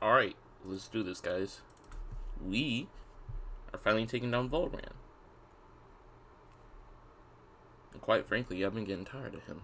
Alright, let's do this, guys. We are finally taking down Volran. And quite frankly, I've been getting tired of him.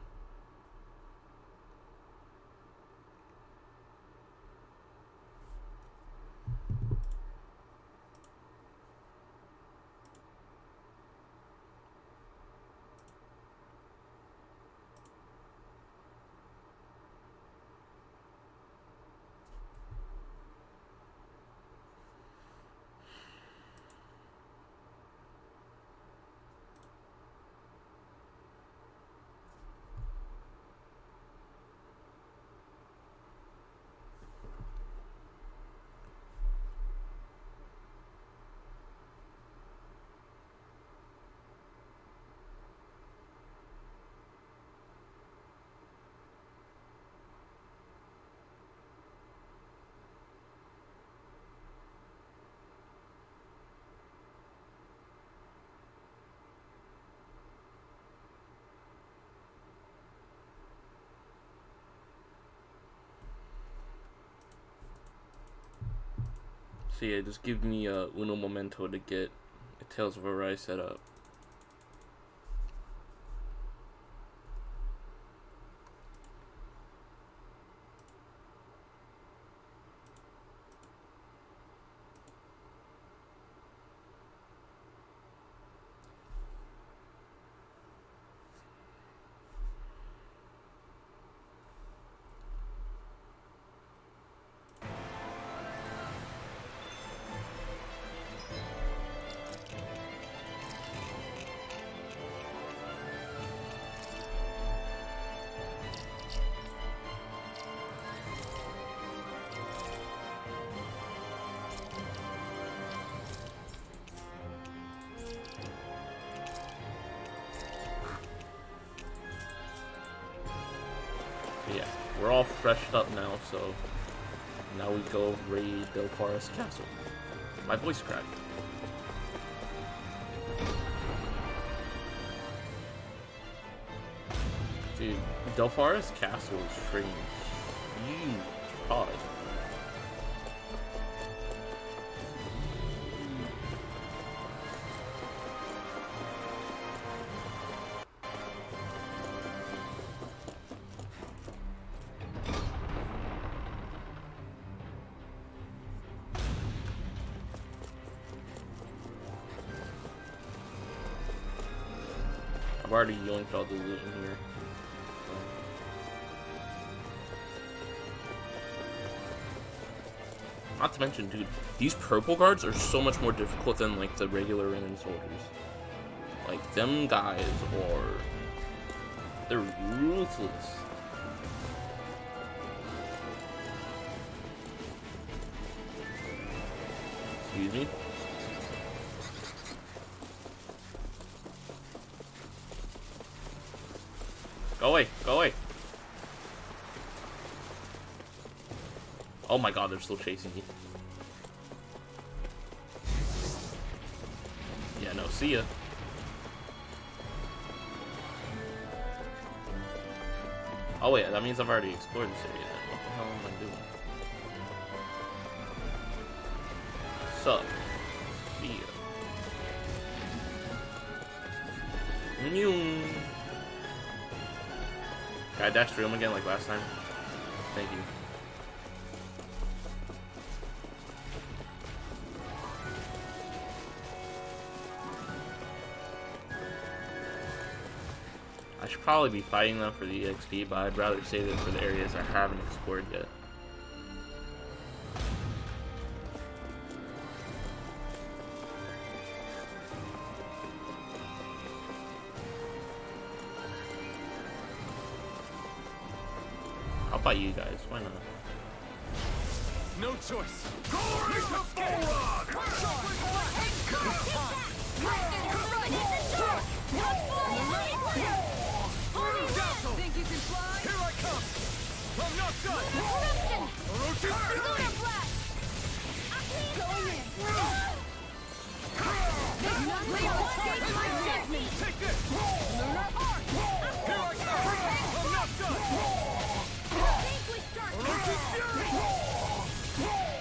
So yeah, just give me uno momento to get a Tales of Arise set up. Yeah, we're all freshed up now, so now we go raid Delphar's castle. My voice cracked. Dude, Delphar's castle is freaking huge. God. I've already yoinked all the loot in here. Not to mention, dude, these purple guards are so much more difficult than, like, the regular random soldiers. Like, them guys are... they're ruthless. Excuse me? Go away, go away. Oh my god, they're still chasing me. Yeah, no, see ya. Oh wait, that means I've already explored this area then. What the hell am I doing? Sup. See ya. Mew. Can I dash through him again like last time? Thank you. I should probably be fighting them for the XP, but I'd rather save it for the areas I haven't explored yet. I'll fight you guys, why not? No choice. Think you can fly? Here I come. I'm not done. Lunar blast! Going in. There's nothing else escaping my judgment. Take this. Lunar arc. Here I come. I'm not done. Think we start. Fury.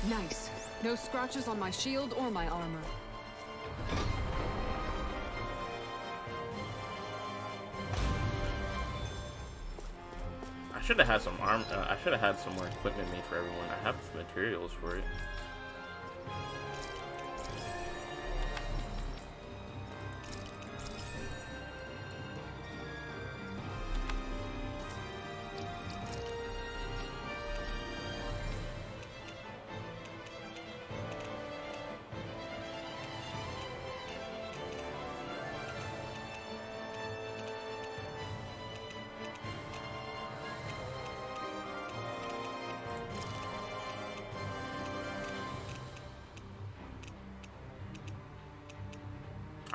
Nice. No scratches on my shield or my armor. I should have had some I should have had some more equipment made for everyone. I have the materials for it.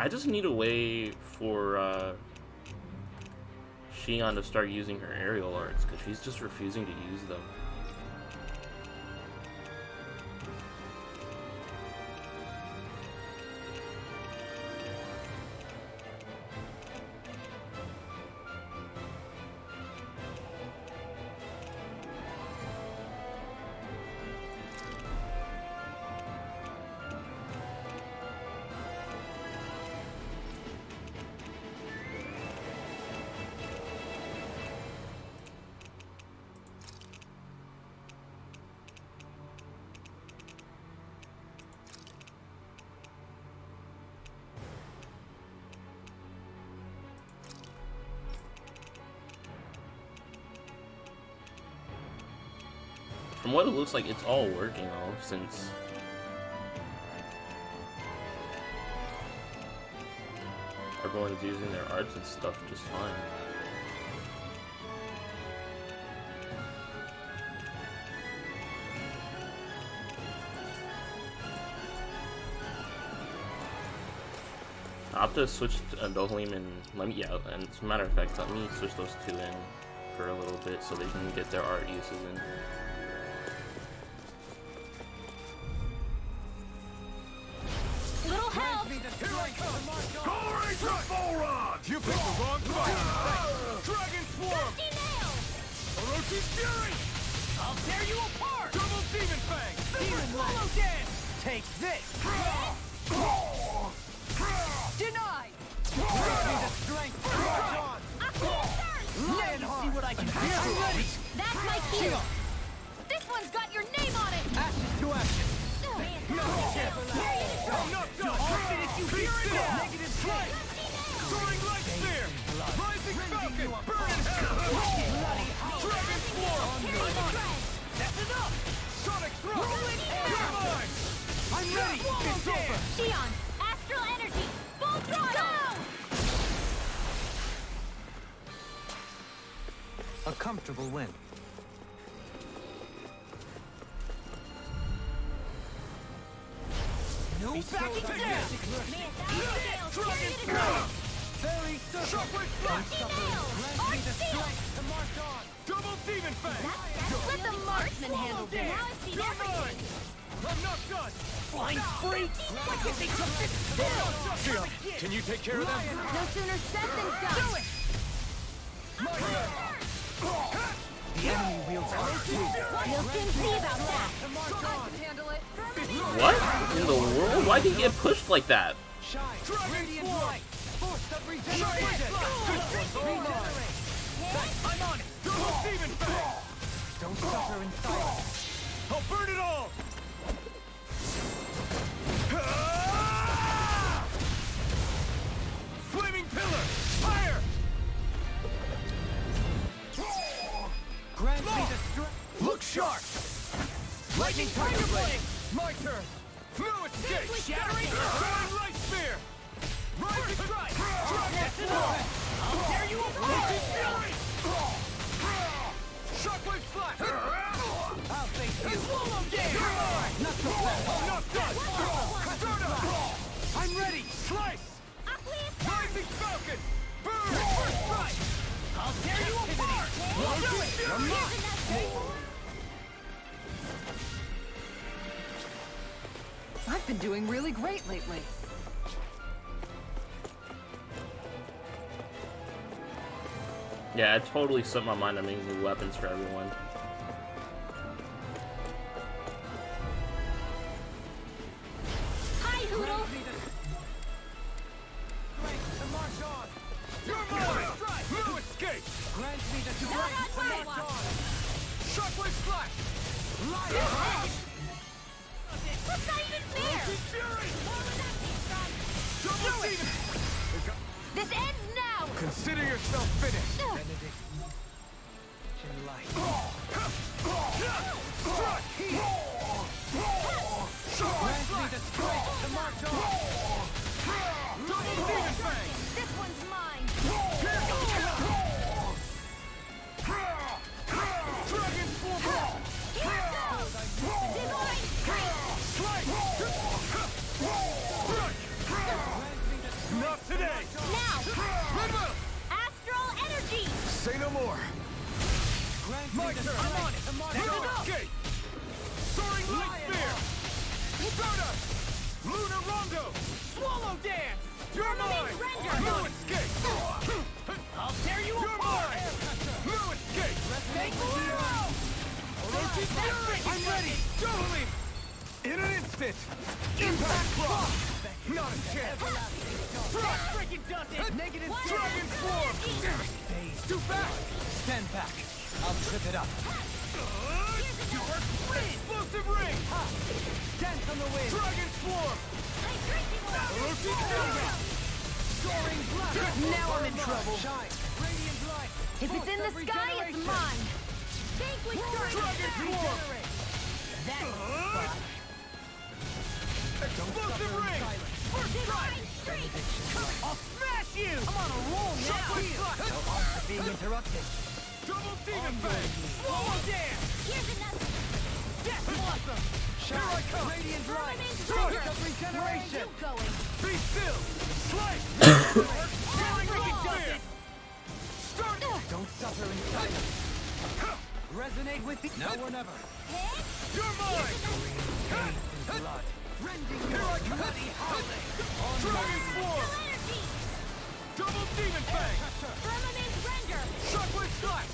I just need a way for Xion to start using her aerial arts, because she's just refusing to use them. From what it looks like, it's all working though, since everyone's using their arts and stuff just fine. I'll have to switch to Dohalim and let me, and as a matter of fact, let me switch those two in for a little bit so they can get their art uses in. Little help! Here I come! Go Ranger Full Rod! You picked the wrong fight! Dragon Swarm! Dusty nail! Orochi's Fury! I'll tear you apart! Double Demon Fang! Demon Swallow Dance! Take this! Denied! Strength! March on! Let me see what I can do! I'm ready! That's my shield! This one's got your name on it! Ashes to ashes! No chip! I'm not done! I'll finish you here and now! Negative strike! Soaring Light Spear! Rising Falcon! Burn in hell! Dragon Swarm! That's enough! Sonic Thrust! You're mine! I'm ready! It's over! Xion! Astral Energy! Full throttle! A comfortable win. No backing down! Dragon Swarm! Very Shockwave Flash! Arch Steel! To march on! Double Demon Fang! Let the marksman handle this! Now I've seen You're everything! mine! I'm not done! Flying free! Like if they took this still! Can you take care of them? No sooner said than done! Do it! My turn! The enemy wields We'll soon see about that! to march on! Handle it! What in the world? Why did he get pushed like that? Shine! Radiant light! Force of regeneration! Regenerate! I'm on it! Double Demon Fang! Don't suffer in silence! I'll burn it all! Flaming Pillar! Fire! Grant me the strength! Look sharp! Lightning Tiger Blade! My turn! No escape! Shattering Soaring Light Spear! Rising Strike! Dragon Swarm! I'll tear you apart! Fury! Shockwave Slash! I'll face you! Swallow Dance! You're mine! Not so fast! I'm not done! Start up! I'm ready! Slice! Rising Falcon! Burn! First strike! I'll tear you apart! We'll do it! You're mine! I've been doing really great lately. Yeah, I totally set my mind on making new weapons for everyone. That's not even fair! This ends now! Consider yourself finished. Ugh. Struck here. Grant me the strength to march on. Double demon fang. This one's mine! Dragon form. Here goes! Divine strength! Not today. Now! Astral energy! Say no more. My turn. I'm on it. Escape. Soaring light spear. Stardust. Lunar rondo. Swallow dance. You're mine. Render. No escape. I'll tear you You're apart! mine. No escape. Make zero! Orochi Fury. I'm ready. Totally. In an instant. Impact block. Not a chance. Strike. Freaking does it! Negative Dragon form. Too fast. Stand back. I'll trip it up. Explosive ring. Dance on the wind. Dragon swarm. Orochi Fury. Soaring blast. Now I'm in trouble. Shine. Radiant light. If it's in the sky, it's mine! Vanquish Dragon swarm. That's Explosive ring. divine strength! I'll smash you. I'm on a roll now. Being interrupted. Double demon fang. Swallow dance. Here's another! Death blossom. Here I come. Radiant light. Firmament Strike trigger! of Where are regeneration. you going? Be still. Slice. Soaring After all. spear. Start. Don't suffer in silence. Resonate with the now or never. You're mine. Blood. Rending Here I come. bloody howling. Dragon form. Energy! Double demon fang. Firmament render! Shockwave slash.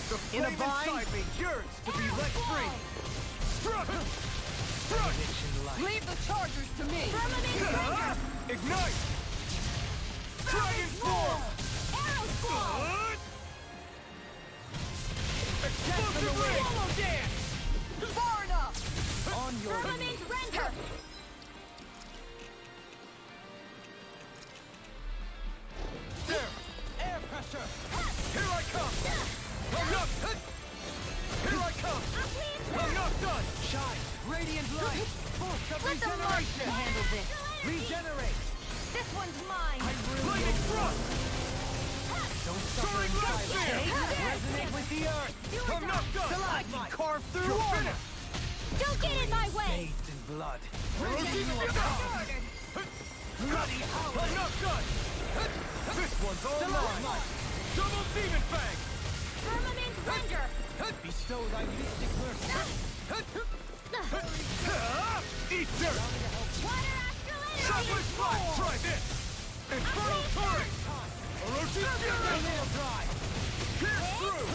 The In a flame bind. inside me yearns to be let free. Struck. Struck. Leave the chargers to me. Firmament render! Ignite. Dragon form. Arrow squall! Explosive ring. Swallow dance. Far enough. On your Firmament render! There. air pressure. Here I come. I'm not. Here I come. I'm not done. Shine. Radiant light. Force of Let the mark regeneration. handle this! Regenerate. This one's mine! Lightning thrust. Don't suffer Soaring in blast silence. spear. Resonate with the earth. Do or I'm not die! done. I can carve through You're armor. finished. Don't get in my way! Bathed in blood. Orochi Fury. Bloody howling. I'm not done. This one's all mine. Double demon fang. Firmament render! Bestow thy mystic mercy. Eat dirt. Water astral energy! Shockwave slash. Try this. Infernal torrent. Orochi Fury. Nail dry. Pierce through.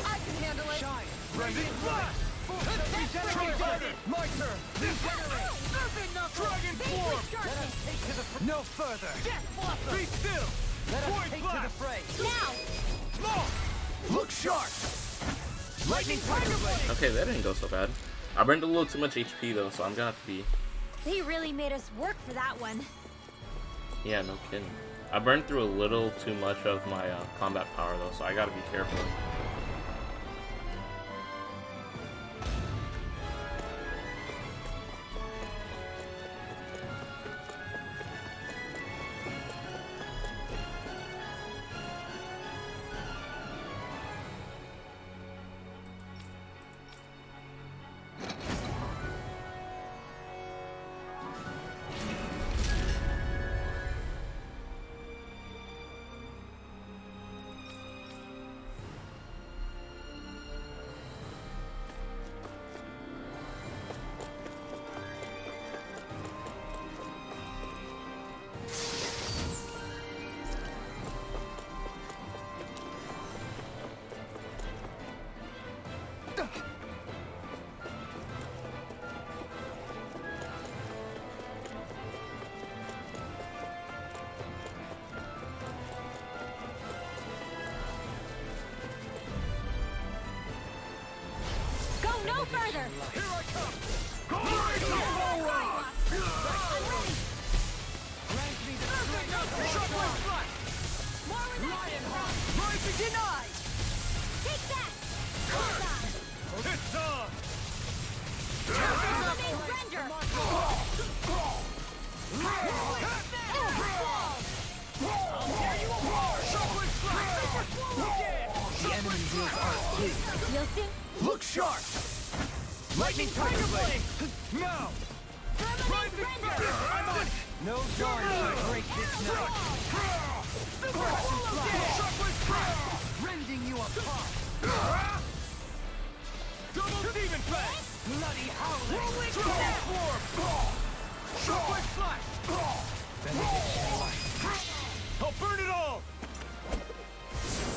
I can handle it. Shine. Rending blast. Force of Try regeneration. harder. My turn. Regenerate. Serpent knuckle! Dragon Vanquish form. Let us darkness! take to the no further. Death blossom! Be still. Let us Void take to the blast. fray. Now! Long. Look sharp. Lightning tiger blade. Okay, that didn't go so bad. I burned a little too much HP though, so I'm gonna have to be. They really made us work for that one. Yeah, no kidding. I burned through a little too much of my combat power though, so I gotta be careful. no further. Here I come! I'm ready. Grant me the strength. Shockwave flash! More relentless. Rising denied! Take that. It's on! Dominating render. Shockwave flash! The enemy heals our key. You'll see. Look sharp! Lightning Tiger Blade! Now! Permanent render. I'm on it! No guard can break this night. Shockwave flash! Rending you apart. Double demon fang! Bloody howling. Transform! Shockwave flash! Benediction light. I'll burn it all!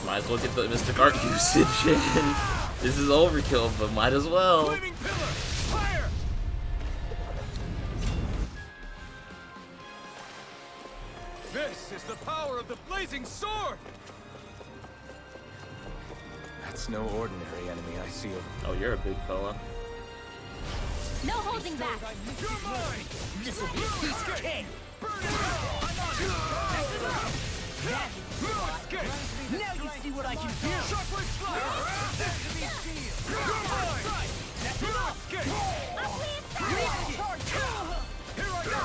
Might as well get the Mystic Art usage in. This is overkill, but might as well. Flaming pillar! Fire! This is the power of the blazing sword! That's no ordinary enemy I see. Oh, you're a big fella. No holding back. You're mine! This will be a piece of cake. Burn it all! I'm on it! No escape! Now you see what I can do. Shockwave flash! You're mine! No escape! Here I go!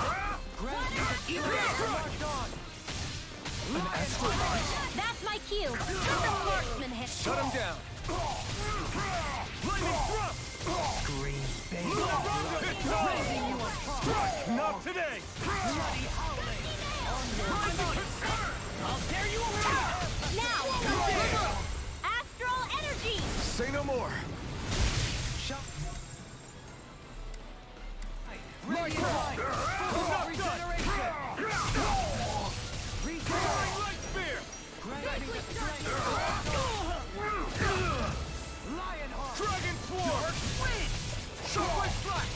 Grant me the strength. March on. An astral light! That's my cue. The marksman hit. Shut him down! Lightning thrust! Green bay. Raising you apart! Not today! Bloody howling. I'll tear you apart! Now. Astral energy. Say no more! Shot. Radiant light! Regeneration. Flying light spear! Grant me the strength. Lionheart. Dragon swarm! Shockwave flash!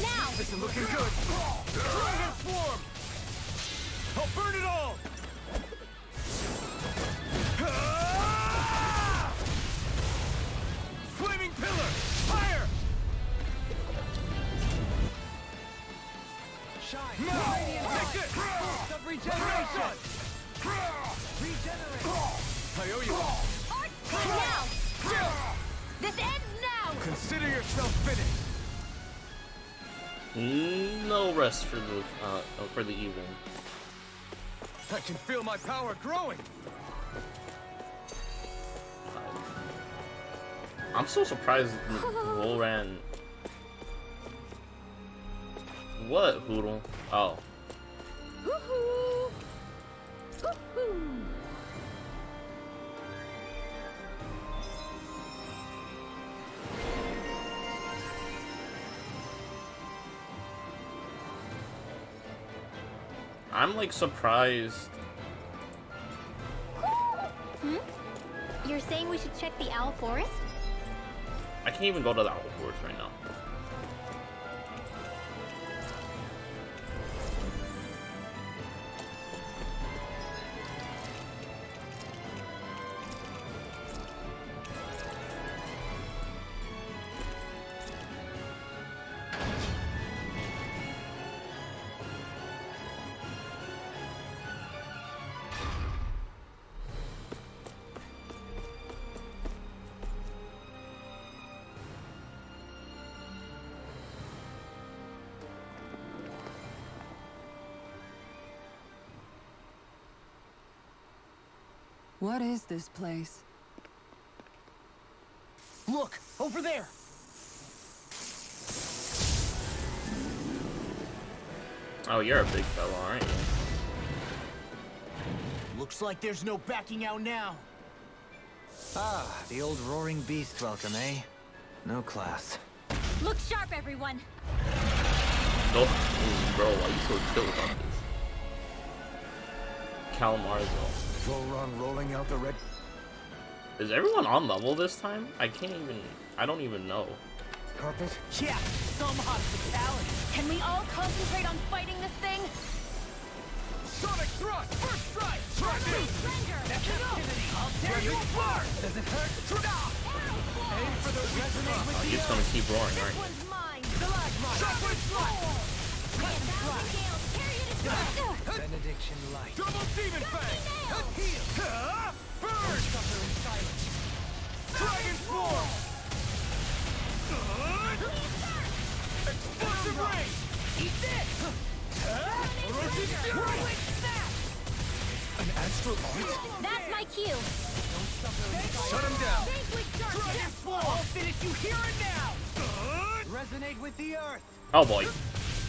Now. This is looking good! Dragon swarm! I'll burn it all! Ah! Flaming pillar! Fire! Shine. Now! Radiant Take this! Boost of regeneration. Regenerate. I owe you all! Now. This ends now. Consider yourself finished! No rest for the evening. I can feel my power growing! I'm so surprised Volran. What, Hoodle? Oh. Woohoo! Woohoo! I'm like surprised. You're saying we should check the Owl Forest? I can't even go to the Owl Forest right now. What is this place? Look, over there. Oh, you're a big fella, aren't you? Looks like there's no backing out now. Ah, the old roaring beast welcome, eh? No class. Look sharp, everyone. Oh, bro, why are you so chill about this? Calamarzo. Full run rolling out the red. Is everyone on level this time? I don't even know. Carpet? Yeah, some hospitality. Can we all concentrate on fighting this thing? Sonic thrust! First strike! Try this! Captivity! I'll tear you apart! Does it hurt? Aim for the resonate with the It's gonna keep roaring, right? One's mine. Shockwave strike! Benediction light. Double demon fang! Heal! Burn! Suffer in silence. Dragon form! Explosive ring! Eat this! Orochi fury! An astral art? That's my cue. Shut him down! Dragon form! I'll finish you here and now! Resonate with the earth. Oh boy.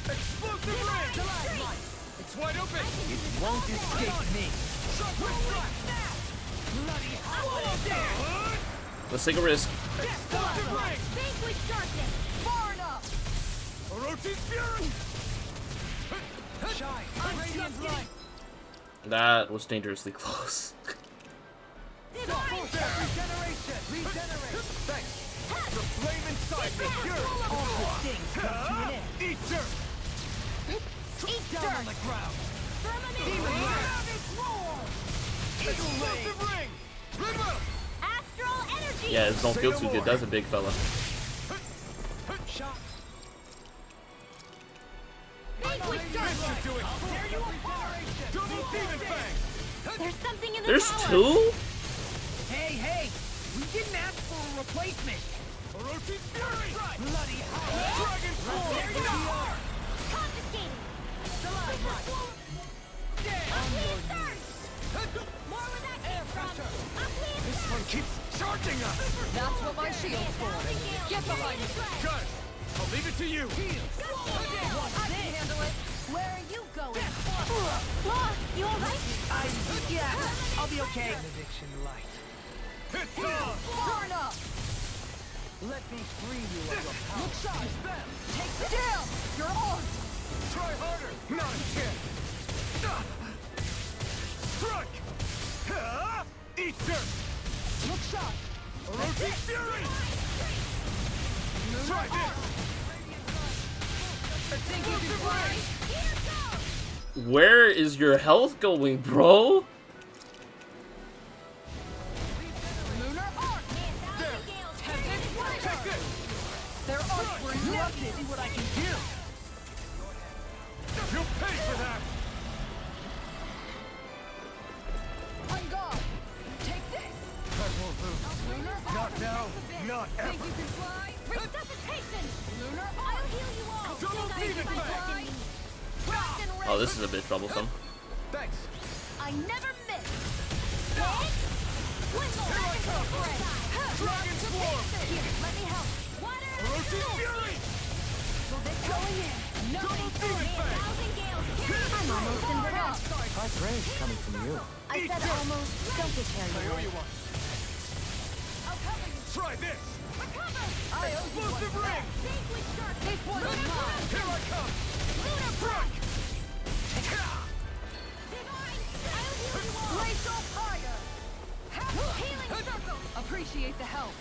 Explosive ring! It's wide open! It won't escape me. Shockwave strike! Bloody hell! Let's take a risk. Explosive ring! Vanquish darkness. Far enough. Orochi's fury! Shine. Radiant light. That was dangerously close. Regeneration. Regenerate. Thanks! The flame inside me! Pure! All good things come to an end. Eat dirt! Eat Down dirt. on the ground. Explosive ring! Rimmer! Astral energy. Yeah, it don't feel too good. That's a big fella. Shot. Vanquish This darkness. should do it! Tear you apart! Double demon fang! There's something in the There's tower. two? Hey, we didn't ask for a replacement. Orochi's fury! Bloody hell. Dragon form! There you are. Confiscated. More where that came from. This one keeps charging us! That's what my shield's for. Get behind me. Got it! I'll leave it to you! I can handle it. Where are you going? You alright? Yeah, I'll be okay. Benediction light. It's on! Burn up. Let me free you of your power. Look sharp. Take the down. You're on. Try harder! Not a chance! Strike! Eat dirt! Look sharp. Orochi's fury! Try this! Think you can fly? Where is your health going, bro? Lunar arc. Take this! Their arcs were erupted. See what I can do. You'll pay for that! On guard. Take this. Lunar arc. Not now, not Think ever! you can fly? Resuscitation. Lunar I'll arc. heal you all. Double demon fang! Oh, this is a bit troublesome. Thanks! I never miss. Whistle. Dragon form! Here, let me help. Water. Orochi's fury! Going in. No Double demon fang! thousand gales. I'm almost in the rock. High praise coming from you. I said almost. Don't get carried I owe away. you one. I'll cover you. Try this! Recover. I owe you one. Explosive ring! Vanquish darkness. This one's mine. Here I come! Lunar Strike! divine. I'll heal you all. Brace up higher. Healing circle. Appreciate the help.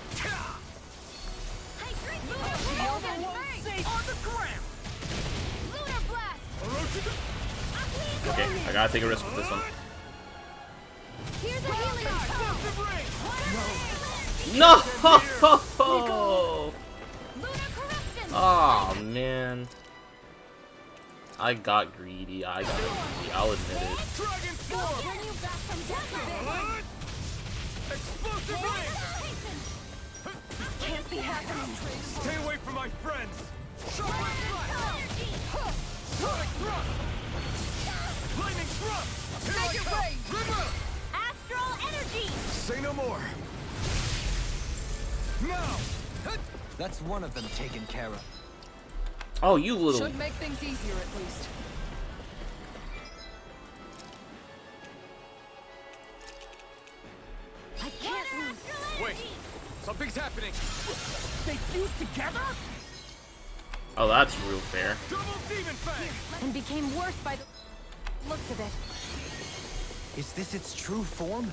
I drink you. Shield won't stay on the ground. Lunar blast. Orochi! Okay, I gotta take a risk with this one. Here's a healing circle. Explosive ring! No! Lunar corruption. Oh man. I got greedy. I'll admit it. Dragon form! Bring you back from death. Explosive ring! Can't be happening. Stay away from my friends! Shockwave strike! Sonic thrust! Lightning thrust! Here I Make it come! rain. Rimmer! Astral energy. Say no more! Now! That's one of them taken care of. Oh, you little. Should make things easier at least. I can't lose. Wait! Something's happening! They fused together? Oh, that's real fair. Double demon fang! And became worse by the looks of it. Is this its true form?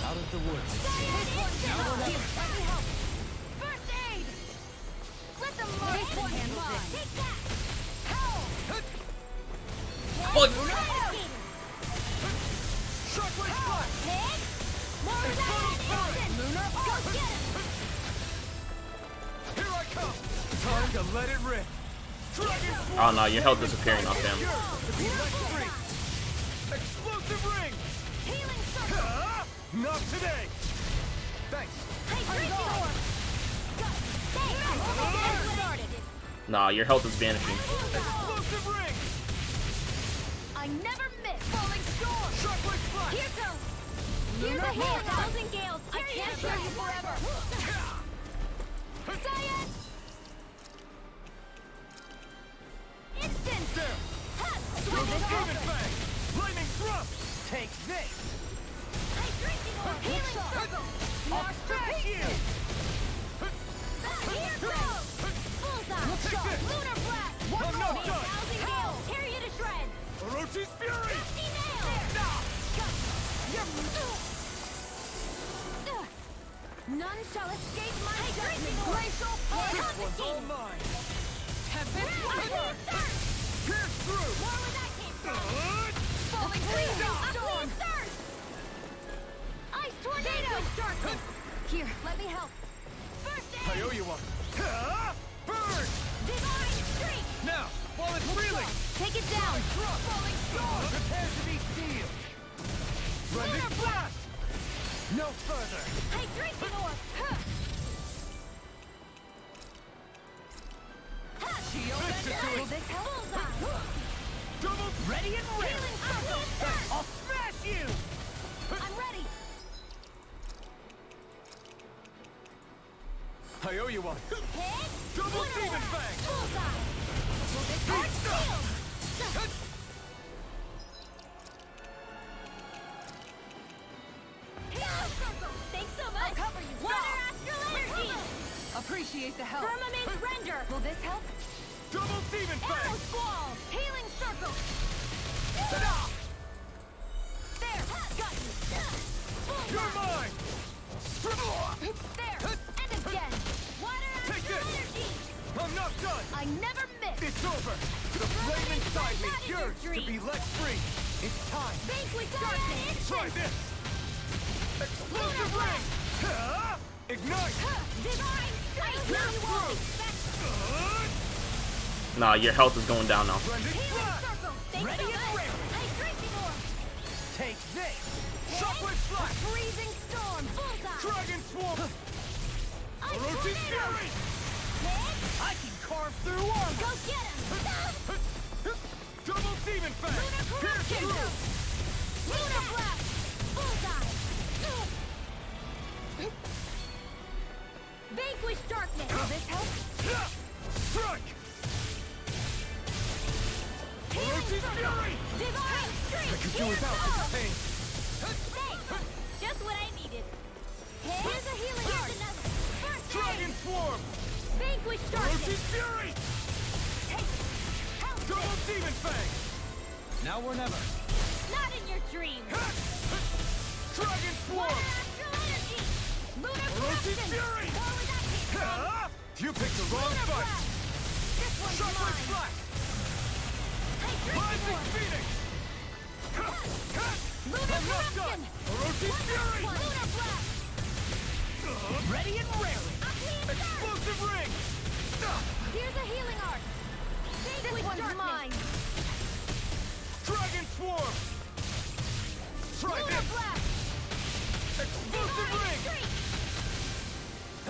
Out of the woods. Here, let me help. First aid. Let them handle this. Take that. Help. Fuck. Shockwave Flash! Hit. More of that. Lunar, go get him. Here I come! Time to let it rip! Dragon Oh no, your health disappearing off him. to be let free! Explosive ring! Healing circle. Not today! Thanks! Hey, drinking orb. Thanks. Started. Nah, your health is vanishing. Explosive ring! I never miss. Falling storm. Shockwave Flash! Here goes. Here's a hit. Thousand gales. I can't hear you forever. Science. Instant. There! Ha! Double Swing it Demon open. Fang! Lightning Thrust! Take this! Hey, drinking orb. Healing circle. I'll smash you! Here goes. Bullseye. Take this. Lunar blast. I'm not done. Thousand gales. Tear you to shreds. Orochi's Fury! Dusty nail. None shall escape my judgment. Glacial This one's all mine! Thirst. Pierce through! More where that came from. Falling freezing storm. Thirst. Ice tornado. Darkness. Here, let me help. First I aid. owe you one! Burn! Divine streak. Now, while it's reeling! Take it down. Falling storm. Prepare to be sealed! Rending Blast! No further! Hey, drinking orb. Huh. Ha. This should do Will it! this help? Bullseye. Double Ready and ready! Healing circle. Thirst. I'll smash you! I'm ready. I owe you one! Hit. Double Lunar Demon blast. Fang! Bullseye. Will this Beat help? stuff. Shield. Healing circle. Thanks so much. I'll cover you. Water astral energy. Appreciate the help. Firmament render. Will this help? Double Demon Arrow Fang! squall. Healing circle. There. Got you. You're Bullseye. mine! There. And again. Water Take astral this. energy. I'm not done! I never miss. It's over! The flame inside me That is your yearns to dream. be let free! It's time! Vanquish darkness. Try this! Explosive Lunar ring! Ignite! Divine strike. Now you won't expect. Nah, your health is going down now. Rending Healing Blast! circle. Thanks Ready so and much. ready. Hey, drinking orb. Take this! Shockwave Flash! Freezing storm. Bullseye. Dragon Swarm! Ice Orochi's tornado. Fury! Hit. I can carve through armor! Go get him. Double Demon Fang! Lunar Pierce corruption. through! Lunar blast. Bullseye. Vanquish darkness. Will this help? Strike! Healing Orochi's circle. Fury! Divine streak. I could do Here without goes. this pain! Thanks. Just what I needed. Here's a healing art. First Dragon aid. Swarm! Vanquish Orochi's darkness. Fury! Help Double this. Demon Fang! Now or never. Not in your dreams. Dragon Water Swarm! astral energy. Lunar Orochi's corruption. Fury! More where that came from. You picked the wrong Lunar fight! blast. This one's Shockwave mine. Flash! Hey, Rising drinking orb. Phoenix! Lunar I'm not corruption. done! Orochi's Fury! Lunar blast. Ready and raring! Explosive ring! Here's a healing art. This one's mine. Dragon Swarm! Try Lunar this! blast. Explosive ring! Streak.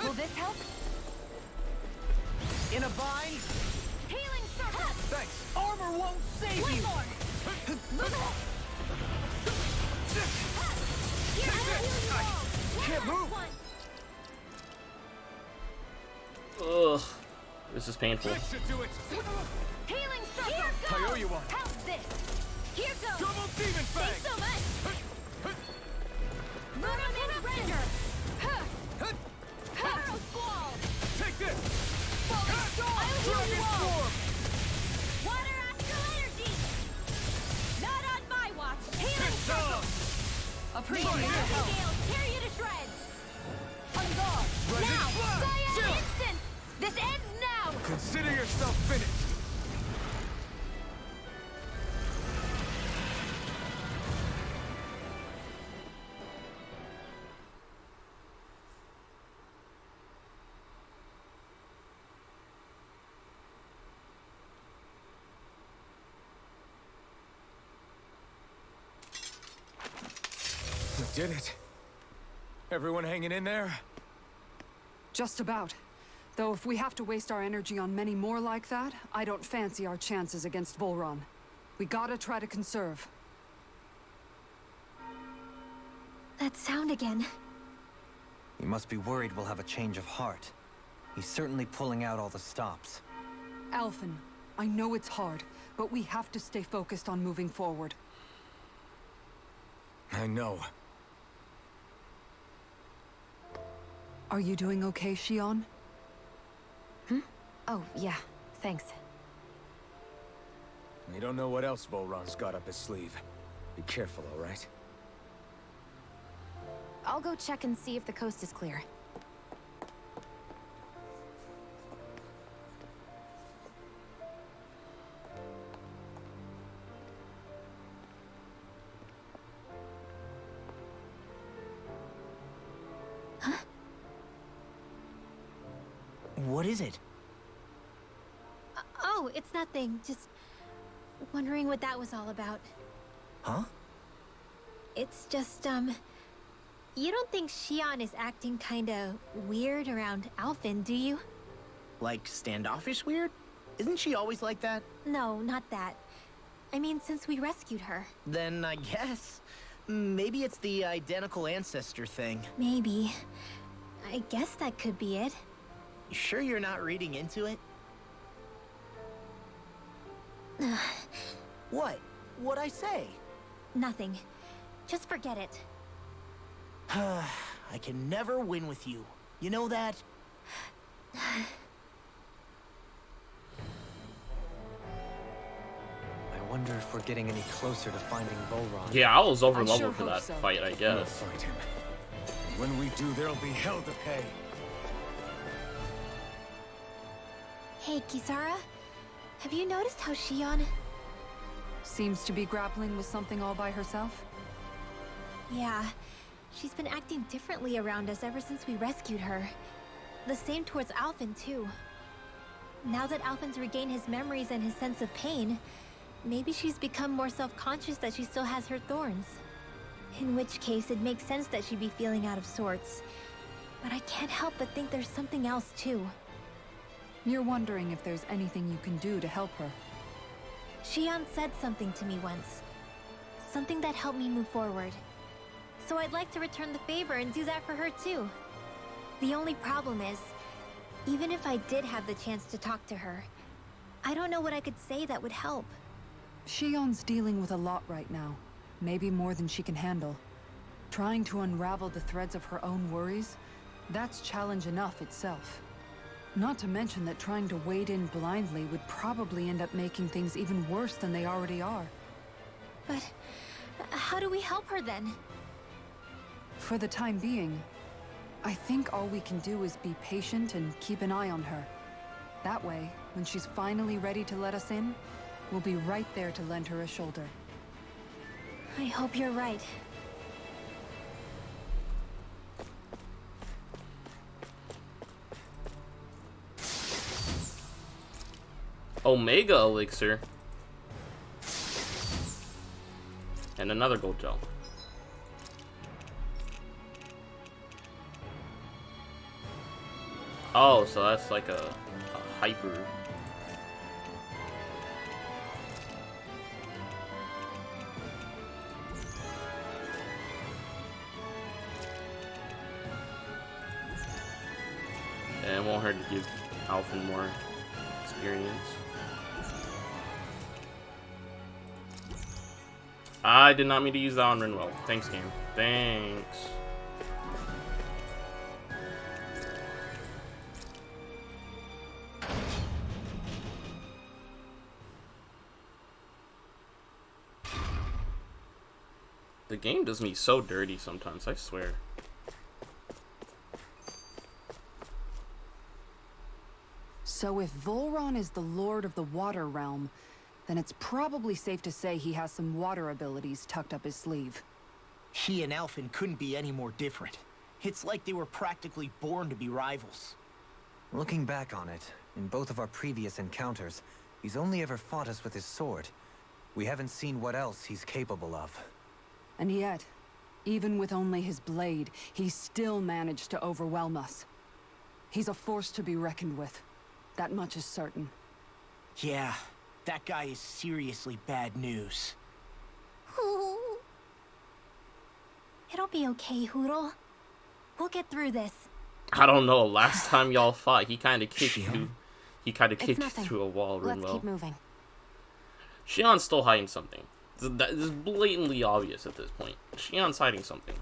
Will this help? In a bind? Healing circle. Thanks! Armor won't save One you! more. Lunar. Here, I'll heal you all. Can't move. One. Ugh. This is painful. This should do it! Healing circle. Here I goes. owe you one. How's this? Here goes. Double Demon Fang! Thanks so much. Firmament render. Arrow squall. Take this! Falling storm. I'll heal Dragon you all. Swarm! Water astral energy. Not on my watch. Healing It's circle. on! Appreciate the Thousand help. gales. Tear you to did it. Everyone hanging in there? Just about. Though if we have to waste our energy on many more like that, I don't fancy our chances against Volron. We gotta try to conserve. That sound again. You must be worried we'll have a change of heart. He's certainly pulling out all the stops. Alphen, I know it's hard, but we have to stay focused on moving forward. I know. Are you doing okay, Shion? Oh, yeah. Thanks. We don't know what else Volron's got up his sleeve. Be careful, all right? I'll go check and see if the coast is clear. What is it? Oh, it's nothing. Just wondering what that was all about. Huh? It's just, you don't think Shion is acting kinda weird around Alphen, do you? Like standoffish weird? Isn't she always like that? No, not that. I mean, since we rescued her. Then I guess. Maybe it's the identical ancestor thing. Maybe. I guess that could be it. You sure you're not reading into it? What? What'd I say? Nothing. Just forget it. I can never win with you. You know that? I wonder if we're getting any closer to finding Volron. Yeah, I was over I level sure for hope that so. fight, I We'll guess. find him. When we do, there'll be hell to pay. Hey, Kisara. Have you noticed how Shion... Seems to be grappling with something all by herself? Yeah. She's been acting differently around us ever since we rescued her. The same towards Alphen, too. Now that Alphen's regained his memories and his sense of pain, maybe she's become more self-conscious that she still has her thorns. In which case, it makes sense that she'd be feeling out of sorts. But I can't help but think there's something else, too. You're wondering if there's anything you can do to help her. Shion said something to me once. Something that helped me move forward. So I'd like to return the favor and do that for her too. The only problem is, even if I did have the chance to talk to her, I don't know what I could say that would help. Shion's dealing with a lot right now. Maybe more than she can handle. Trying to unravel the threads of her own worries, that's challenge enough itself. Not to mention that trying to wade in blindly would probably end up making things even worse than they already are. But how do we help her then? For the time being, I think all we can do is be patient and keep an eye on her. That way, when she's finally ready to let us in, we'll be right there to lend her a shoulder. I hope you're right. Omega Elixir. And another gold gel. Oh, so that's like a hyper. And it won't hurt to give Alphen more experience. I did not mean to use that on Rinwell. Thanks, game. Thanks. The game does me so dirty sometimes, I swear. So if Volron is the lord of the water realm, then it's probably safe to say he has some water abilities tucked up his sleeve. He and Alphen couldn't be any more different. It's like they were practically born to be rivals. Looking back on it, in both of our previous encounters, he's only ever fought us with his sword. We haven't seen what else he's capable of. And yet, Even with only his blade, he still managed to overwhelm us. He's a force to be reckoned with. That much is certain. Yeah, that guy is seriously bad news. It'll be okay, Hoodle. We'll get through this. I don't know. Last time y'all fought, he kind of kicked you. He kind of kicked you nothing. through a wall, Rinwell. Let's keep moving. Shion's still hiding something. That is blatantly obvious at this point. Shion's hiding something.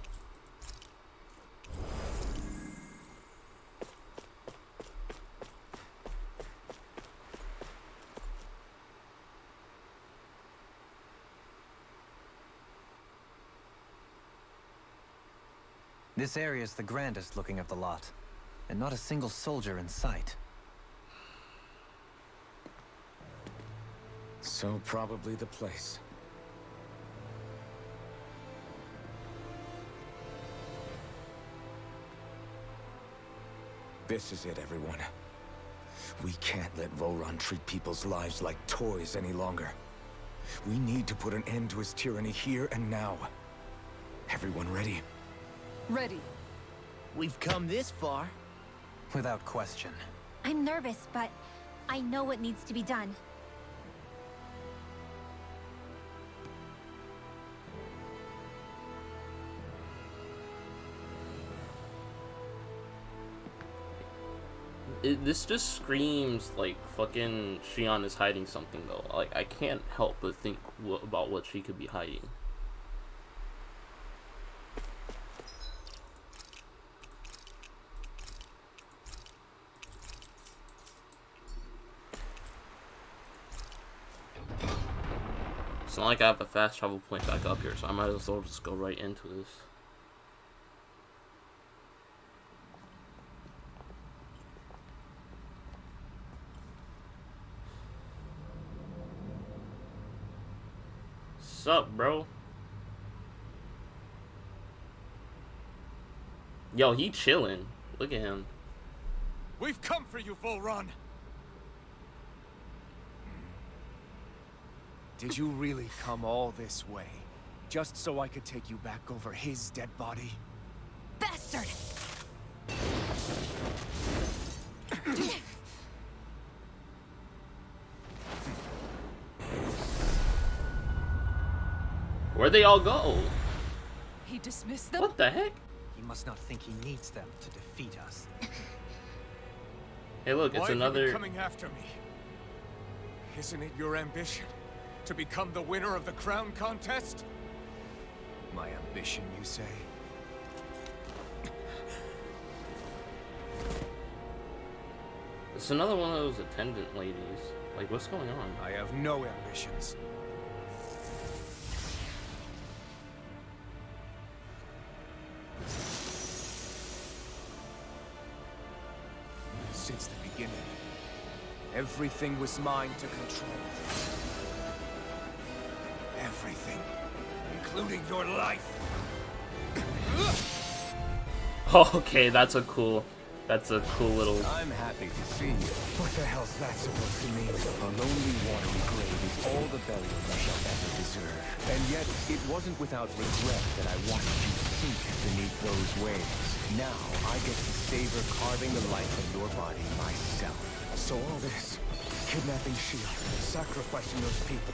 This area is the grandest looking of the lot, and not a single soldier in sight. So probably the place. This is it, everyone. We can't let Voron treat people's lives like toys any longer. We need to put an end to his tyranny here and now. Everyone ready? Ready. We've come this far. Without question. I'm nervous, but I know what needs to be done. This just screams like fucking Shion is hiding something though. Like I can't help but think about what she could be hiding. It's not like I have a fast travel point back up here, so I might as well just go right into this. Sup, bro? Yo, he chilling. Look at him. We've come for you, Volron! Did you really come all this way? Just so I could take you back over his dead body? Bastard! Where'd they all go? He dismissed them? What the heck? He must not think he needs them to defeat us. Hey, look, it's Why have another. you been coming after me? Isn't it your ambition to become the winner of the crown contest? My ambition, you say? It's another one of those attendant ladies. Like, what's going on? I have no ambitions. Since the beginning, everything was mine to control. Everything, including your life. Okay, that's a cool little. I'm happy to see you. What the hell's that supposed to mean? A lonely, watery grave is all the burial I shall ever deserve. And yet, it wasn't without regret that I watched you sink beneath those waves. Now, I get to savor carving the life of your body myself. So all this, kidnapping Shield, sacrificing those people,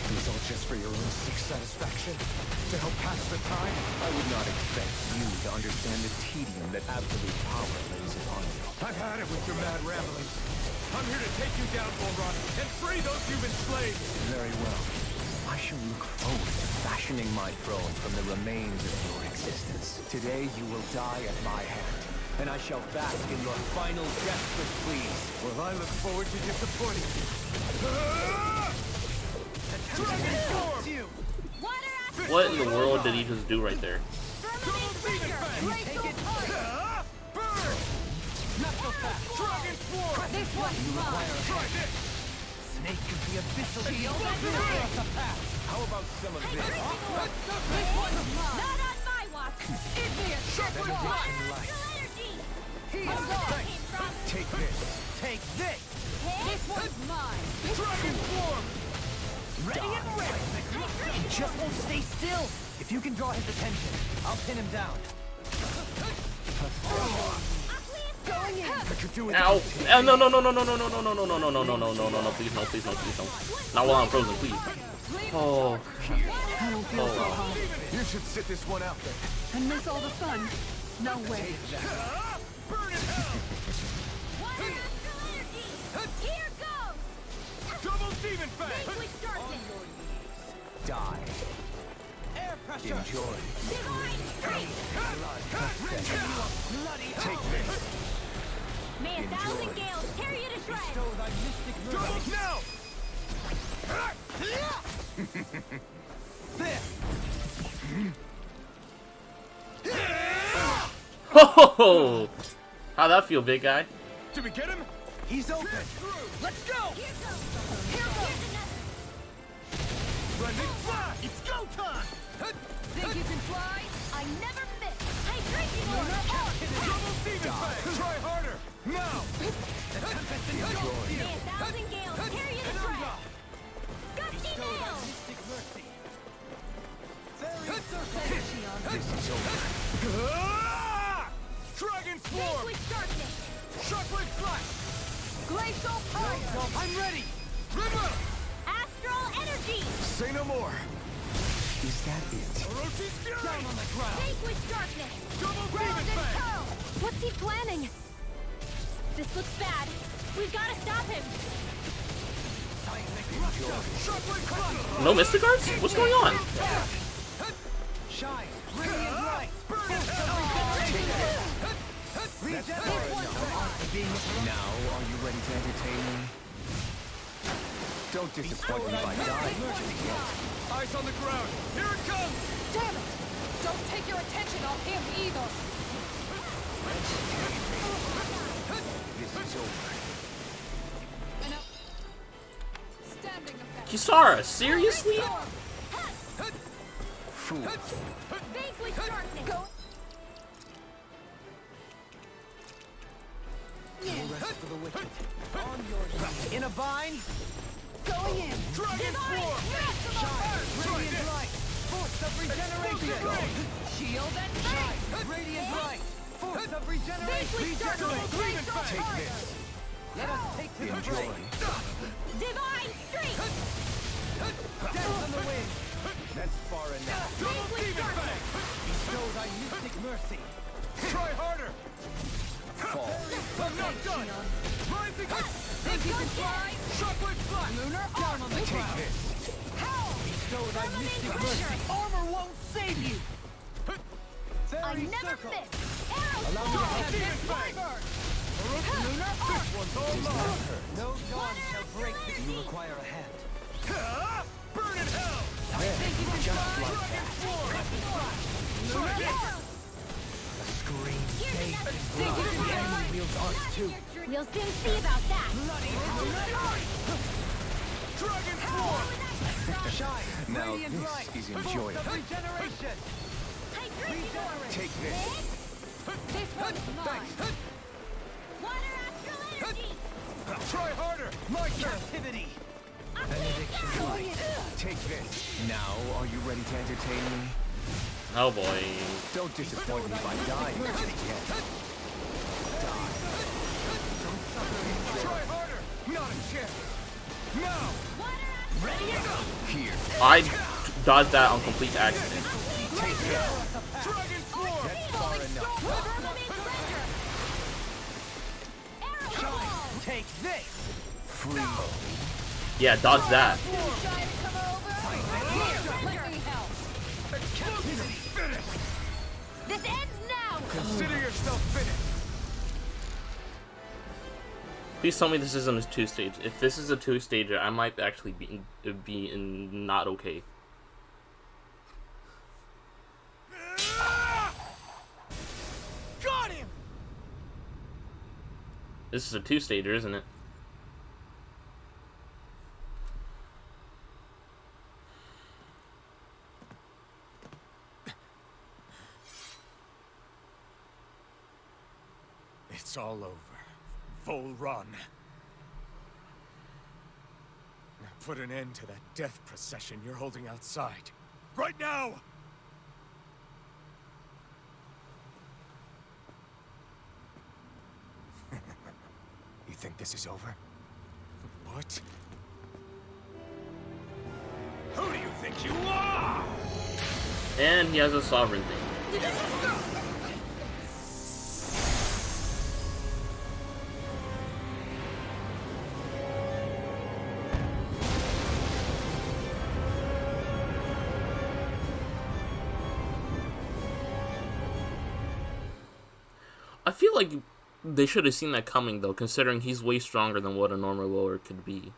it was all just for your own sick satisfaction? To help pass the time? I would not expect you to understand the tedium that absolute power lays upon you. I've had it with your mad ramblings. I'm here to take you down, Volron, and free those you've enslaved! Very well. I shall look forward to fashioning my throne from the remains of your existence. Today you will die at my hand, and I shall bask in your final desperate pleas. Well, I look forward to disappointing you. What in the world did he just do right there? Snake could be officially How about some of this? Not on my watch! Give me a triple energy! Take this. take this! This one's mine! Dragon form! Ready and ready! He just won't stay still! If you can draw his attention, I'll pin him down. Going in. I could do it. Ow! No, no, no, no, no, no, no, no, no, no, no, no, no, no, no, no, no, please, no, please, no, please, no. Not while I'm frozen, please. Oh. I don't feel so hot. You should sit this one out there. And miss all the fun? No way. Burn in hell! Water astral energy! Here goes! Double demon fang! Vanquish darkness! Die. Air pressure! Enjoy. Divine strength! Take this. May 1,000 gales tear you to shreds! Bestow thy mystic mercy. Double now! There! Ho! How'd that feel, big guy? Did we get him? He's open. Let's go! Here goes! Here goes another! Blending flash! It's go time! Think you can fly? I never miss! Hydration order on! Double demon fang! Try harder! Now! May 1,000 gales tear you to shreds! Gusty nails! Mystic mercy! This is over. Dragon swarm! Vanquish darkness! Shockwave flash! Glacial fire! I'm ready! River! Astral energy! Say no more. Is that it? Orochi's fury! Down on the ground! Vanquish darkness! Double demon Ground and fang! curl! What's he planning? This looks bad. We've got to stop him. Shockwave flash! No Mystic Arts? What's going on? Shine! Radiant light! Burn it! Now, are you ready to entertain me? Don't disappoint me by dying. Eyes on the ground! Here it comes! Damn it! Don't take your attention off him either. This is over. Standing effect. Kisara, seriously? Fool. Vanquish darkness. Go. Rest for the wicked. On your knees. In a bind? Going in. Dragon swarm! Shine! Radiant light! Force of regeneration! Shield and shine! Radiant light! Force of regeneration! Double demon fang! Take this. Let us take to the Enjoy. fray! Divine strength. Dance on the wind! That's far enough! Double Vanquish demon darkness. fang! Bestow thy mystic mercy! Try harder! Fall. I'm not done! Rising! Think you can fly? Shockwave flash! Lunar down on the Take ground! this. Bestow thy Permanent mystic pressure. mercy! Armor won't save you! I Fairy never circle! miss. Arrow Allow me to swarm. have demon fang! Lunar arc! This one's all mine! No dawn shall break this. You require a hand. Burn in hell! Just like that. Try this! A scream Here's saved another. in blood. The enemy wields arts too. We'll soon see about that. Dragon swarm! Shine! Now Radiant this light! is Force enjoyable. of regeneration! Hydration order. Take this. This one's mine. Water astral energy. Try harder! My captivity! Benediction light. Take this. Now, are you ready to entertain me? Oh boy. Don't disappoint me by dying just yet. Die. Try harder! Not a chance! Now! Ready to go! Here. I dodged that on complete accident. Take it! Dragon swarm! That's far enough. Shine! Take this! Free. Yeah, dodge that. Captivity finished! This ends now. Consider yourself finished! Please tell me this isn't a two-stage. If this is a two-stager, I might actually be in not okay. Got him! This is a two-stager, isn't it? It's all over. Full run. Now put an end to that death procession you're holding outside. Right now! think this is over? What? Who do you think you are? And he has a sovereign thing. I feel like they should have seen that coming, though, considering he's way stronger than what a normal lower could be.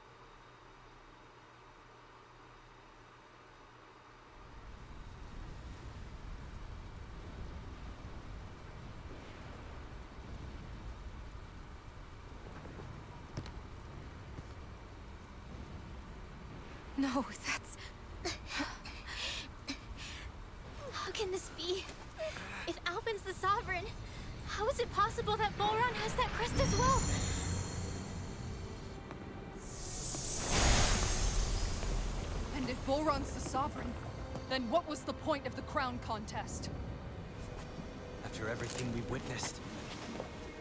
No, that's... How can this be? If Alpin's the Sovereign, how is it possible that Volron has that crest as well? And if Volron's the Sovereign, then what was the point of the crown contest? After everything we witnessed,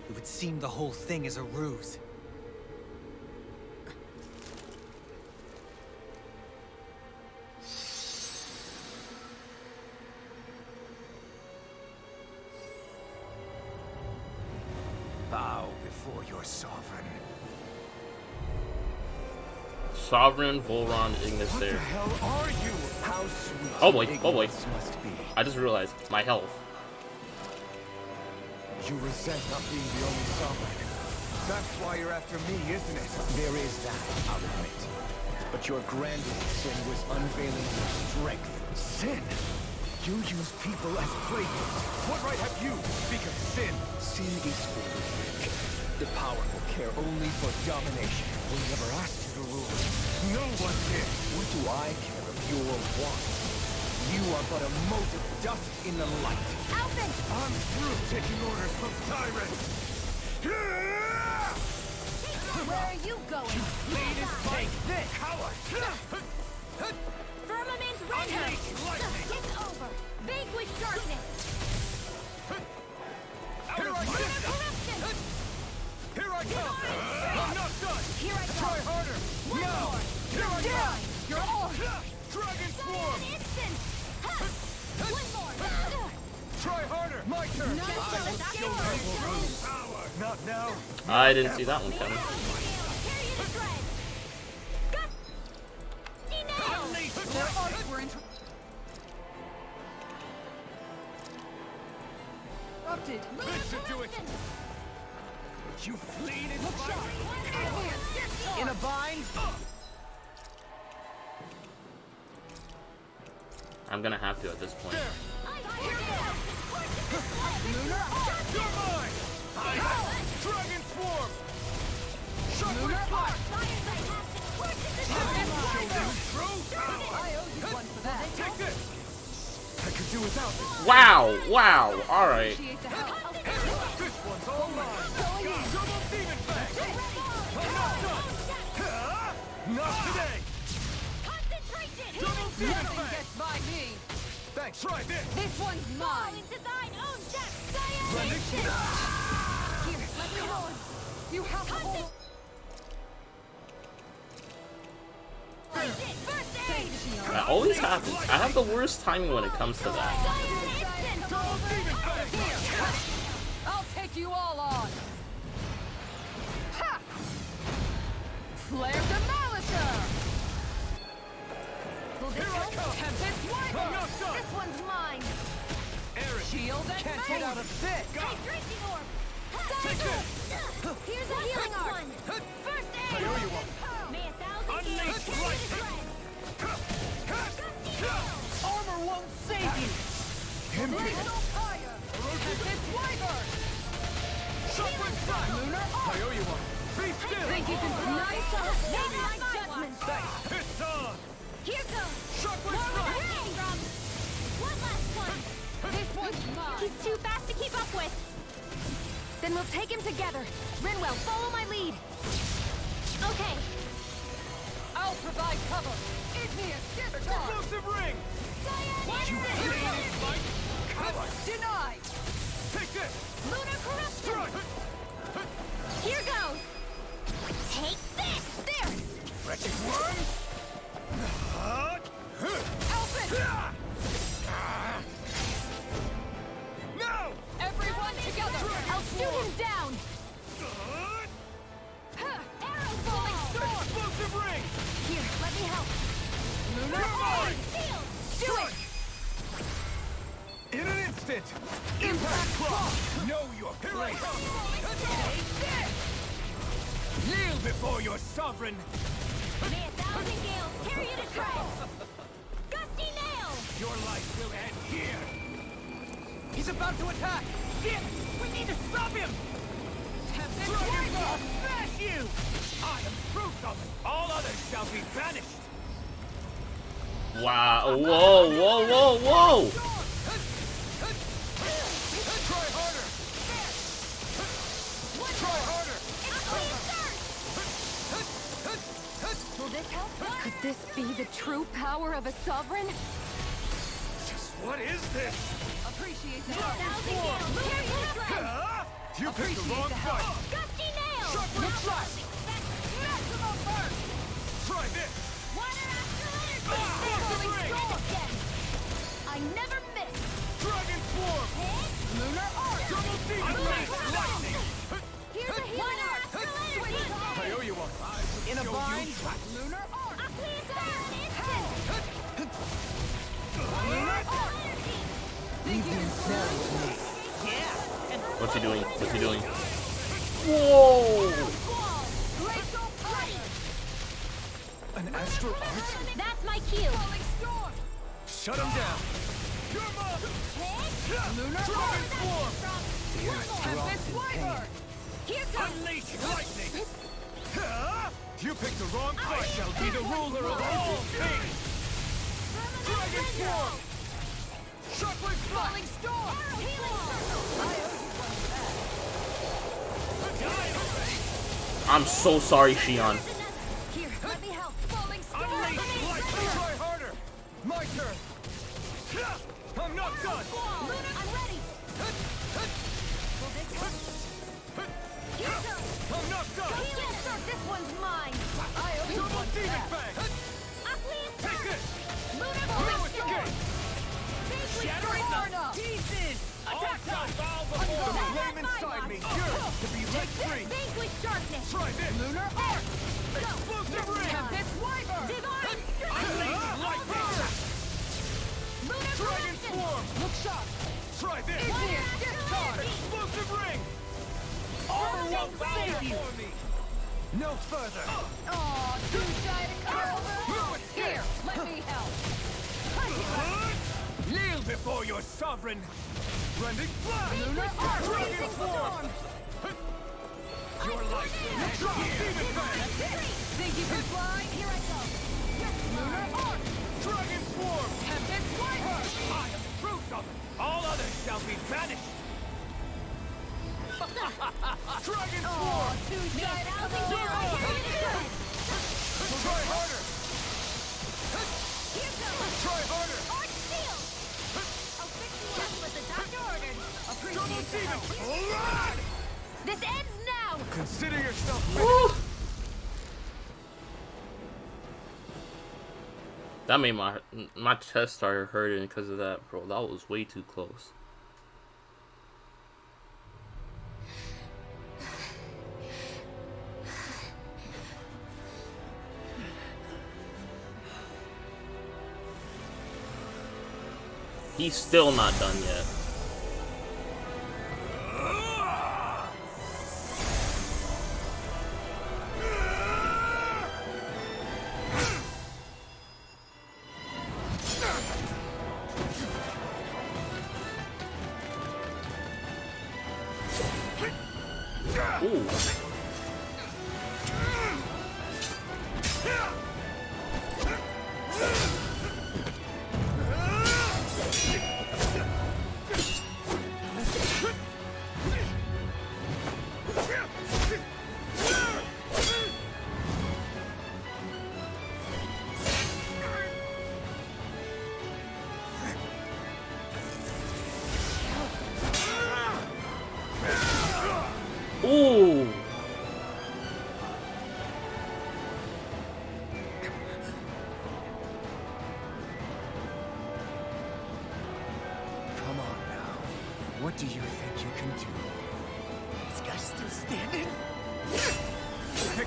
it would seem the whole thing is a ruse. Bow before your sovereign. Sovereign, Volron, Ignis What the there. hell are you? How sweet Oh boy, your oh boy. ignorance must be. I just realized my health. You resent not being the only sovereign. That's why you're after me, isn't it? There is that, I'll admit. But your grandest sin was unveiling your strength. Sin? You use people as playthings. What right have you to speak of sin? Sin is for the weak. The powerful care only for domination. We never asked you to rule. No one did. What do I care of your wants? You are but a mote of dust in the light. Alpin! I'm through taking orders from tyrants. Where are you going? Take this, coward! Firmament Render! Unleash lightning! It's over! Vanquish darkness! Here I Lunar come! corruption! Here I come! I'm not done! Here I come! Try harder! One Now! more! Here I come! You're on! Dragon An Swarm! instant! One more! Try harder! My turn! That's yours! Power! Not now! I didn't see that one coming. Carry it thread! Unleash Their arts were interrupted. This should do it! You fleeing in fire! In a bind? I'm gonna have to at this point. You're mine! Dragon Swarm! Lunar I owe you one for that. Take this! I could do without this. Wow, wow, alright. Appreciate the help. This one's all mine! Double Demon Fang! I'm not done! Not today! Double Demon Nothing Fang! gets by me. Thanks, try this! This one's mine. Blending Here, let me on. You have the whole... That always happens. I have the worst timing when it comes to that. I'll take you all on. Ha! Flare Demolisher! Here I come! Tempest Wiper! I'm not done! This one's mine! Aaron, Shield and can't get out of this! Hey, drinking orb! Take this! Here's a healing orb! First aid! I owe you one. May a thousand Unleash years carry the lightning! thread! Armor won't save you! Glacial Fire! Tempest Wiper! Sharpen Strike! I owe you one. Be still! Think you can deny us? Maybe my judgment! It's on! Here goes! Sharpen More Strike! lightning drum! One last one! This one's mine. He's too fast to keep up with! Then we'll take him together. Rinwell, follow my lead! Okay. I'll provide cover. Igneous Discharge! Explosive ring! You Coward! Denied! Take this! Lunar corruption! Strike! Here goes! No! Everyone together! I'll shoot him down! Arrow falling storm! Explosive ring! Here, let me help! Lunar Come on! Orb! Shield! Do it! In an instant! Impact Claw! Know your place! Kneel before your sovereign! May 1,000 gales tear you to shreds! Gusty nail! Your life will end here! He's about to attack! Damn it! We need to stop him! Dragon Ball, smash you! I am proof of it! All others shall be banished! Wow! Whoa! Whoa! Whoa! Whoa! Try harder! Try harder! Will this help? Could this be the true power of a sovereign? Just what is this? Appreciate May 1,000 gales tear you to shreds! You picked the wrong fight! Gusty nail! Sharply flash! Maximum burn! Try this! Water after energy! Explosive ring! Again! I never miss! Dragon Swarm! Lunar Orb! Double Demon Fang! Lightning! Here's a healing astral energy! I owe you one. In a bind? Lunar Orb! Please burn instant! Lunar Orb! What's he doing? What's he doing? Whoa! Glacial Putty! An astral art? That's my cue! Shut him down! Lunar Dragon Swarm! Tempest Wyvern! Here comes! Unleash lightning! You picked the wrong fight! I shall be the ruler of all things! Dragon Swarm! Sharply Falling Storm! Healing I'm so sorry, Shion. Here, let me help! Falling Storm! Unleash lightning! Try harder! My turn! I'm not done! Lunar, I'm ready! Will this help? Here goes! I'm not done! Healing Storm! This one's mine! I owe you Double one Demon back. Fang! Uplift Take this! Lunar Throw Falling it Storm! again! Shattering the pieces! Attack time! The flame inside me yearns to be let free! Vanquish darkness! Try this! Lunar Arc! Explosive ring! Tempest Wyvern! Divine Unleash lightning! Lunar Dragon Corruption! Swarm! Look sharp! Try this! Discard! Explosive ring! All will save you! No further! Aw, too shy to come over! Here, let me help! Kneel before your sovereign! Rending flash! Lunar Arc! Dragon Blazing Swarm! Your life will end here! Demon Fang! Think you can fly? Here I go! Lunar Arc! Dragon Swarm! Tempest Wyvern! I am proof of it! All others shall be banished! Dragon Swarm! Too shy to come over! Try harder! Here goes! Try harder! Arc Shield! I'll fix you up what the doctor ordered! Double Appreciate the Demon! help. Run! This ends now! Consider yourself Woo! That made my chest started hurting because of that, bro. That was way too close. He's still not done yet. Ooh. do you think you can do? This guy's still standing? Victory,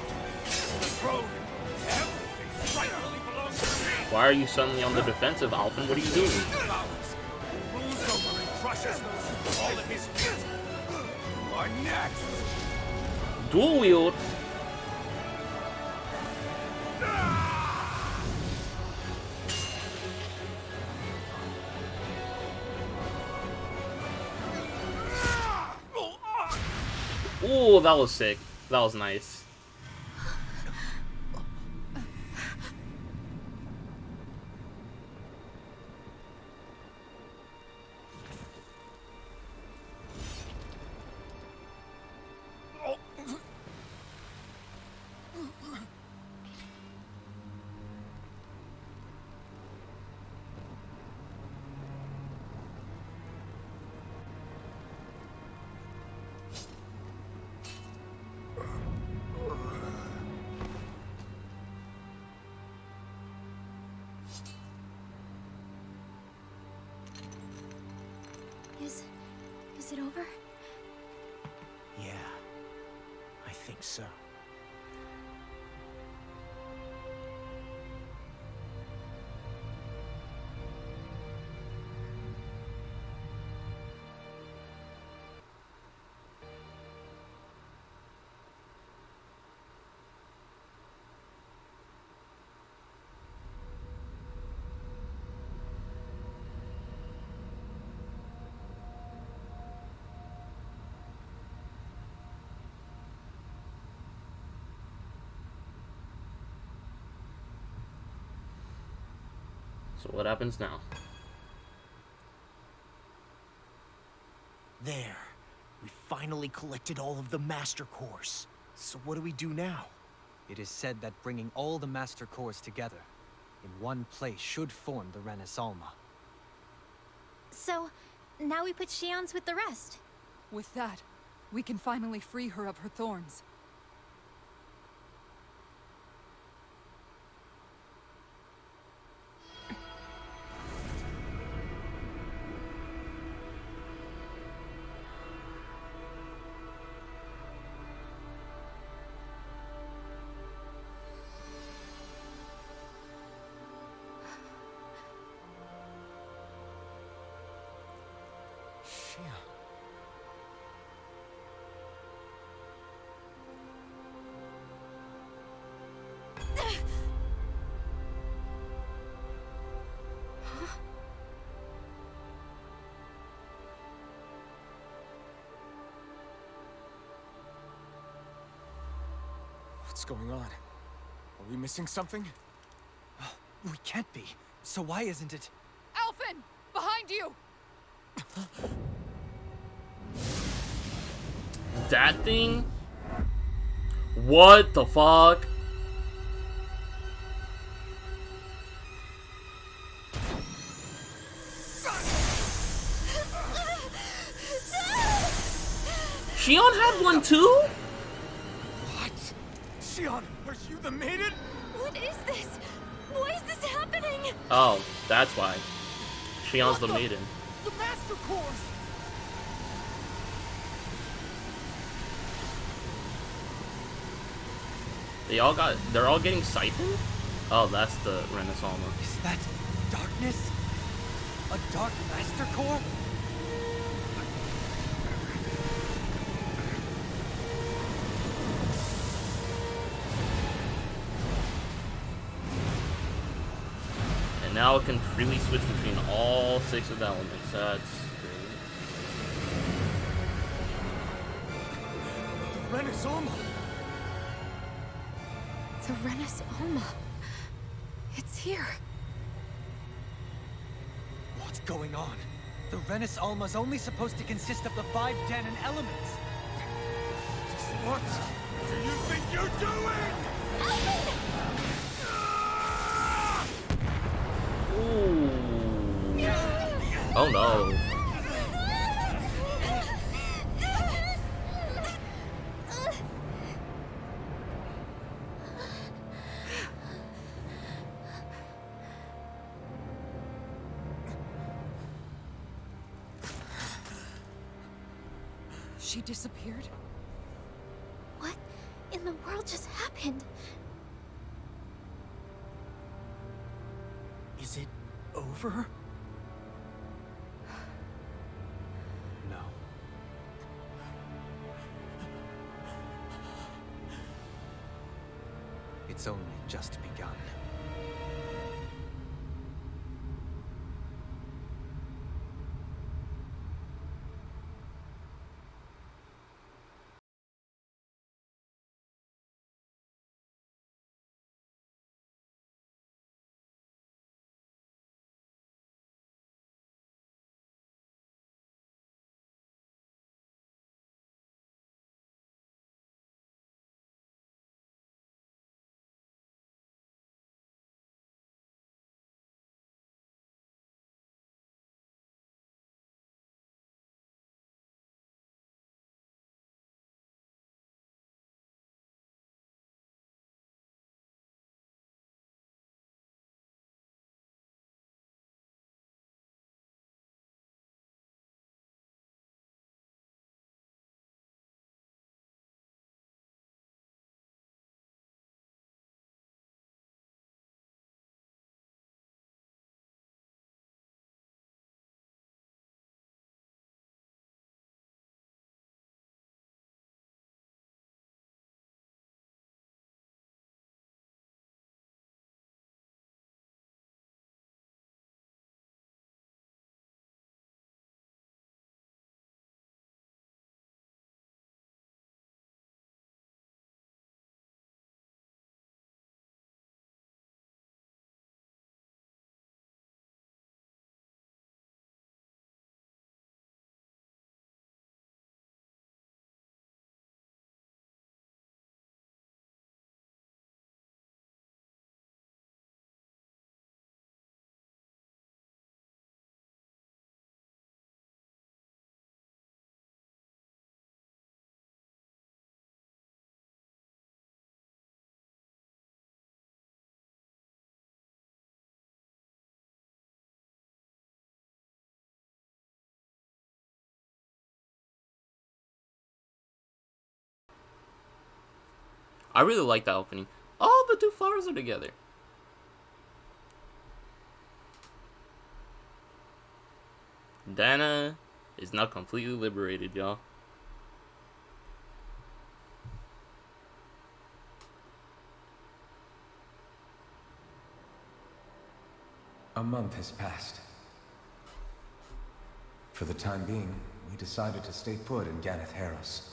the throne, everything rightfully belongs to me. Why are you suddenly on the defensive, Alphen? What are you doing? Flowers, who rules over and crushes those who fall at his feet. You are next. Dual wield. Ooh, that was sick. That was nice. Is it over? Yeah, I think so. So what happens now? There. We finally collected all of the Master Cores. So what do we do now? It is said that bringing all the Master Cores together in one place should form the Renaissance. So, now we put Shion's with the rest. With that, we can finally free her of her thorns. What's going on? Are we missing something? We can't be. So why isn't it? Alphen! Behind you! That thing? What the fuck? Shion had one too? What? Shion, are you the maiden? What is this? Why is this happening? Oh, that's why. Shion's the maiden. The Master Cores! They're all getting siphoned? Oh, that's the Renaissance. Is that darkness? A dark Master Core? And now it can freely switch between all 6 of the elements. That's great. The Renaissance! The Renaissance. It's here. What's going on? The Renaissance is only supposed to consist of the 5 Danon elements. What do you think you're doing? Ooh. Oh no. She disappeared? What in the world just happened? Is it over? No. It's only just begun. I really like that opening. Oh, the two flowers are together. Dana is now completely liberated, y'all. A month has passed. For the time being, we decided to stay put in Ganeth Harros.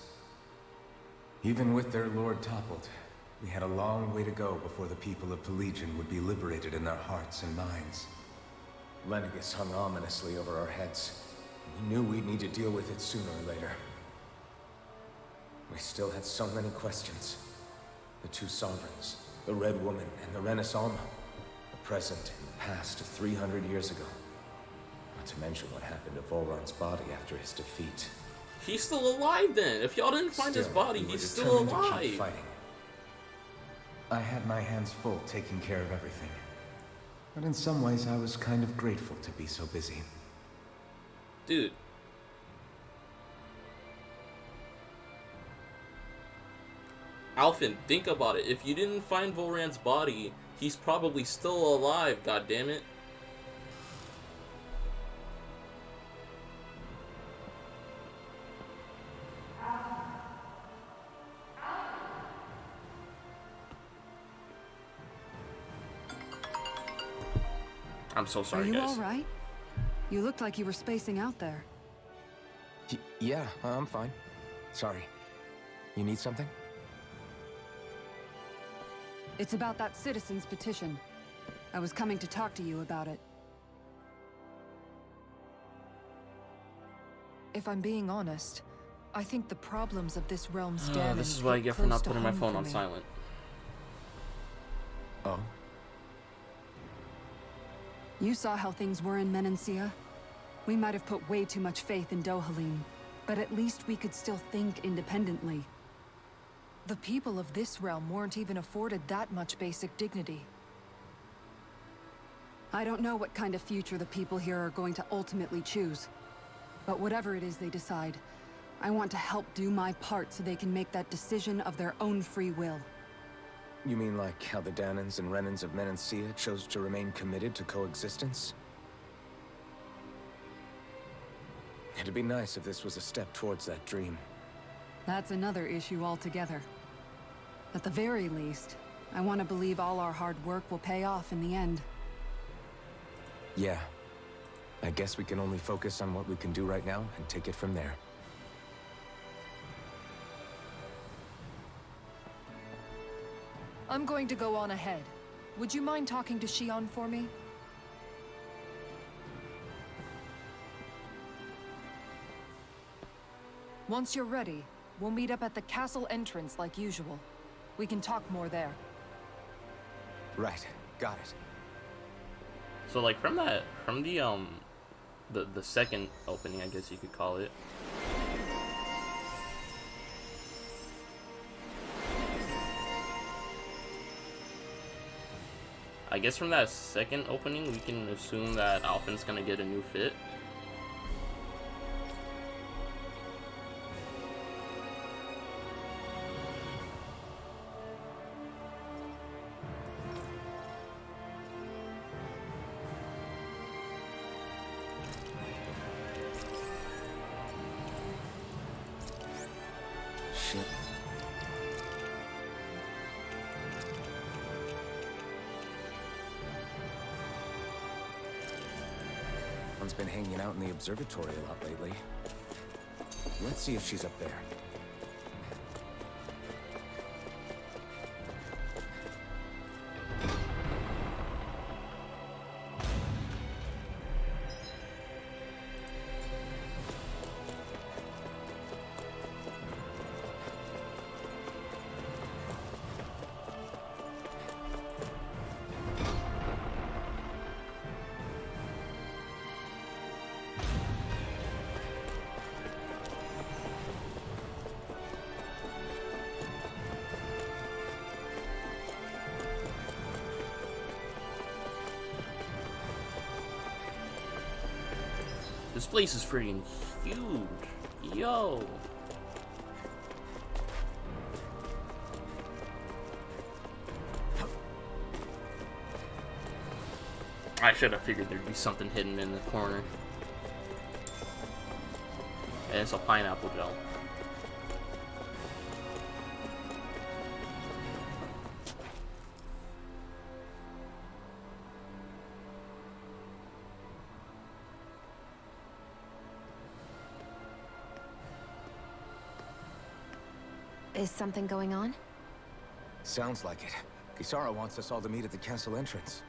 Even with their lord toppled, we had a long way to go before the people of Pelegion would be liberated in their hearts and minds. Lenegus hung ominously over our heads. We knew we'd need to deal with it sooner or later. We still had so many questions. The two sovereigns, the Red Woman and the Renaissance, the present and the past of 300 years ago. Not to mention what happened to Volron's body after his defeat. He's still alive then. If y'all didn't find his body, we were he's still determined to keep alive. fighting. I had my hands full taking care of everything. But in some ways, I was kind of grateful to be so busy. Dude. Alphen, think about it. If you didn't find Volran's body, he's probably still alive, goddammit. I'm so sorry, Are you guys. all right? You looked like you were spacing out there. Yeah, I'm fine. Sorry. You need something? It's about that citizen's petition. I was coming to talk to you about it. If I'm being honest, I think the problems of this realm's damage. This is what I hit get for not close to putting my home phone for on me. silent. Oh? You saw how things were in Menancia. We might have put way too much faith in Dohalim, but at least we could still think independently. The people of this realm weren't even afforded that much basic dignity. I don't know what kind of future the people here are going to ultimately choose. But whatever it is they decide, I want to help do my part so they can make that decision of their own free will. You mean like how the Danans and Renans of Menancia chose to remain committed to coexistence? It'd be nice if this was a step towards that dream. That's another issue altogether. At the very least, I want to believe all our hard work will pay off in the end. Yeah. I guess we can only focus on what we can do right now and take it from there. I'm going to go on ahead. Would you mind talking to Shion for me? Once you're ready, we'll meet up at the castle entrance like usual. We can talk more there. Right. Got it. So like from the second opening, I guess you could call it. I guess from that second opening, we can assume that Alphen's gonna get a new fit. Shit. One's been hanging out in the observatory a lot lately. Let's see if she's up there. This place is freaking huge. Yo. I should have figured there'd be something hidden in the corner. And it's a pineapple gel. Is something going on? Sounds like it. Kisara wants us all to meet at the castle entrance.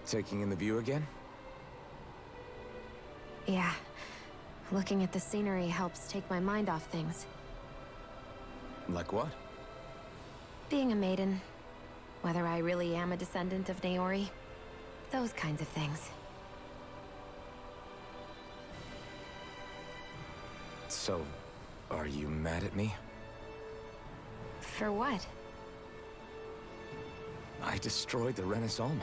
Taking in the view again? Yeah. Looking at the scenery helps take my mind off things. Like what? Being a maiden. Whether I really am a descendant of Naori. Those kinds of things. So, are you mad at me? For what? I destroyed the Renis Alma.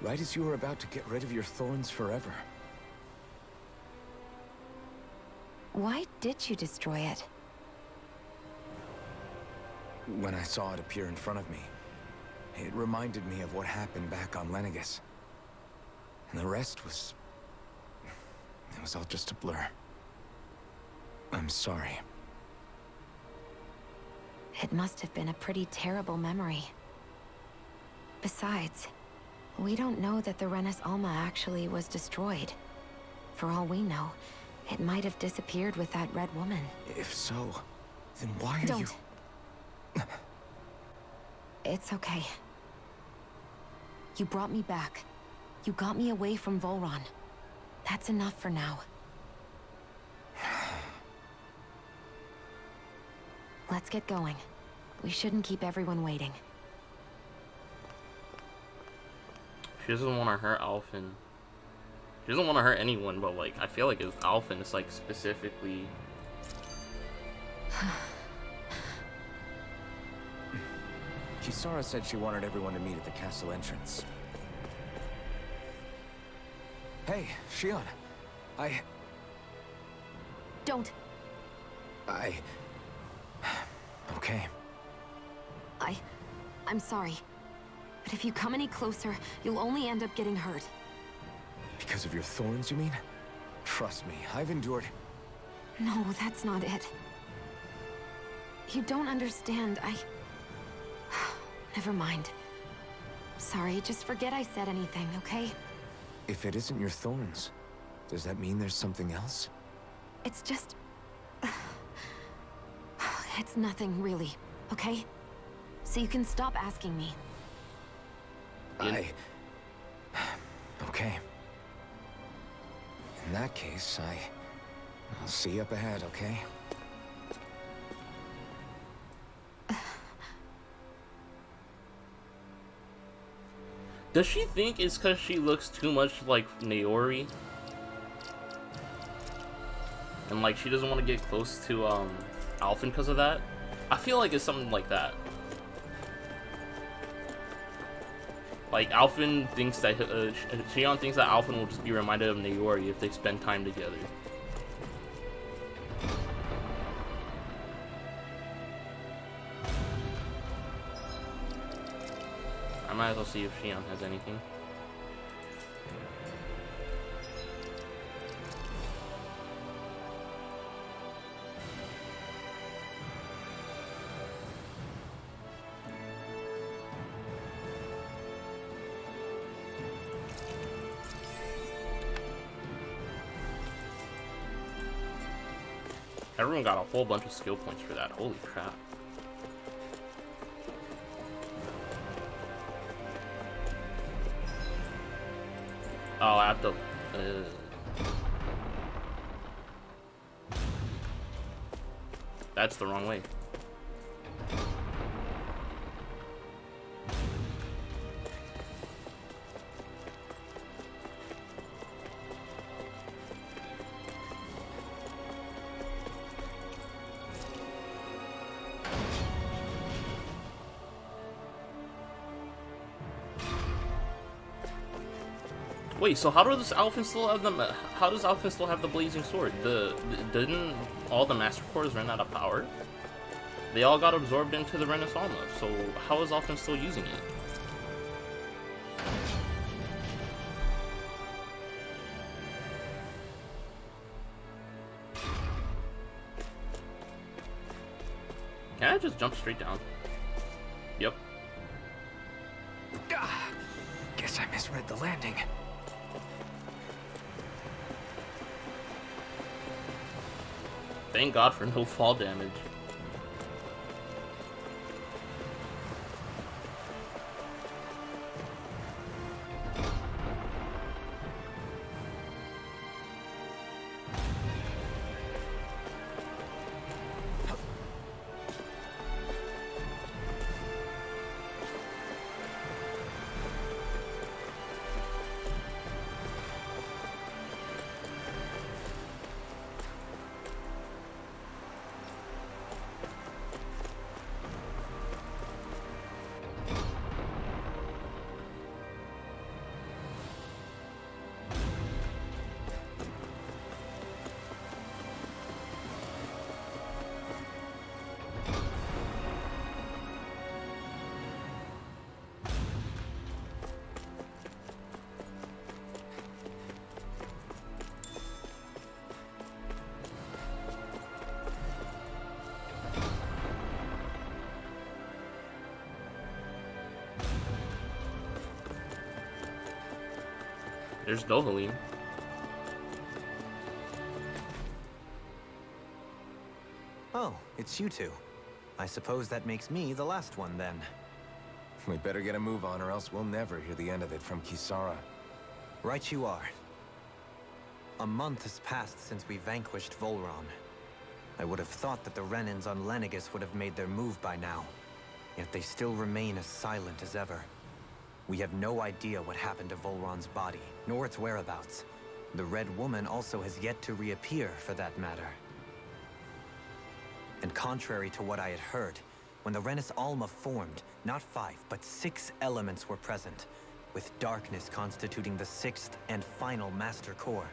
Right as you were about to get rid of your thorns forever. Why did you destroy it? When I saw it appear in front of me, it reminded me of what happened back on Lenegus. And the rest was... it was all just a blur. I'm sorry. It must have been a pretty terrible memory. Besides, we don't know that the Renis Alma actually was destroyed. For all we know, it might have disappeared with that red woman. If so, then why are you... Don't. It's okay. You brought me back. You got me away from Volron. That's enough for now. Let's get going. We shouldn't keep everyone waiting. She doesn't want to hurt Alphen. She doesn't want to hurt anyone, but like, I feel like it's Alphen. It's like specifically... Kisara said she wanted everyone to meet at the castle entrance. Hey, Shion. Don't. Okay. I'm sorry. But if you come any closer, you'll only end up getting hurt. Because of your thorns, you mean? Trust me, I've endured... No, that's not it. You don't understand, Never mind. Sorry, just forget I said anything, okay? If it isn't your thorns, does that mean there's something else? It's just... It's nothing, really, okay? So you can stop asking me. Okay. In that case, I'll see you up ahead, okay? Does she think it's because she looks too much like Naori? And like she doesn't want to get close to Alphen because of that? I feel like it's something like that. Like Alphen thinks that Shion thinks that Alphen will just be reminded of Naori if they spend time together. I might as well see if Shion has anything. Everyone got a whole bunch of skill points for that. Holy crap. Oh, I have to... That's the wrong way. Wait, so how does Alphen still have the? How does Alphen still have the blazing sword? Didn't all the master cores run out of power? They all got absorbed into the Renis Alma. So how is Alphen still using it? Can I just jump straight down? Yep. Guess I misread the landing. Thank God for no fall damage. There's Dohalim. Oh, it's you two. I suppose that makes me the last one, then. We better get a move on, or else we'll never hear the end of it from Kisara. Right you are. A month has passed since we vanquished Volron. I would have thought that the Renins on Lenegis would have made their move by now. Yet they still remain as silent as ever. We have no idea what happened to Volron's body, nor its whereabouts. The Red Woman also has yet to reappear, for that matter. And contrary to what I had heard, when the Renis Alma formed, not 5, but 6 elements were present. with darkness constituting the sixth and final Master Core.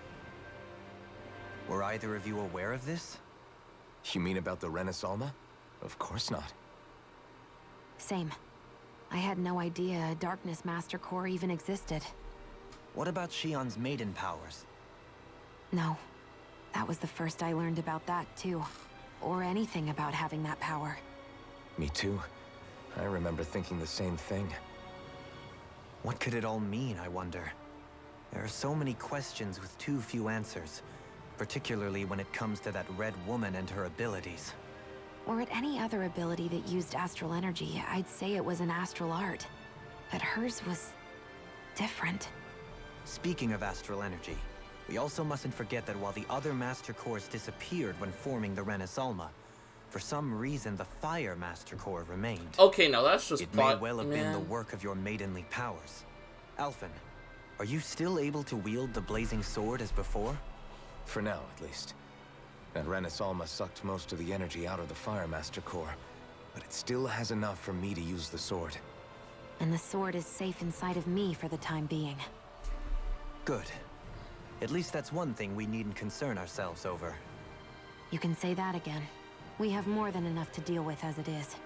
Were either of you aware of this? You mean about the Renis Alma? Of course not. Same. I had no idea a Darkness Master Core even existed. What about Shion's maiden powers? No. That was the first I learned about that, too. Or anything about having that power. Me too. I remember thinking the same thing. What could it all mean, I wonder? There are so many questions with too few answers, particularly when it comes to that red woman and her abilities. Or at any other ability that used astral energy, I'd say it was an astral art. But hers was different. Speaking of astral energy, we also mustn't forget that while the other Master Cores disappeared when forming the Renis Alma, for some reason the Fire Master Core remained. Okay, now that's just It plot, may well have man. been the work of your maidenly powers. Alphen, are you still able to wield the blazing sword as before? For now, at least. That Renis Alma sucked most of the energy out of the Fire Master Core, but it still has enough for me to use the sword. And the sword is safe inside of me for the time being. Good. At least that's one thing we needn't concern ourselves over. You can say that again. We have more than enough to deal with as it is.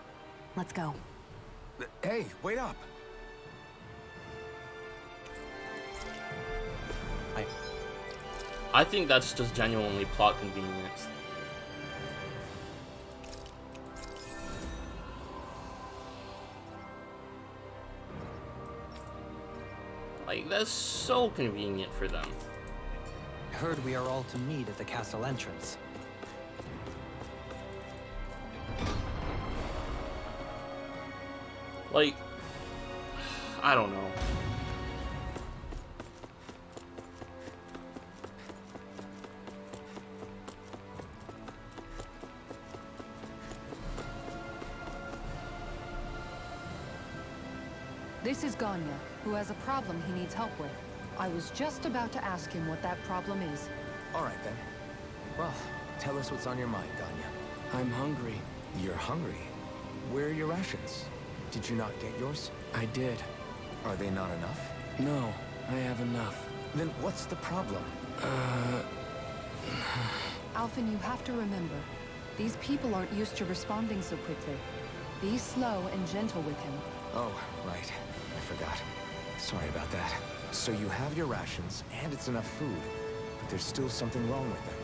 Let's go. Hey, wait up! I think that's just genuinely plot convenience. Like, that's so convenient for them. Heard we are all to meet at the castle entrance. Like, I don't know. This is Ganya, who has a problem he needs help with. I was just about to ask him what that problem is. Alright then. Well, tell us what's on your mind, Ganya. I'm hungry. You're hungry? Where are your rations? Did you not get yours? I did. Are they not enough? No, I have enough. Then what's the problem? Alphen, you have to remember, these people aren't used to responding so quickly. Be slow and gentle with him. Oh, right. I forgot. Sorry about that. So you have your rations, and it's enough food, but there's still something wrong with them.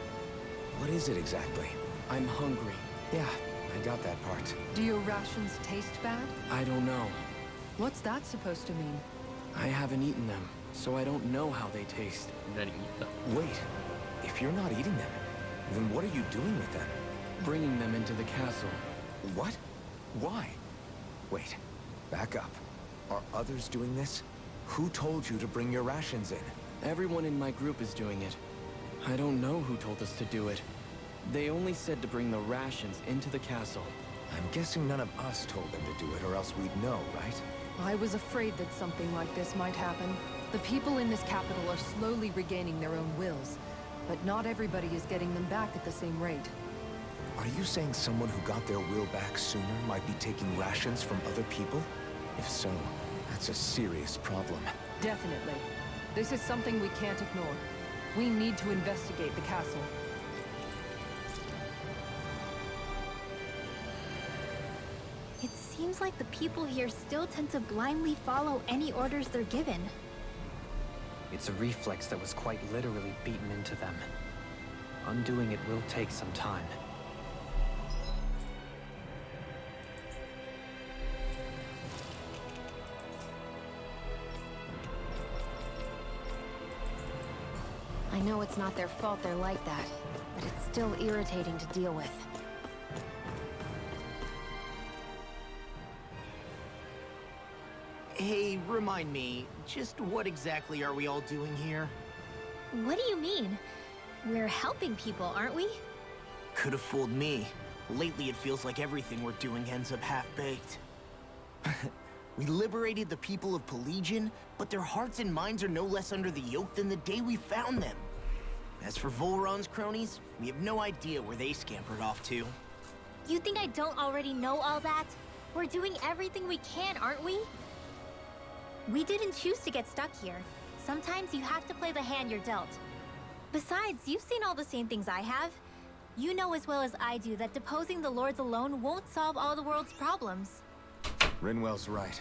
What is it exactly? I'm hungry. Yeah, I got that part. Do your rations taste bad? I don't know. What's that supposed to mean? I haven't eaten them, so I don't know how they taste. Then eat them. Wait, if you're not eating them, then what are you doing with them? Bringing them into the castle. What? Why? Wait, back up. Are others doing this? Who told you to bring your rations in? Everyone in my group is doing it. I don't know who told us to do it. They only said to bring the rations into the castle. I'm guessing none of us told them to do it, or else we'd know, right? I was afraid that something like this might happen. The people in this capital are slowly regaining their own wills, but not everybody is getting them back at the same rate. Are you saying someone who got their will back sooner might be taking rations from other people? If so, that's a serious problem. Definitely. This is something we can't ignore. We need to investigate the castle. It seems like the people here still tend to blindly follow any orders they're given. It's a reflex that was quite literally beaten into them. Undoing it will take some time. I know it's not their fault they're like that, but it's still irritating to deal with. Hey, remind me, just what exactly are we all doing here? What do you mean? We're helping people, aren't we? Could have fooled me. Lately it feels like everything we're doing ends up half-baked. We liberated the people of Pelegion, but their hearts and minds are no less under the yoke than the day we found them. As for Volron's cronies, we have no idea where they scampered off to. You think I don't already know all that? We're doing everything we can, aren't we? We didn't choose to get stuck here. Sometimes you have to play the hand you're dealt. Besides, you've seen all the same things I have. You know as well as I do that deposing the lords alone won't solve all the world's problems. Rinwell's right.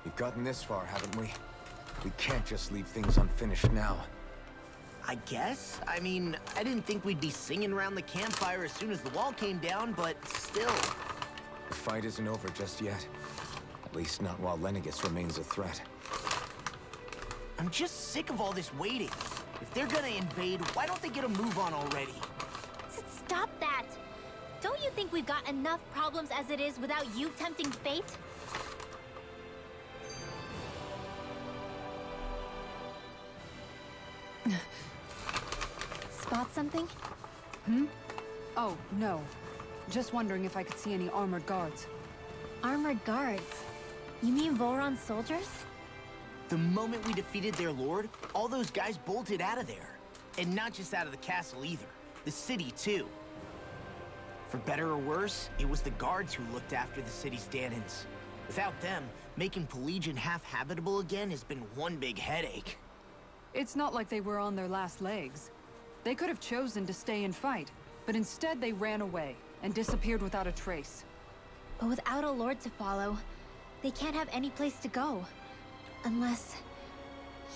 We've gotten this far, haven't we? We can't just leave things unfinished now. I guess? I mean, I didn't think we'd be singing around the campfire as soon as the wall came down, but still. The fight isn't over just yet. At least not while Lenegis remains a threat. I'm just sick of all this waiting. If they're gonna invade, why don't they get a move on already? Stop that! Don't you think we've got enough problems as it is without you tempting fate? Spot something? Oh, no. Just wondering if I could see any armored guards. Armored guards? You mean Volron's soldiers? The moment we defeated their lord, all those guys bolted out of there. And not just out of the castle either. The city, too. For better or worse, it was the guards who looked after the city's Danans. Without them, making Pelegion half-habitable again has been one big headache. It's not like they were on their last legs. They could have chosen to stay and fight, but instead they ran away and disappeared without a trace. But without a lord to follow, they can't have any place to go. Unless...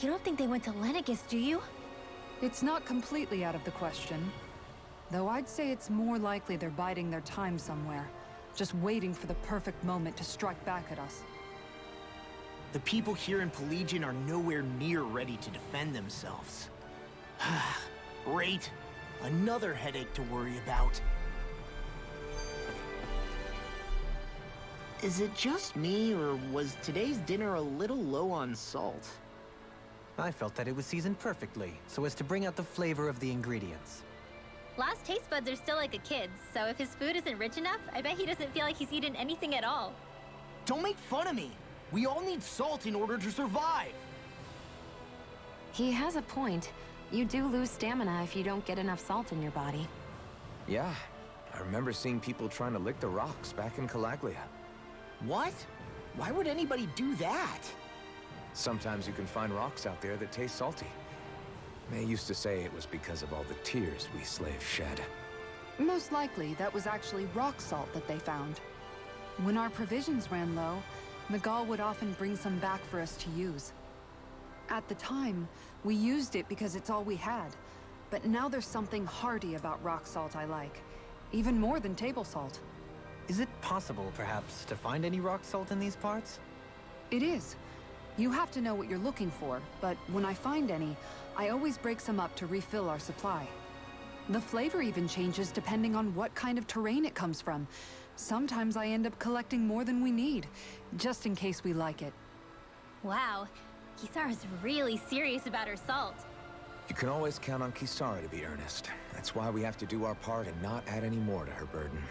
You don't think they went to Lenegis, do you? It's not completely out of the question. Though I'd say it's more likely they're biding their time somewhere, just waiting for the perfect moment to strike back at us. The people here in Pelegion are nowhere near ready to defend themselves. Great. Another headache to worry about. Is it just me, or was today's dinner a little low on salt? I felt that it was seasoned perfectly, so as to bring out the flavor of the ingredients. Last taste buds are still like a kid's, so if his food isn't rich enough, I bet he doesn't feel like he's eaten anything at all. Don't make fun of me! We all need salt in order to survive! He has a point. You do lose stamina if you don't get enough salt in your body. Yeah, I remember seeing people trying to lick the rocks back in Calaglia. What? Why would anybody do that? Sometimes you can find rocks out there that taste salty. They used to say it was because of all the tears we slaves shed. Most likely, that was actually rock salt that they found. When our provisions ran low, Miguel would often bring some back for us to use. At the time, we used it because it's all we had. But now there's something hearty about rock salt I like. Even more than table salt. Is it possible, perhaps, to find any rock salt in these parts? It is. You have to know what you're looking for, but when I find any, I always break some up to refill our supply. The flavor even changes depending on what kind of terrain it comes from. Sometimes I end up collecting more than we need, just in case we like it. Wow, Kisara's really serious about her salt. You can always count on Kisara to be earnest. That's why we have to do our part and not add any more to her burden.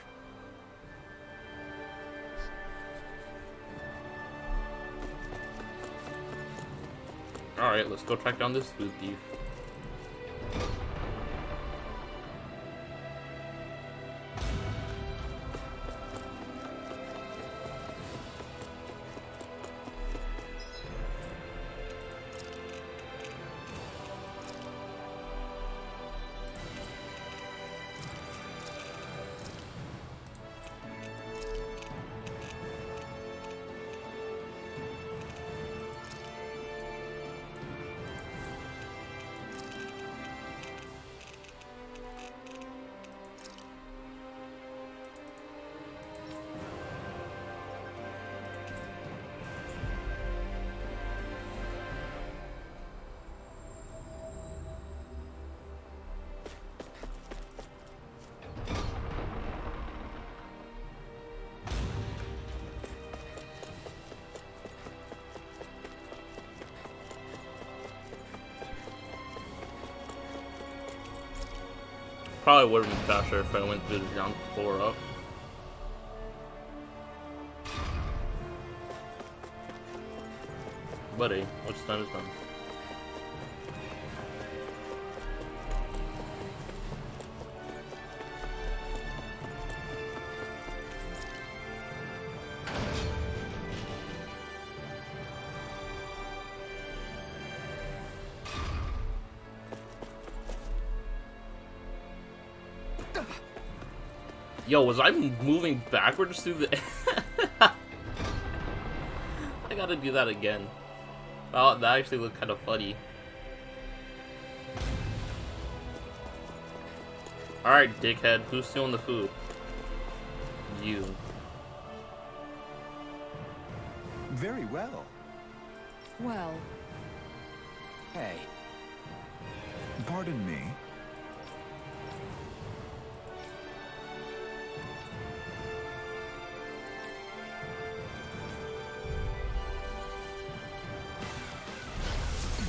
Alright, let's go track down this food thief. Probably would have been faster if I went through the ground floor up. Buddy, what's done is done. Yo, was I moving backwards through the... I gotta do that again. Oh, that actually looked kind of funny. Alright, dickhead. Who's stealing the food? You. Very well. Well, Hey, Pardon me.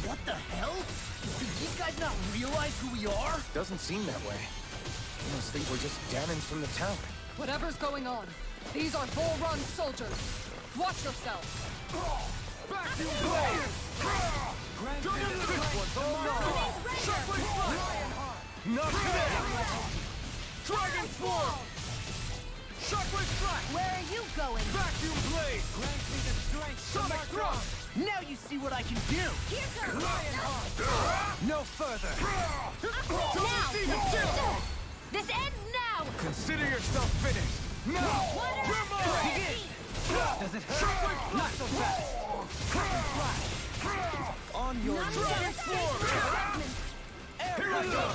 What the hell? Do you guys not realize who we are? doesn't seem that way. I must think we're just Danons from the town. whatever's going on, these are Volron soldiers. Watch yourselves. Vacuum blade! Turn into this one! Sharply strike! Not today! Dragon form! Sharply strike! Where are you going? Vacuum blade! Grant me the strength! Sonic thrust! Now you see what I can do! Here's your No further! now! This ends now! Consider yourself finished! Now! We're mine! Begin! Does it hurt? Not so fast! On your dragon form! Here I go!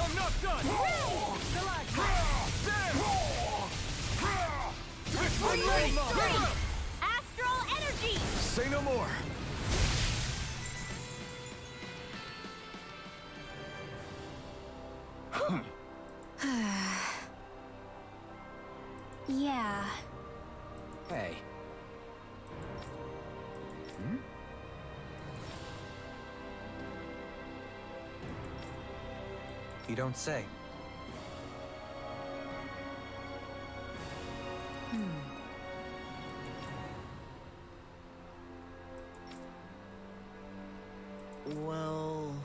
I'm not done! Free! Astral energy! Say no more! Yeah. Hey, You don't say. Well...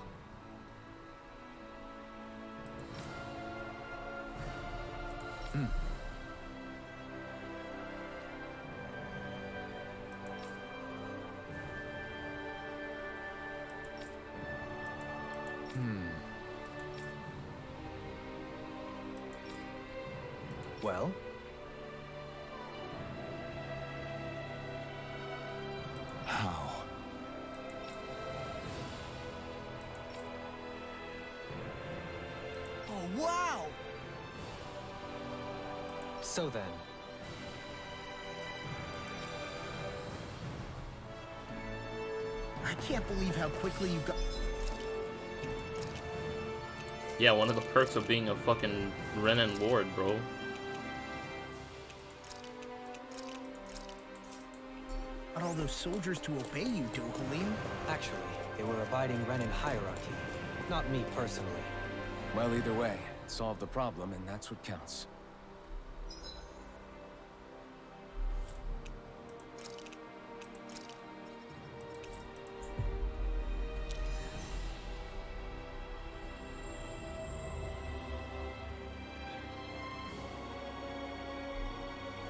Well? How? Oh, wow! So then, I can't believe how quickly you got... Yeah, one of the perks of being a fucking Renin Lord, bro. Got all those soldiers to obey you, Dohalim. actually, they were abiding Renin hierarchy. Not me personally. Well, either way, it solved the problem, and that's what counts.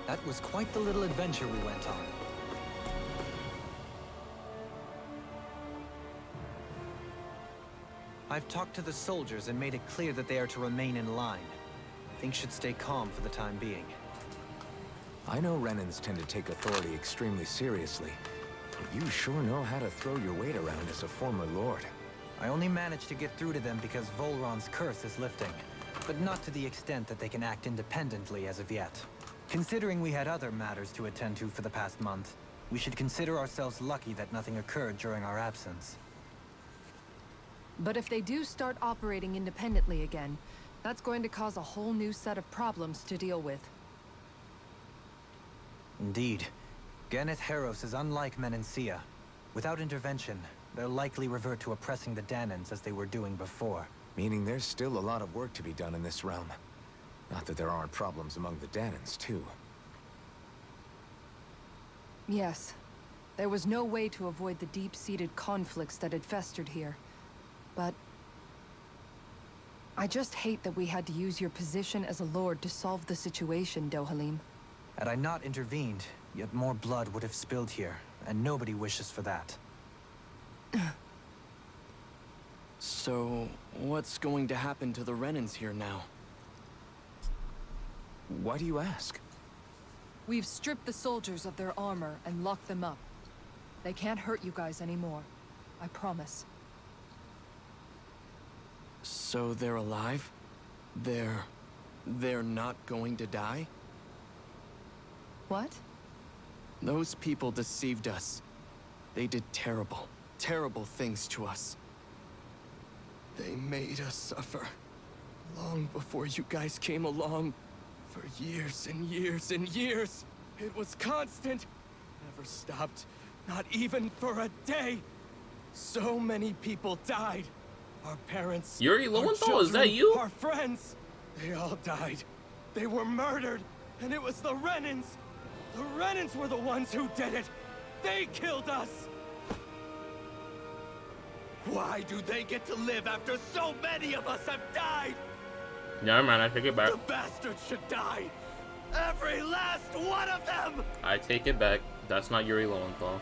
That was quite the little adventure we went on. I've talked to the soldiers and made it clear that they are to remain in line. Things should stay calm for the time being. I know Renins tend to take authority extremely seriously, but you sure know how to throw your weight around as a former lord. I only managed to get through to them because Volron's curse is lifting, but not to the extent that they can act independently as of yet. Considering we had other matters to attend to for the past month, we should consider ourselves lucky that nothing occurred during our absence. but if they do start operating independently again, that's going to cause a whole new set of problems to deal with. Indeed. Ganeth Heros is unlike Menencia. Without intervention, they'll likely revert to oppressing the Danons as they were doing before. Meaning there's still a lot of work to be done in this realm. Not that there aren't problems among the Danons, too. Yes. There was no way to avoid the deep-seated conflicts that had festered here. But... I just hate that we had to use your position as a lord to solve the situation, Dohalim. Had I not intervened, yet more blood would have spilled here, and nobody wishes for that. so what's going to happen to the Renins here now? Why do you ask? We've stripped the soldiers of their armor and locked them up. They can't hurt you guys anymore. I promise. So they're alive? They're not going to die? What? Those people deceived us. They did terrible, terrible things to us. They made us suffer. Long before you guys came along. For years and years and years. It was constant. Never stopped. Not even for a day. So many people died. Our parents, Yuri our Lowenthal, is that children, you? our friends. They all died. They were murdered. And it was the Renans. The Renans were the ones who did it. They killed us. Why do they get to live after so many of us have died? Yeah, man, I take it back. The bastards should die. Every last one of them! I take it back. That's not Yuri Lowenthal.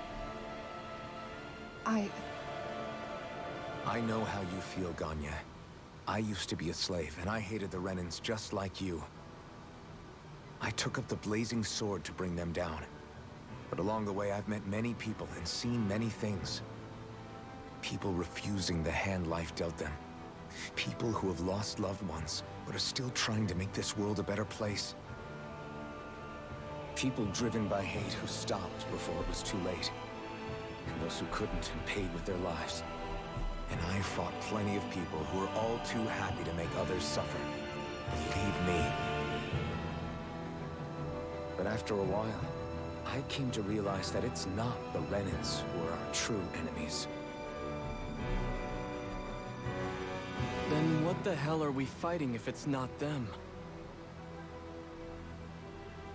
I know how you feel, Ganya. I used to be a slave, and I hated the Renans just like you. I took up the blazing sword to bring them down. But along the way, I've met many people and seen many things. People refusing the hand life dealt them. People who have lost loved ones, but are still trying to make this world a better place. People driven by hate who stopped before it was too late. And those who couldn't and paid with their lives. And I fought plenty of people who were all too happy to make others suffer. Believe me. But after a while, I came to realize that it's not the Renans who are our true enemies. Then what the hell are we fighting if it's not them?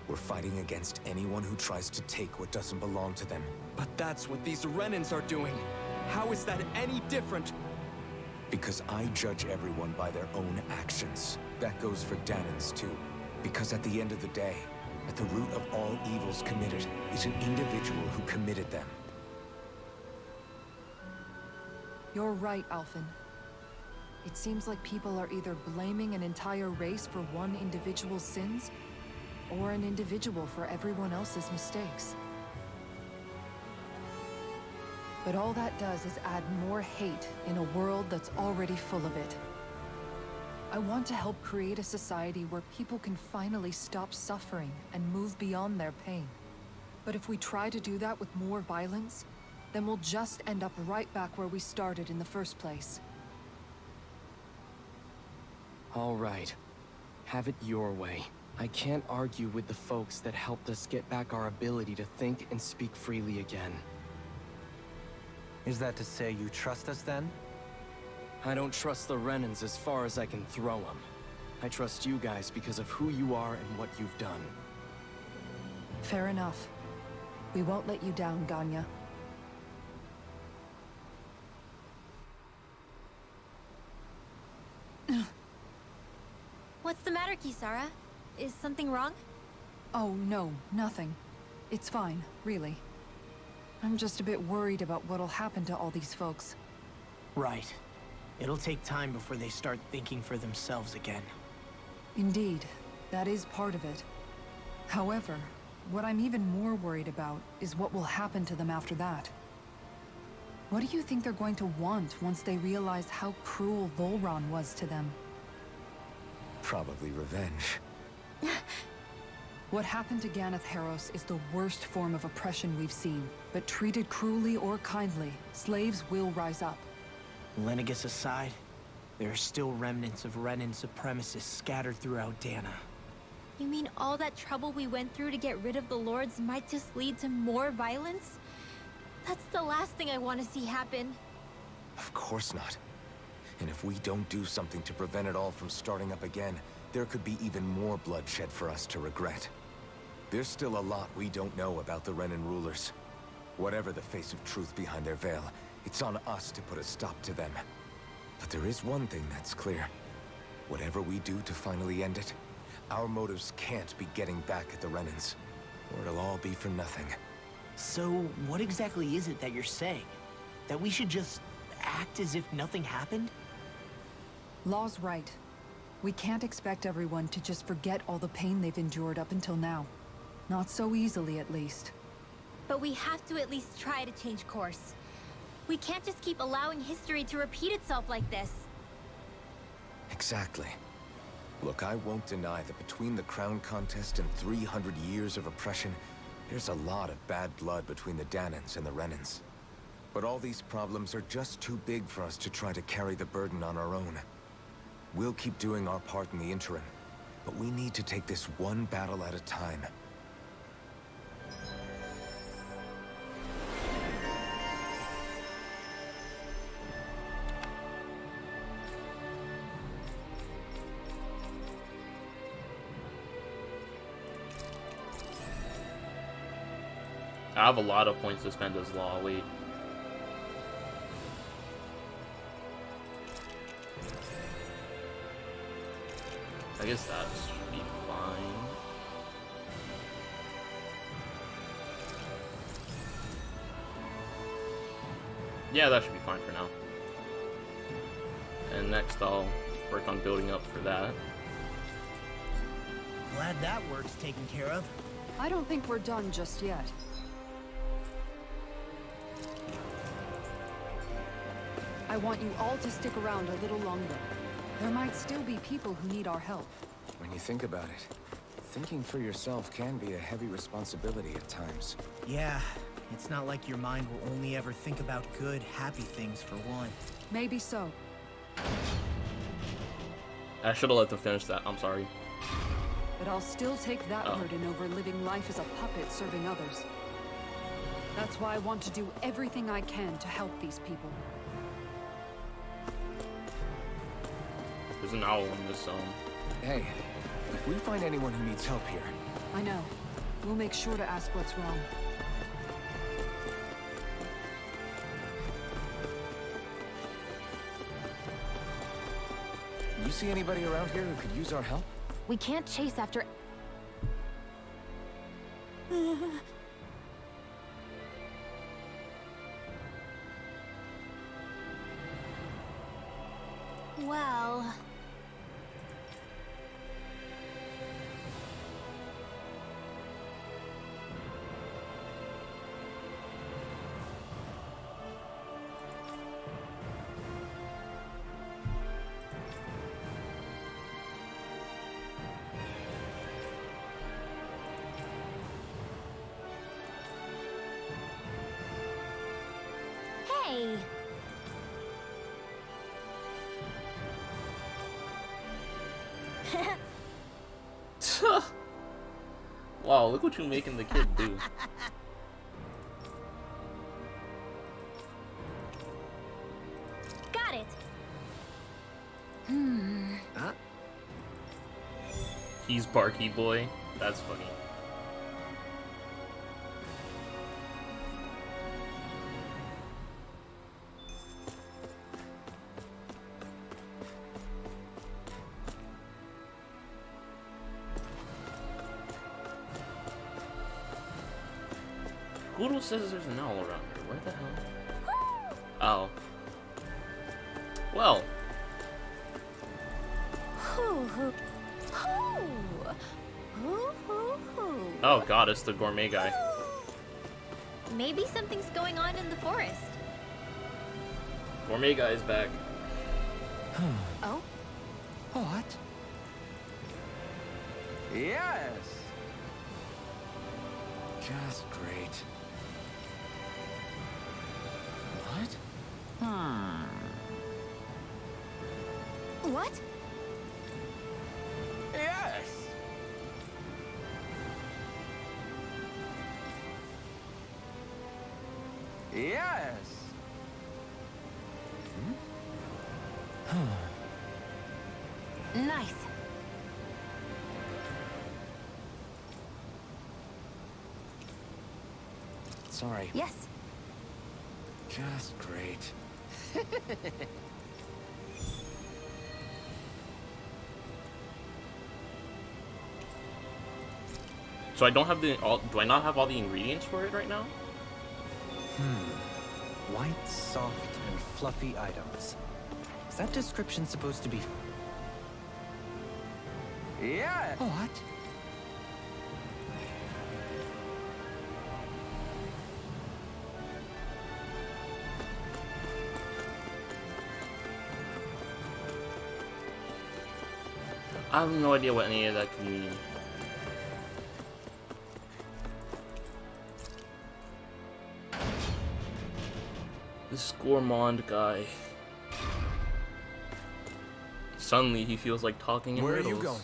We're fighting against anyone who tries to take what doesn't belong to them. But that's what these Renans are doing. How is that any different? Because I judge everyone by their own actions. That goes for Danans too. Because at the end of the day, at the root of all evils committed is an individual who committed them. You're right, Alphen. It seems like people are either blaming an entire race for one individual's sins, or an individual for everyone else's mistakes. But all that does is add more hate in a world that's already full of it. I want to help create a society where people can finally stop suffering and move beyond their pain. But if we try to do that with more violence, then we'll just end up right back where we started in the first place. All right. Have it your way. I can't argue with the folks that helped us get back our ability to think and speak freely again. Is that to say you trust us then? I don't trust the Renans as far as I can throw them. I trust you guys because of who you are and what you've done. Fair enough. We won't let you down, Ganya. What's the matter, Kisara? Is something wrong? Oh, no, nothing. It's fine, really. I'm just a bit worried about what'll happen to all these folks. Right. It'll take time before they start thinking for themselves again. Indeed, that is part of it. However, what I'm even more worried about is what will happen to them after that. What do you think they're going to want once they realize how cruel Volron was to them? Probably revenge. What happened to Ganeth Harros is the worst form of oppression we've seen, but treated cruelly or kindly, slaves will rise up. Lenegis aside, there are still remnants of Renan supremacists scattered throughout Dana. You mean all that trouble we went through to get rid of the Lords might just lead to more violence? That's the last thing I want to see happen. Of course not. And if we don't do something to prevent it all from starting up again, there could be even more bloodshed for us to regret. There's still a lot we don't know about the Renan rulers. Whatever the face of truth behind their veil, it's on us to put a stop to them. But there is one thing that's clear. Whatever we do to finally end it, our motives can't be getting back at the Renans, or it'll all be for nothing. So, what exactly is it that you're saying? That we should just act as if nothing happened? Law's right. We can't expect everyone to just forget all the pain they've endured up until now. Not so easily, at least. But we have to at least try to change course. We can't just keep allowing history to repeat itself like this. Exactly. Look, I won't deny that between the crown contest and 300 years of oppression, there's a lot of bad blood between the Danans and the Renans. But all these problems are just too big for us to try to carry the burden on our own. We'll keep doing our part in the interim, but we need to take this one battle at a time. I have a lot of points to spend as law. Wait. I guess that should be fine. Yeah, that should be fine for now. And next I'll work on building up for that. Glad that work's taken care of. I don't think we're done just yet. I want you all to stick around a little longer. There might still be people who need our help. When you think about it, thinking for yourself can be a heavy responsibility at times. Yeah, it's not like your mind will only ever think about good, happy things for one. Maybe so. I should have let them finish that. I'm sorry. But I'll still take that burden over living life as a puppet serving others. That's why I want to do everything I can to help these people. There's an owl in this zone. Hey, if we find anyone who needs help here... I know. We'll make sure to ask what's wrong. You see anybody around here who could use our help? We can't chase after... Well... Hey! Wow, look what you're making the kid do. Got it! Huh? He's Barky Boy. That's funny. Poodle says there's an owl around here. Where the hell? Oh. Well. Oh god, it's the gourmet guy. Maybe something's going on in the forest. Gourmet guy is back. Oh? What? Yes! Just great. What? What? Yes! Yes! Nice. Sorry. Yes. Just great. So I don't have the do I not have all the ingredients for it right now? White, soft, and fluffy items. Is that description supposed to be... Yeah. What? I have no idea what any of that could mean. This Gourmand guy. Suddenly he feels like talking in Where riddles. are you going?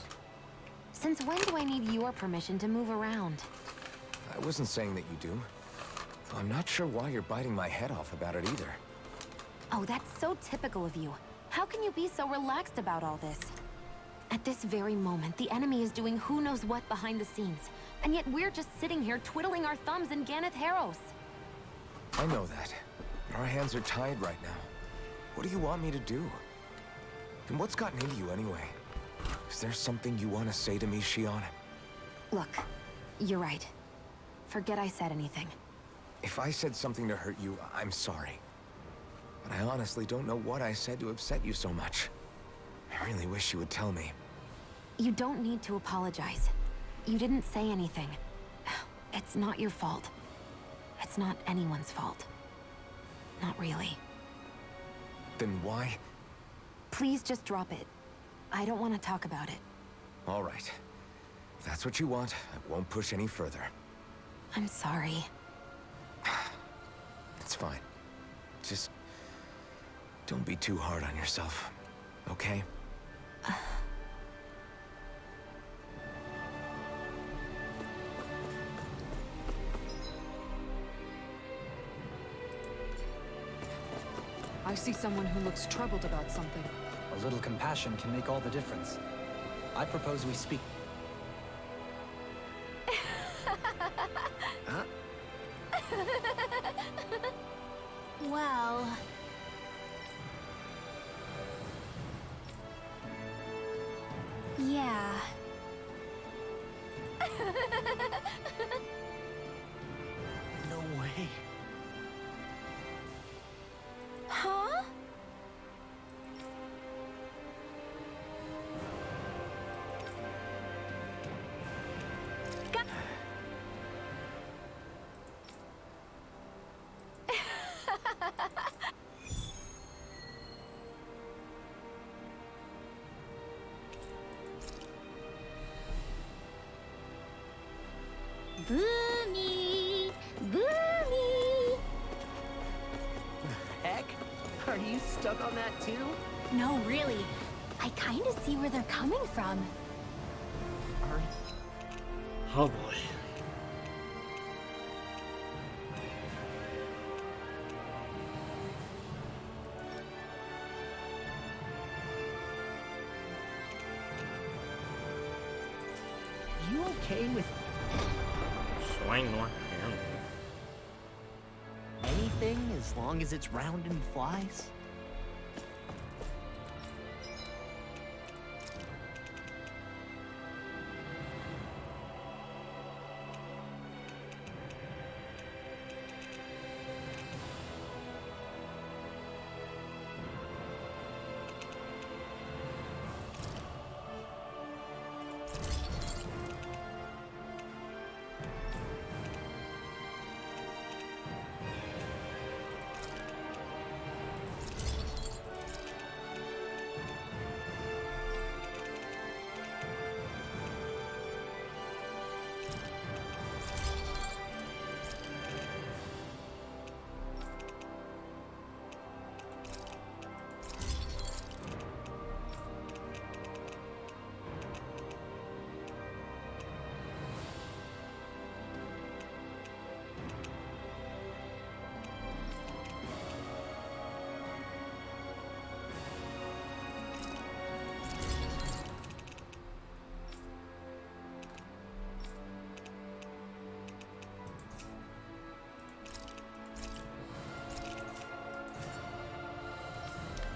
Since when do I need your permission to move around? I wasn't saying that you do. I'm not sure why you're biting my head off about it either. Oh, that's so typical of you. How can you be so relaxed about all this? At this very moment, the enemy is doing who knows what behind the scenes. And yet we're just sitting here twiddling our thumbs in Ganeth Haros. I know that. But our hands are tied right now. What do you want me to do? And what's gotten into you anyway? Is there something you want to say to me, Shion? Look, you're right. Forget I said anything. If I said something to hurt you, I'm sorry. But I honestly don't know what I said to upset you so much. I really wish you would tell me. You don't need to apologize. You didn't say anything. It's not your fault. It's not anyone's fault. Not really. Then why? Please just drop it. I don't want to talk about it. All right. If that's what you want, I won't push any further. I'm sorry. It's fine. Just don't be too hard on yourself, okay? I see someone who looks troubled about something. A little compassion can make all the difference. I propose we speak. Huh? Well... yeah. No way. Huh? Boomy! Boomy! Heck? Are you stuck on that too? No, really. I kind of see where they're coming from. Are Oh boy. you okay with Swang North. anything as long as it's round and flies?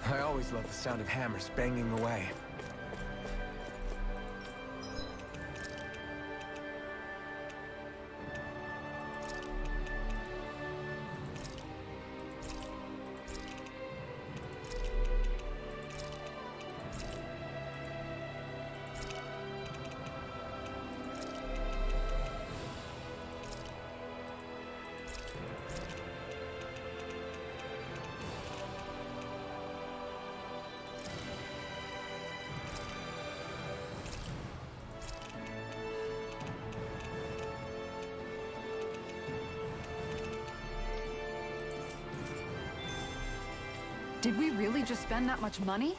I always love the sound of hammers banging away. Did we really just spend that much money?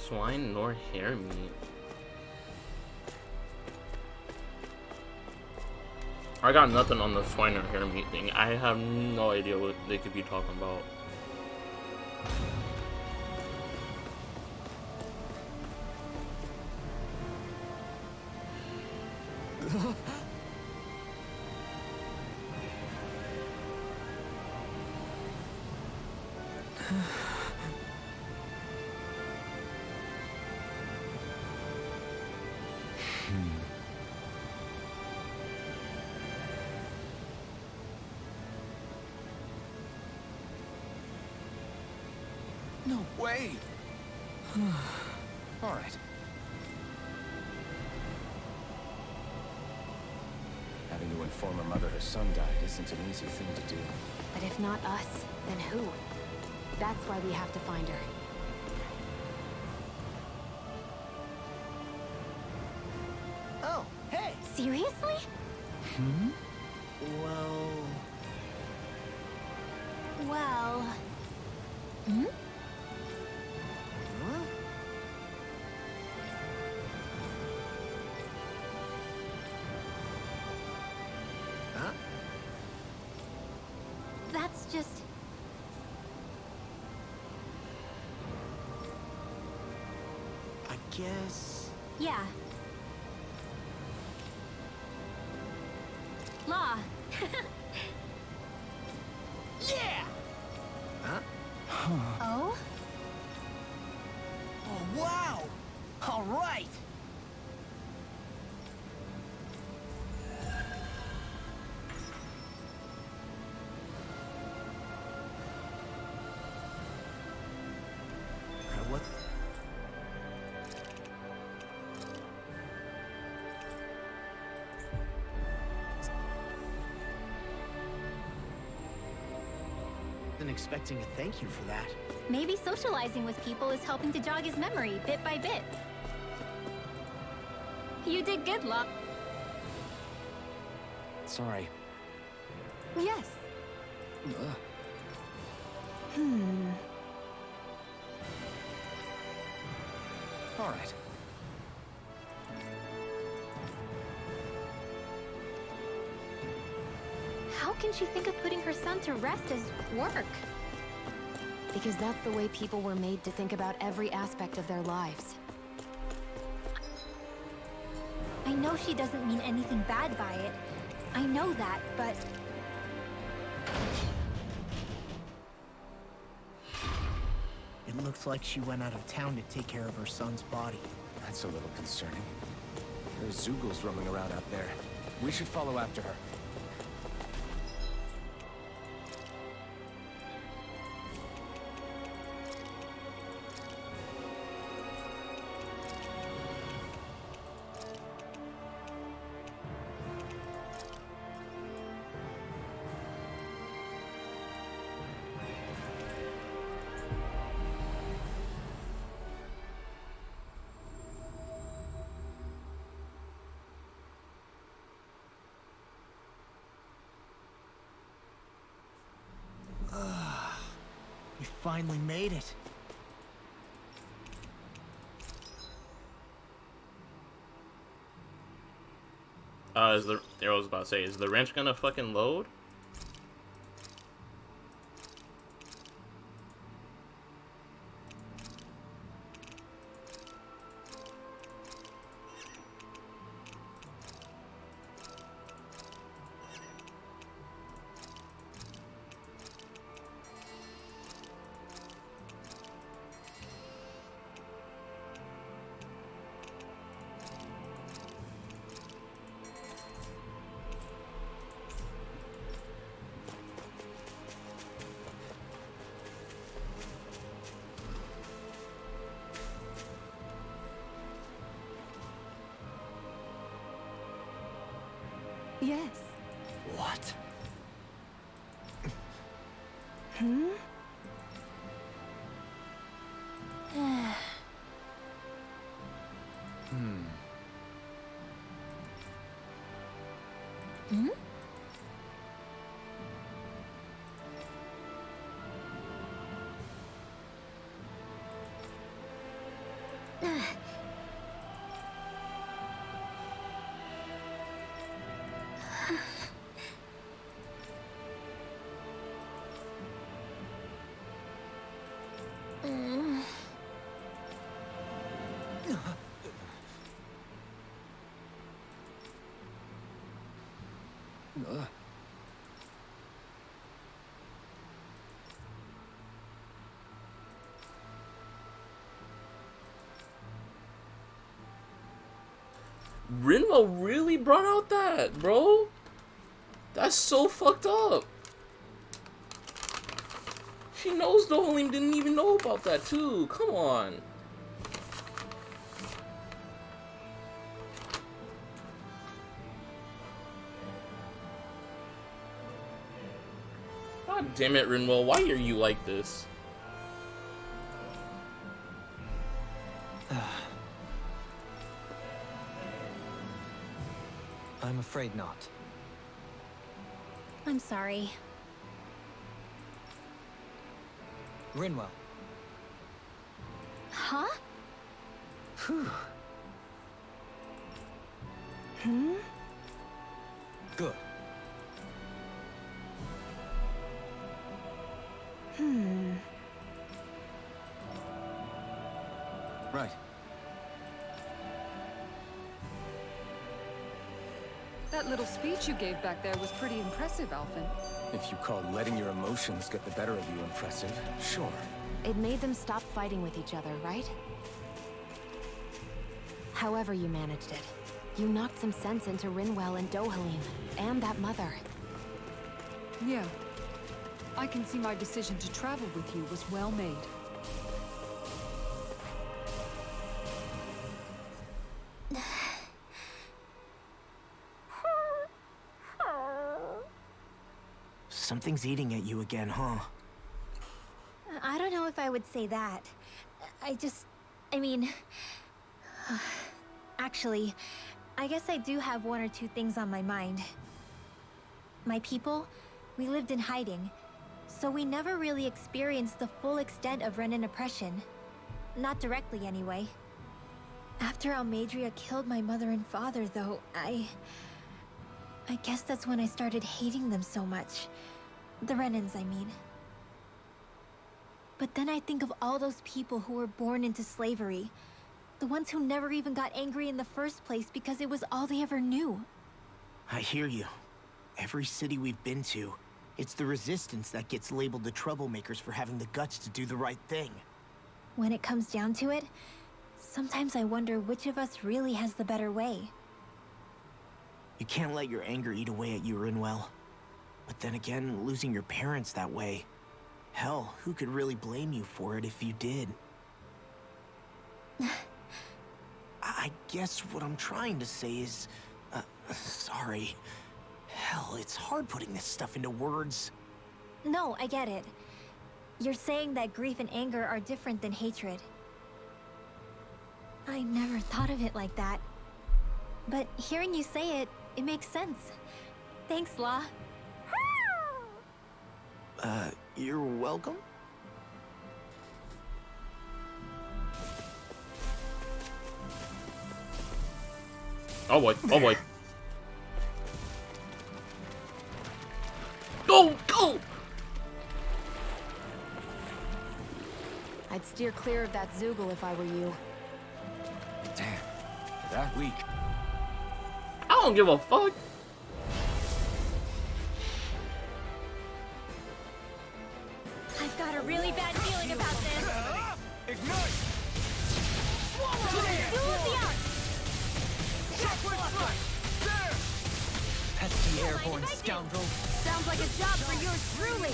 Swine nor hare meat. I got nothing on the swine or hare meat thing. I have no idea what they could be talking about. No way! All right. Having to inform her mother her son died isn't an easy thing to do. But if not us, then who? That's why we have to find her. Oh, hey! Seriously? Hmm? Well... Well... Hmm? Huh? Huh? That's just... I guess... Yeah. Law. Yeah! Huh? Oh? Oh, wow! All right! What? Wasn't expecting a thank you for that. Maybe socializing with people is helping to jog his memory bit by bit. You did good, Law. Sorry. Yes. All right. How can she think of putting her son to rest as work? Because that's the way people were made to think about every aspect of their lives. I know she doesn't mean anything bad by it. I know that, but... It looks like she went out of town to take care of her son's body. That's a little concerning. There's Zoogles roaming around out there. We should follow after her. We finally made it. I was about to say, is the wrench gonna fucking load? Yes. What? Hmm? Hmm? Rinwell really brought out that, bro. That's so fucked up. She knows the Dohalim didn't even know about that too. Come on. God damn it, Rinwell. Why are you like this? I'm afraid not. I'm sorry. Rinwell. Huh? Phew. Hmm? Good. Right. That little speech you gave back there was pretty impressive, Alphen. If you call letting your emotions get the better of you impressive, sure. It made them stop fighting with each other, right? However you managed it, you knocked some sense into Rinwell and Dohalim, and that mother. Yeah. I can see my decision to travel with you was well made. Something's eating at you again, huh? I don't know if I would say that. I mean... Actually, I guess I do have one or two things on my mind. My people, we lived in hiding, so we never really experienced the full extent of Renan oppression. Not directly, anyway. After Almadria killed my mother and father, though, I guess that's when I started hating them so much. The Renans, I mean. But then I think of all those people who were born into slavery. The ones who never even got angry in the first place because it was all they ever knew. I hear you. Every city we've been to, it's the resistance that gets labeled the troublemakers for having the guts to do the right thing. When it comes down to it, sometimes I wonder which of us really has the better way. You can't let your anger eat away at you, Rinwell. But then again, losing your parents that way... Hell, who could really blame you for it if you did? I guess what I'm trying to say is... sorry. Hell, it's hard putting this stuff into words. No, I get it. You're saying that grief and anger are different than hatred. I never thought of it like that. But hearing you say it, it makes sense. Thanks, Law. You're welcome? Oh boy, oh boy. Go, go! I'd steer clear of that Zoogle if I were you. Damn, that weak. I don't give a fuck. I've got a really bad feeling about this. Ignite! Pesky airborne scoundrel. Sounds like a job for yours truly.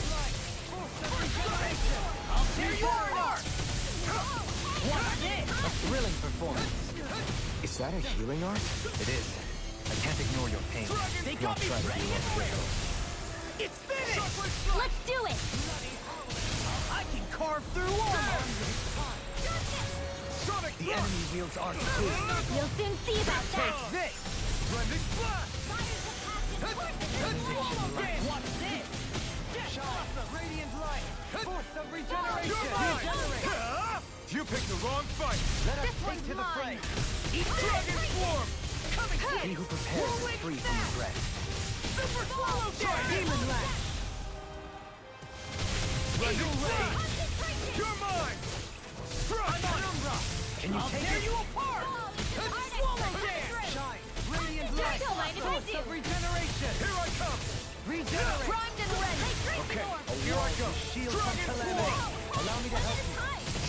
There you are! A thrilling performance. Is that a healing art? It is. I can't ignore your pain. They You'll got me try to be ready. less critical. It's finished! Let's do it! carve through armor! Sonic The enemy wields arc too. You'll soon see about that. Take this! Blending blast! Watch this! Shine! Radiant light! Force of regeneration! You're mine! You picked the wrong fight! Let us This take one's to the mine. fray! Dragon Swarm! Coming He who prepares is free from regret. Super Swallow Dash! Demon Lash! Blending blast! You're mine! Strike! Can you take Tear it? you apart! Swallow Dash! Shine! Radiant light! Don't mind if I Force do. of regeneration! Here I come! Regenerate! Primed and ready. Okay, Here I go! shield from Dragon calamity. Swarm! Allow me to help you.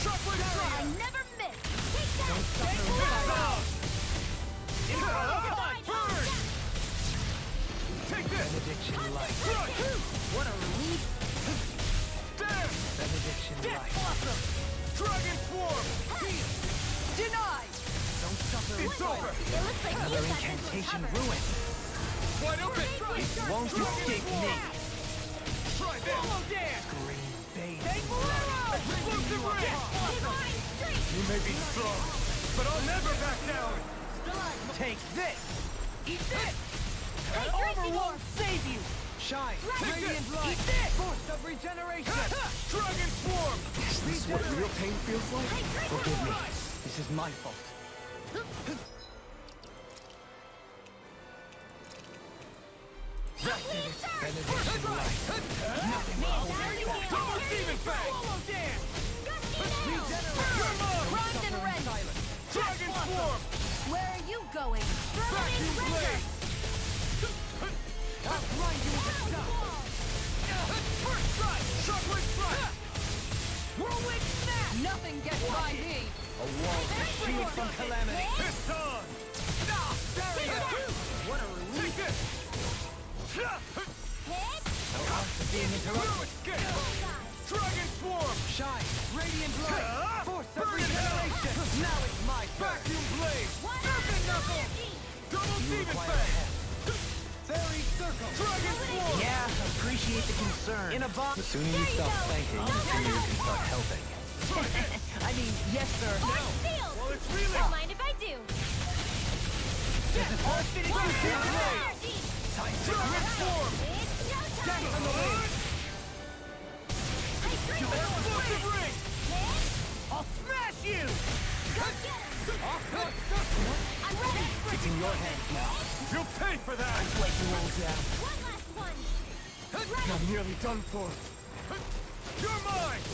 Shockwave Strike! Never miss. Take that. Burn! Take this! Benediction light. Strike! What a relief! Damn! Benediction light. Dragon Swarm! Denied! Don't suffer in It's over! It looks like Another you got this one incantation covered. ruined. Wide open! It won't escape me. Try this! Swallow Dash! Green Bane. Explosive Ray! You may be strong, but I'll never back down! Take this! Eat this! Armor won't save you! Shine! Take Radiant this! light! Eat this! Force of regeneration! Dragon Swarm! Is this what real pain feels like? Forgive me. This is my fault. Benediction light. Double Demon Fang! Primed and ready. Dragon Swarm! Where are you going? Vacuum Blade! I'll grind you into dust. First strike! Shockwave Strike! Whirlwind snap! Nothing gets by me! A wall to shield from calamity. It's on! Barrier! What a relief! Take this! No odds of being No interrupted. escape! Dragon Swarm! Shine! Radiant light! Force of Burn it regeneration! Now it's my turn! Vacuum Blade! Serpent Knuckle! Double You Demon require Fang! help. Fairy circle! Dragon Swarm! Yeah, appreciate the concern. In a box! The sooner you stop thanking, the sooner you can start helping. I mean, yes, sir. Well, it's really... Don't mind if I do. This is all fitting to Vacuum do. Blade! Time to Dragon Swarm! dance on the wing! Explosive Ring! I'll smash you! I'm ready. It's in your hands now. You'll pay for that! Let you roll down. One last one. I'm nearly done for. You're mine!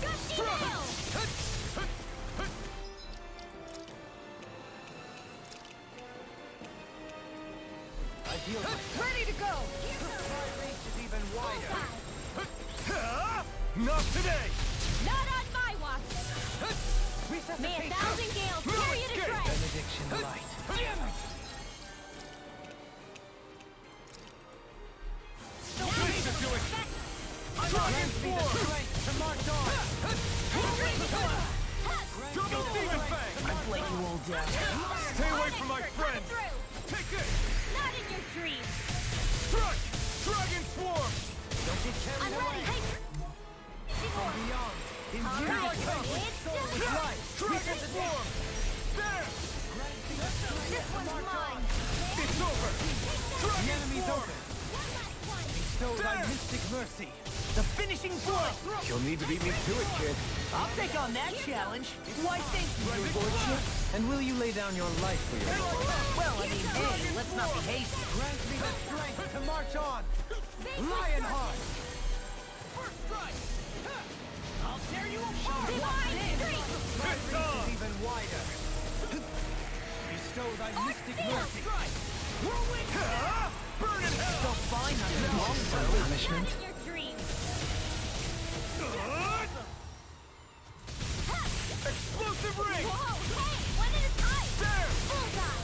Gusty nail. I feel ready to go! My reach is even wider. Not today! Not on my watch. May a Resuscitation! thousand gales carry you to escape. tread. Benediction light. Damn it! Please do it! Dragon Grant me the Swarm! strength to march on! Double Demon Fang! I've let you all down. Stay away from my friend! Take this! Not in your dreams. Strike! Dragon Swarm! Don't get carried I'm ready. away! From beyond, imbue Here I the come! precious soul with life! Dragon Swarm! There! Grant me the strength This to one's march on! mine. It's over! The Dragon enemy's Swarm! open! One last one. Bestow thy There! mystic mercy! The finishing blow! You'll need to beat me to it, kid. I'll take on that challenge. Why, thank you, your lordship! And will you lay down your life for your lord? Well, I mean, hey, let's not be hasty. Grant me the strength to march on! Lionheart! First strike! I'll tear you apart. Divine strength. My It's reach on! is even wider! Bestow thy mystic mercy! Whirlwind! Burn in hell! So fine on your long Not in your dreams. Explosive Ring! Whoa, hey, one at a time. There! Bullseye.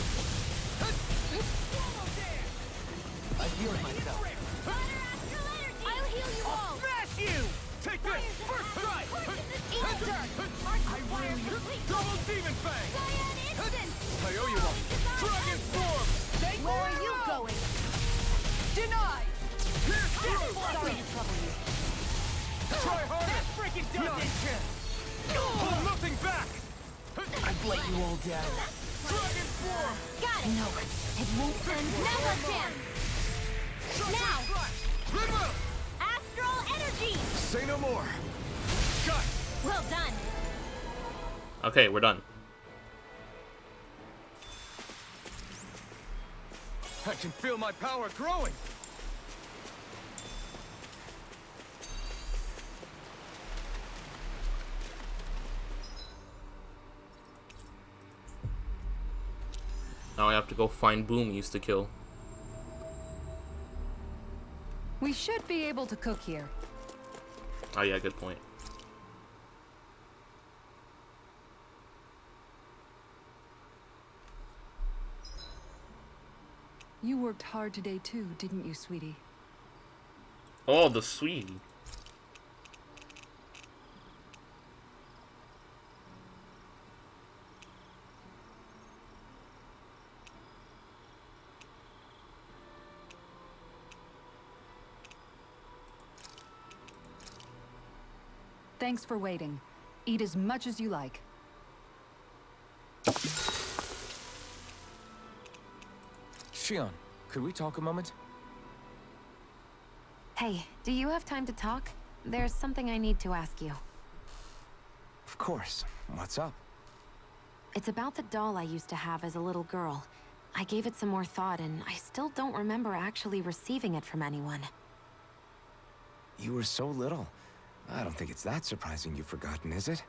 I heal myself. Water astral energy. I'll heal you all. Smash you! Take this! First strike! Eat dirt. I really Double Demon Fang! Cyan instant. I owe you one! Dragon Swarm! Where are you going? Denied! Pierce through! Sorry to trouble you. Try harder! Second dozen! Hold nothing back! I've let you all down. Dragon Form! Got it! No, it won't end. Now's our chance! Now! Goodwill! Astral energy! Say no more! Cut! Well done! Okay, we're done. I can feel my power growing! Now I have to go find Boomies to kill. We should be able to cook here. Oh yeah, good point. You worked hard today too, didn't you, sweetie? Oh, the sweetie. Thanks for waiting. Eat as much as you like. Shion, could we talk a moment? Hey, do you have time to talk? There's something I need to ask you. Of course. What's up? It's about the doll I used to have as a little girl. I gave it some more thought, and I still don't remember actually receiving it from anyone. You were so little. I don't think it's that surprising you've forgotten, is it?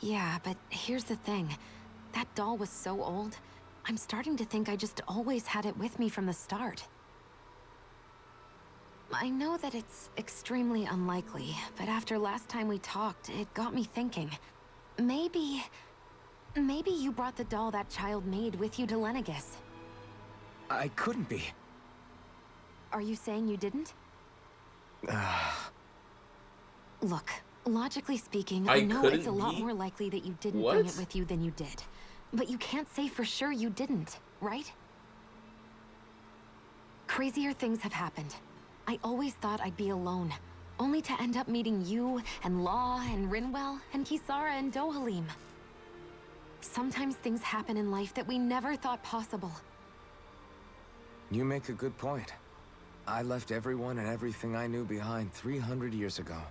Yeah, but here's the thing. That doll was so old, I'm starting to think I just always had it with me from the start. I know that it's extremely unlikely, but after last time we talked, it got me thinking. Maybe you brought the doll that child made with you to Lenegis. I couldn't be. Are you saying you didn't? Look, logically speaking, I know it's a lot more likely that you didn't bring it with you than you did. But you can't say for sure you didn't, right? Crazier things have happened. I always thought I'd be alone, only to end up meeting you, and Law, and Rinwell, and Kisara, and Dohalim. Sometimes things happen in life that we never thought possible. You make a good point. I left everyone and everything I knew behind 300 years ago.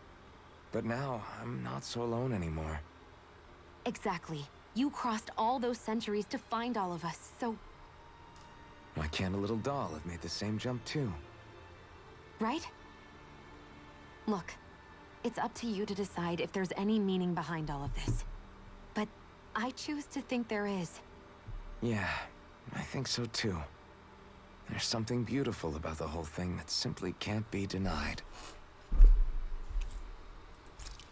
But now, I'm not so alone anymore. Exactly. You crossed all those centuries to find all of us, so... Why can't a little doll have made the same jump too? Right? Look, it's up to you to decide if there's any meaning behind all of this. But I choose to think there is. Yeah, I think so too. There's something beautiful about the whole thing that simply can't be denied.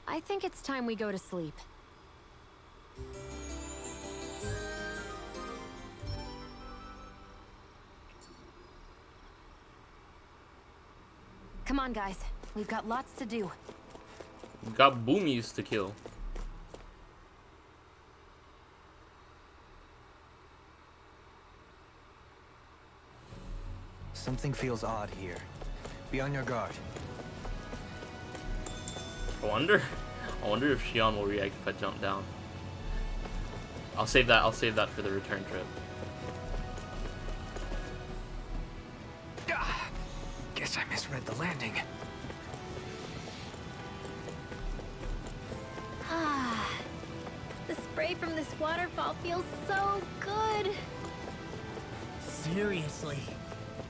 I think it's time we go to sleep. Come on, guys. We've got lots to do. We've got Boomies to kill. Something feels odd here. Be on your guard. I wonder if Shion will react if I jump down. I'll save that for the return trip. Guess I misread the landing. Ah, the spray from this waterfall feels so good. Seriously.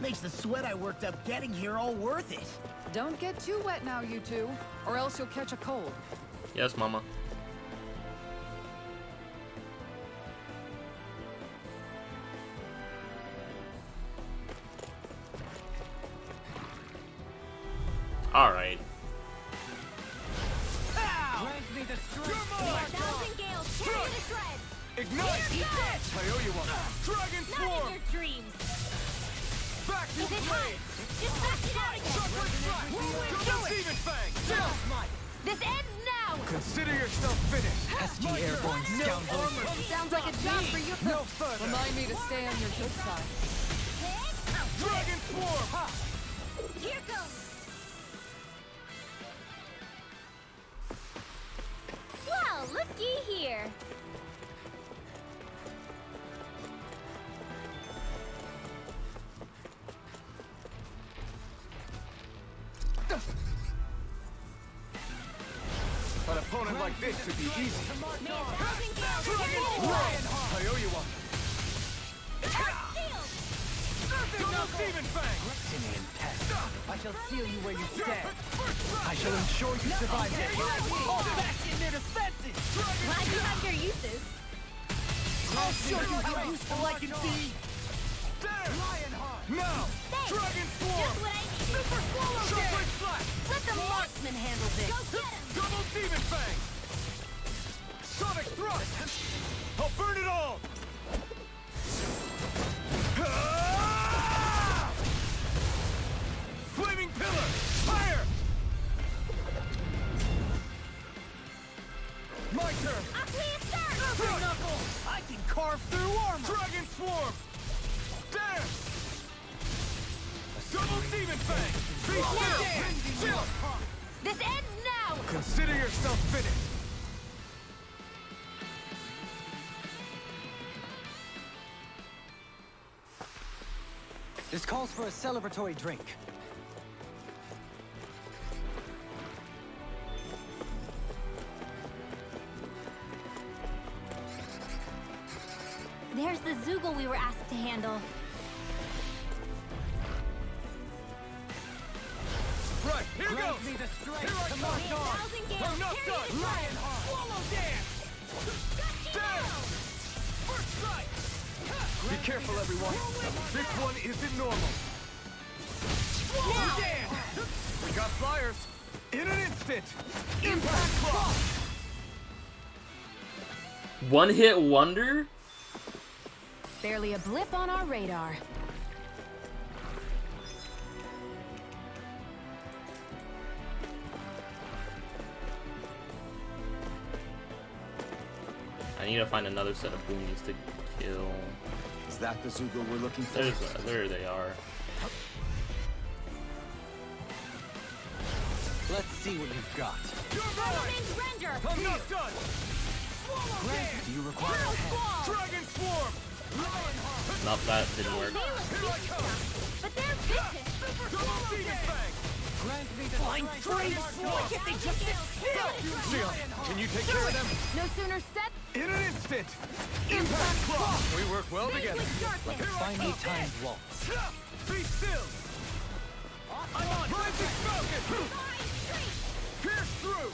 Makes the sweat I worked up getting here all worth it. Don't get too wet now, you two, or else you'll catch a cold. Yes, Mama. Alright. Cleanse me the strength! Thousand gales, tear you to shreds. Ignite! I owe you one! Dragon Not in Form! your dreams. Back to Is it play! hot? Just back it out again. Chocolate Strike! Double Demon Fang! This ends now. Consider yourself finished! Pesky airborne scoundrel. Sounds like a job for you. No further! Remind me to stay on your good side. Dragon Form! Here goes. opponent like this should be easy. Man, I owe you one. Double Demon Fang! Reptilian pest. I shall seal you where you stand. I shall ensure you survive this. All back in their defenses. Glad you have your uses. I'll show you how useful I can be. There! Lionheart. Now! Thanks. Dragon Just Swarm! what I need. Super Swallow Shockwave Dance. Slash! Let the marksman handle this. Go get him. Double Demon Fang! Sonic Thrust! I'll burn it all! Ah! Flaming Pillar! Fire! My turn! Pinnacle. I can carve through armor. Dragon Swarm! There! Double Demon Fang! Be still! Chill! This ends now! Consider yourself finished! This calls for a celebratory drink. There's the Zoogle we were asked to handle. Right, here Grant goes! me the strength Here I to come. march on. I'm not done! Lionheart. Swallow Dance. Down! First strike! Be careful, everyone. This one isn't normal. Swallow Dance. We got flyers. In an instant. Impact Clock! One hit wonder? Barely a blip on our radar. I need to find another set of boonies to kill. Is that the Zoogle we're looking for? There they are. Let's see what you've got. Render. I'm not done! Grant, do you require a hand? Dragon Swarm! Nope, that didn't work. They look vicious, but they're vicious. Double Demon Fang! Grant me the Flying strength. freeze! Why can't they just sit still? Seal, can you take care of them? No sooner set. In an instant! Impact Clock! We work well together. Like a finely timed waltz. Be still! I'm on! Rising Falcon! Pierce through!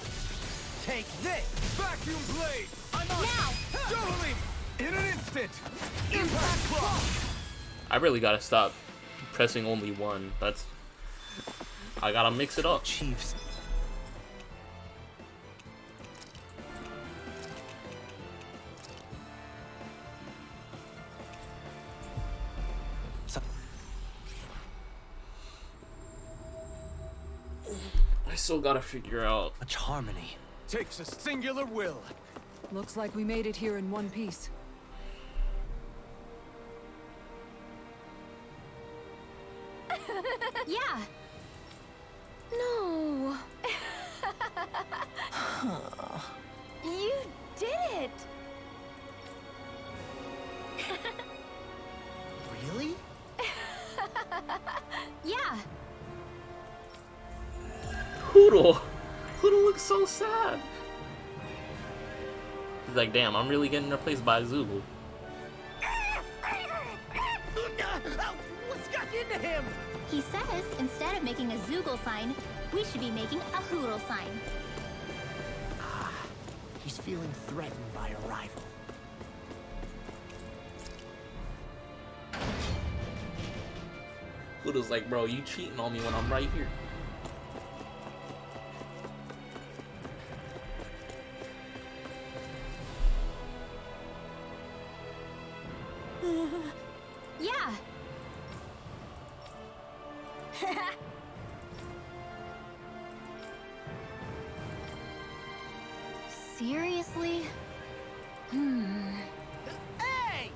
Take this! Vacuum Blade! I'm on. Now. Totally! In an instant! Impact Clock! I really gotta stop pressing only one. I gotta mix it up. Chiefs. I still gotta figure out. Much harmony. Takes a singular will. Looks like we made it here in one piece. Yeah. No. You did it. Really? Yeah. Hoodle looks so sad. He's like, damn, I'm really getting replaced by Zoogle. What's got into him? He says instead of making a Zoogle sign, we should be making a Hoodle sign. He's feeling threatened by a rival. Hoodle's like, bro, you cheating on me when I'm right here. Yeah. Seriously? Hey!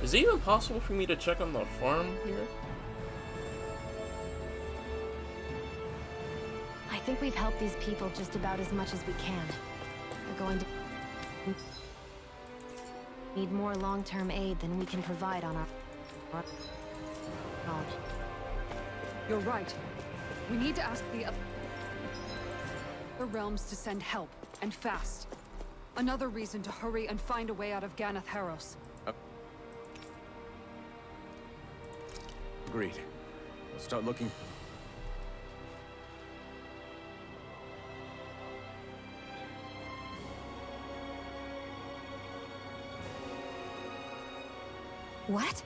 Is it even possible for me to check on the farm here? I think we've helped these people just about as much as we can. We're going to need more long-term aid than we can provide on our own. You're right. We need to ask the other realms to send help, and fast. Another reason to hurry and find a way out of Ganath Haros. Agreed. We'll start looking. What?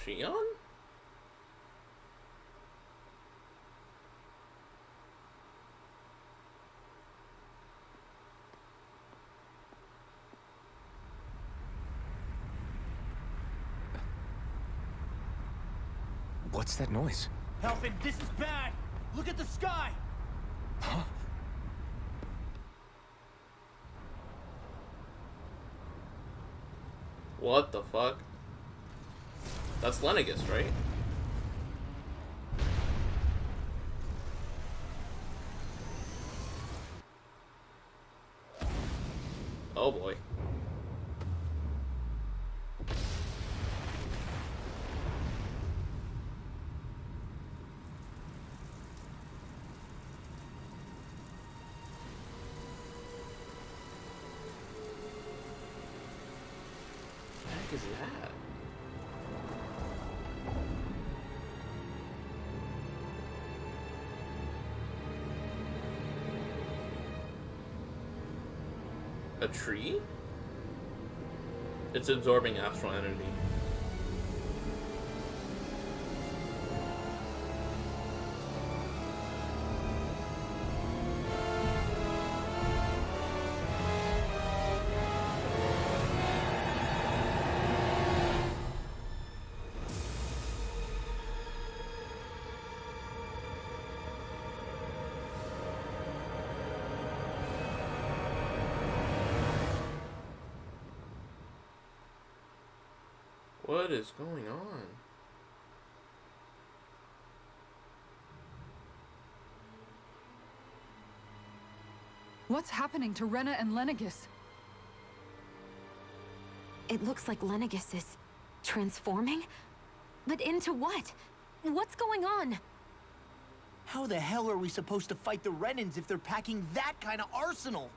Shion? What's that noise? Helfin, this is bad! Look at the sky! Huh? What the fuck? That's Lenegus, right? Oh boy. What the heck is that? A tree? It's absorbing astral energy. What is going on? What's happening to Rena and Lenegus? It looks like Lenegus is transforming? But into what? What's going on? How the hell are we supposed to fight the Renans if they're packing that kind of arsenal?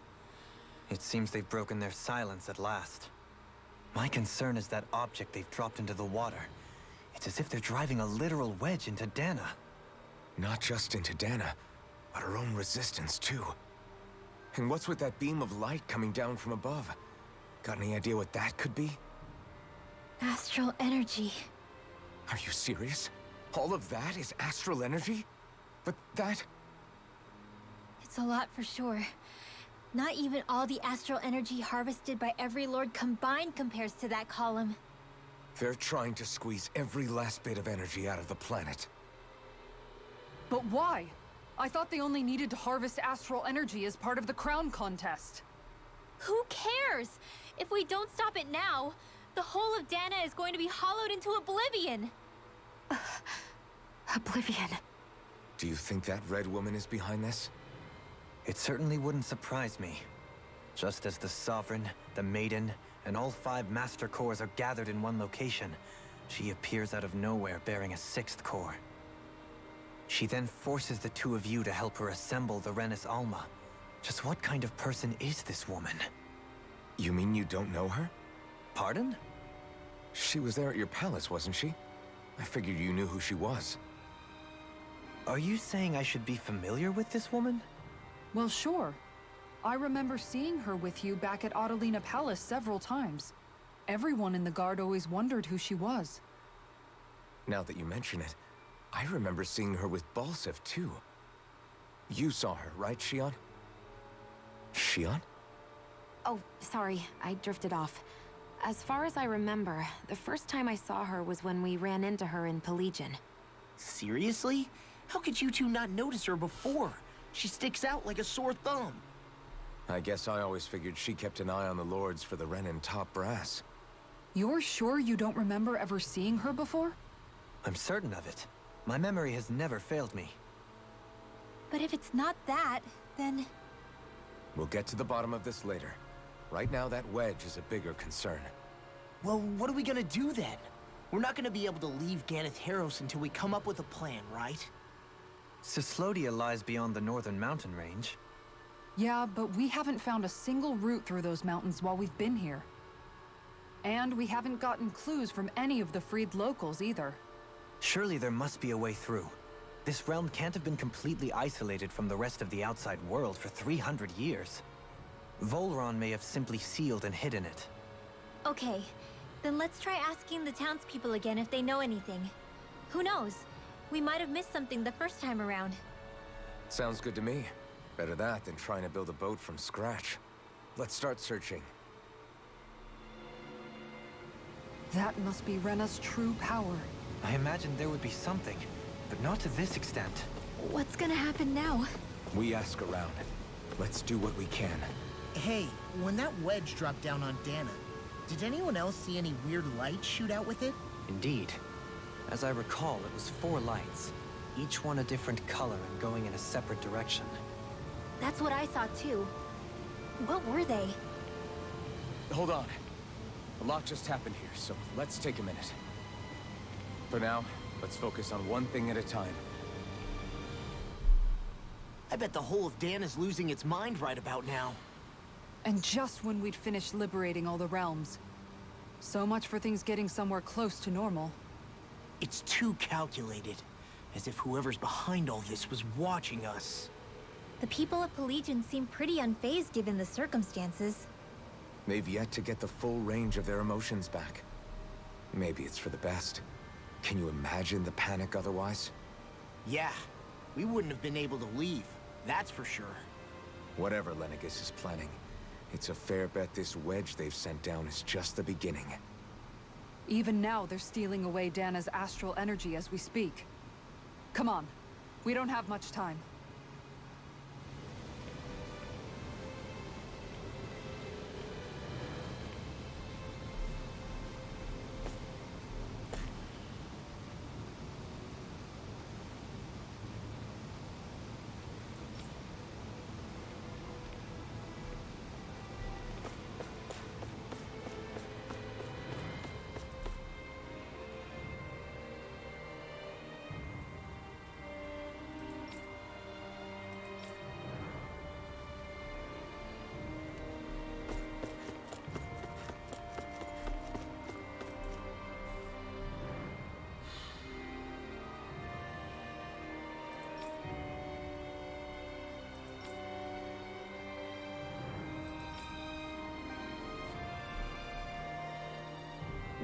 It seems they've broken their silence at last. My concern is that object they've dropped into the water. It's as if they're driving a literal wedge into Dana. Not just into Dana, but her own resistance too. And what's with that beam of light coming down from above? Got any idea what that could be? Astral energy. Are you serious? All of that is astral energy? But that... It's a lot for sure. Not even all the astral energy harvested by every lord combined compares to that column. They're trying to squeeze every last bit of energy out of the planet. But why? I thought they only needed to harvest astral energy as part of the crown contest. Who cares? If we don't stop it now, the whole of Dana is going to be hollowed into oblivion. Oblivion. Do you think that red woman is behind this? It certainly wouldn't surprise me. Just as the Sovereign, the Maiden, and all 5 Master Cores are gathered in one location, she appears out of nowhere bearing a 6th core. She then forces the 2 of you to help her assemble the Renis Alma. Just what kind of person is this woman? You mean you don't know her? Pardon? She was there at your palace, wasn't she? I figured you knew who she was. Are you saying I should be familiar with this woman? Well, sure. I remember seeing her with you back at Adelina Palace several times. Everyone in the guard always wondered who she was. Now that you mention it, I remember seeing her with Balsif, too. You saw her, right, Shion? Shion? Oh, sorry, I drifted off. As far as I remember, the first time I saw her was when we ran into her in Pelegion. Seriously? How could you two not notice her before? She sticks out like a sore thumb. I guess I always figured she kept an eye on the lords for the Renin top brass. You're sure you don't remember ever seeing her before? I'm certain of it. My memory has never failed me. But if it's not that, then... We'll get to the bottom of this later. Right now, that wedge is a bigger concern. Well, what are we gonna do then? We're not gonna be able to leave Ganeth Harros until we come up with a plan, right? Cislodia lies beyond the northern mountain range. Yeah, but we haven't found a single route through those mountains while we've been here. And we haven't gotten clues from any of the freed locals either. Surely there must be a way through. This realm can't have been completely isolated from the rest of the outside world for 300 years. Volron may have simply sealed and hidden it. Okay, then let's try asking the townspeople again if they know anything. Who knows? We might have missed something the first time around. Sounds good to me. Better that than trying to build a boat from scratch. Let's start searching. That must be Rena's true power. I imagined there would be something, but not to this extent. What's gonna happen now? We ask around. Let's do what we can. Hey, when that wedge dropped down on Dana, did anyone else see any weird lights shoot out with it? Indeed. As I recall, it was 4 lights, each one a different color and going in a separate direction. That's what I saw too. What were they? Hold on. A lot just happened here, so let's take a minute. For now, let's focus on one thing at a time. I bet the whole of Dan is losing its mind right about now. And just when we'd finished liberating all the realms. So much for things getting somewhere close to normal. It's too calculated. As if whoever's behind all this was watching us. The people of Pelegion seem pretty unfazed given the circumstances. They've yet to get the full range of their emotions back. Maybe it's for the best. Can you imagine the panic otherwise? Yeah, we wouldn't have been able to leave, that's for sure. Whatever Lenegis is planning, it's a fair bet this wedge they've sent down is just the beginning. Even now, they're stealing away Dana's astral energy as we speak. Come on, we don't have much time.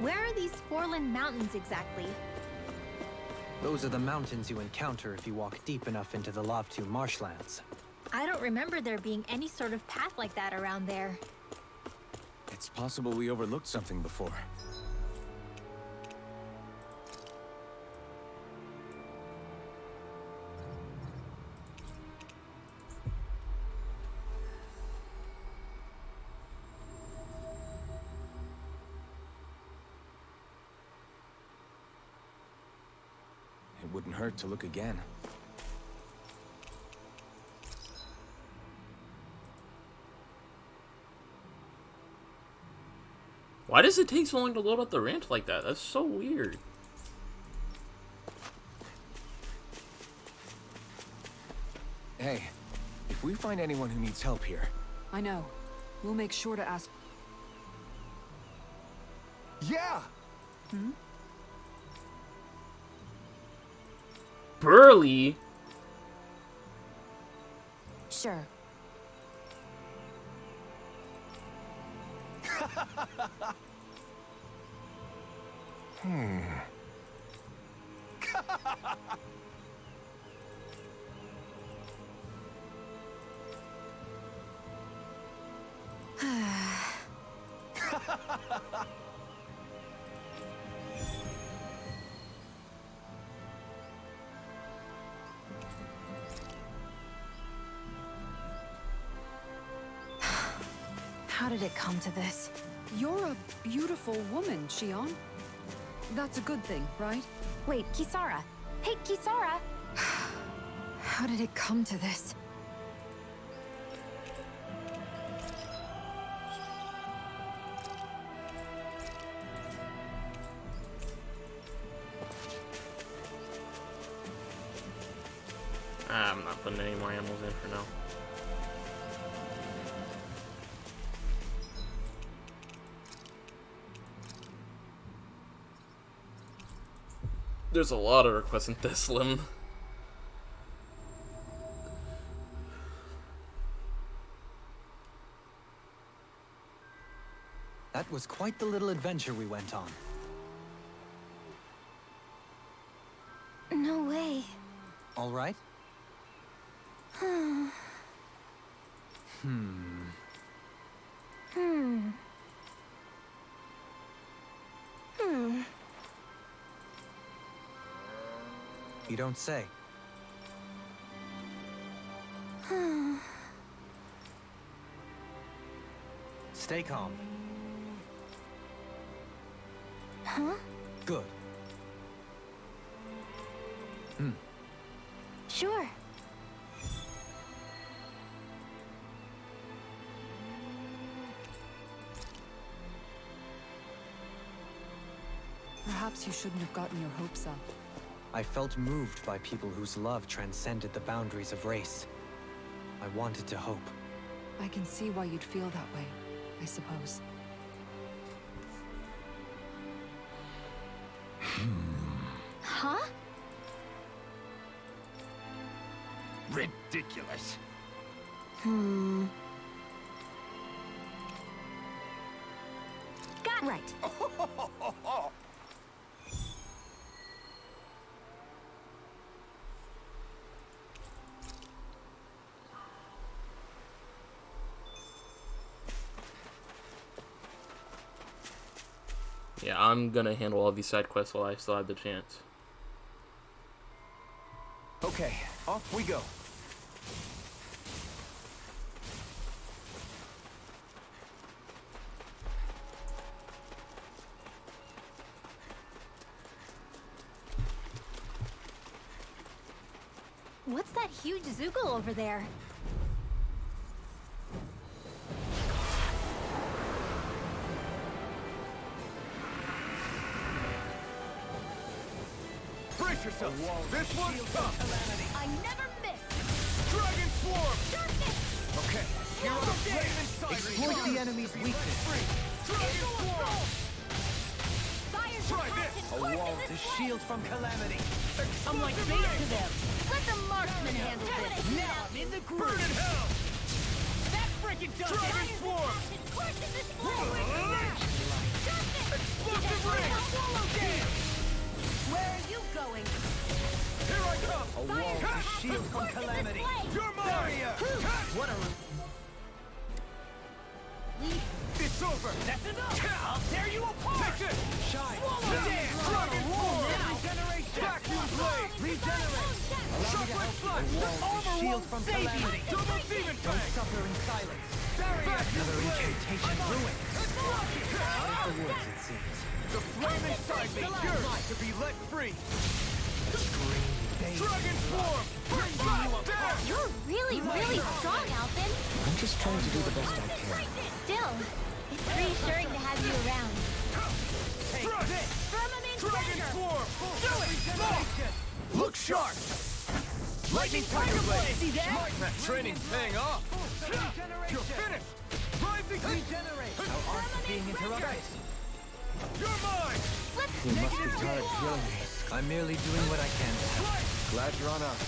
Where are these Forland Mountains exactly? Those are the mountains you encounter if you walk deep enough into the Lavtu marshlands. I don't remember there being any sort of path like that around there. It's possible we overlooked something before. It wouldn't hurt to look again. Why does it take so long to load up the ranch like that? That's so weird. Hey, if we find anyone who needs help here... I know. We'll make sure to ask. Yeah! Burly? Sure. How did it come to this? You're a beautiful woman, Shion. That's a good thing, right? Wait, Kisara. Hey, Kisara! How did it come to this? I'm not putting any more animals in for now. There's a lot of requests in this limb. That was quite the little adventure we went on. No way. All right? Hmm. You don't say. Stay calm. Huh? Good. Sure. Perhaps you shouldn't have gotten your hopes up. I felt moved by people whose love transcended the boundaries of race. I wanted to hope. I can see why you'd feel that way, I suppose. Huh? Ridiculous. Got Right. Yeah, I'm gonna handle all these side quests while I still have the chance. Okay, off we go. What's that huge Zoogle over there? Brace yourself. This one's tough. I never miss. Dragon Swarm. Okay, Here are the flaming sirens. Exploit the enemy's weakness. Dragon Swarm. Try this. A wall to shield from calamity. I'm like bait to them. Let the marksman handle this. Now I'm in the Burn groove. in hell. That freaking does Dragon it. Swarm. Explosive ring. Where are you going? Here I come. A wall to shield from calamity. You're mine. What a... It's over. That's enough. I'll tear you apart. Take it. Shine. Dragon Swarm. Vacuum blade. Regenerate. Shockwave flash. A wall to shield from calamity. Double demon Don't fang. suffer in silence. Vacuum Another blade. incantation ruined. Out of the woods, it seems. The flaming side is yours to be let free. Scream, baby. Dragon Swarm. Bring you down. You're really, really strong, Alvin. I'm just trying to do the best I can. Still, it's reassuring to have you around. Thrust. Firmament Dragon Dagger! Swarm. Do it. Look sharp. Lightning Tiger Blade. See that? That training's paying off. You're finished. Rising. Regenerate. Our art is being interrupted. You're mine. You must be tired of killing me. I'm merely doing what I can to help. Glad you're on us.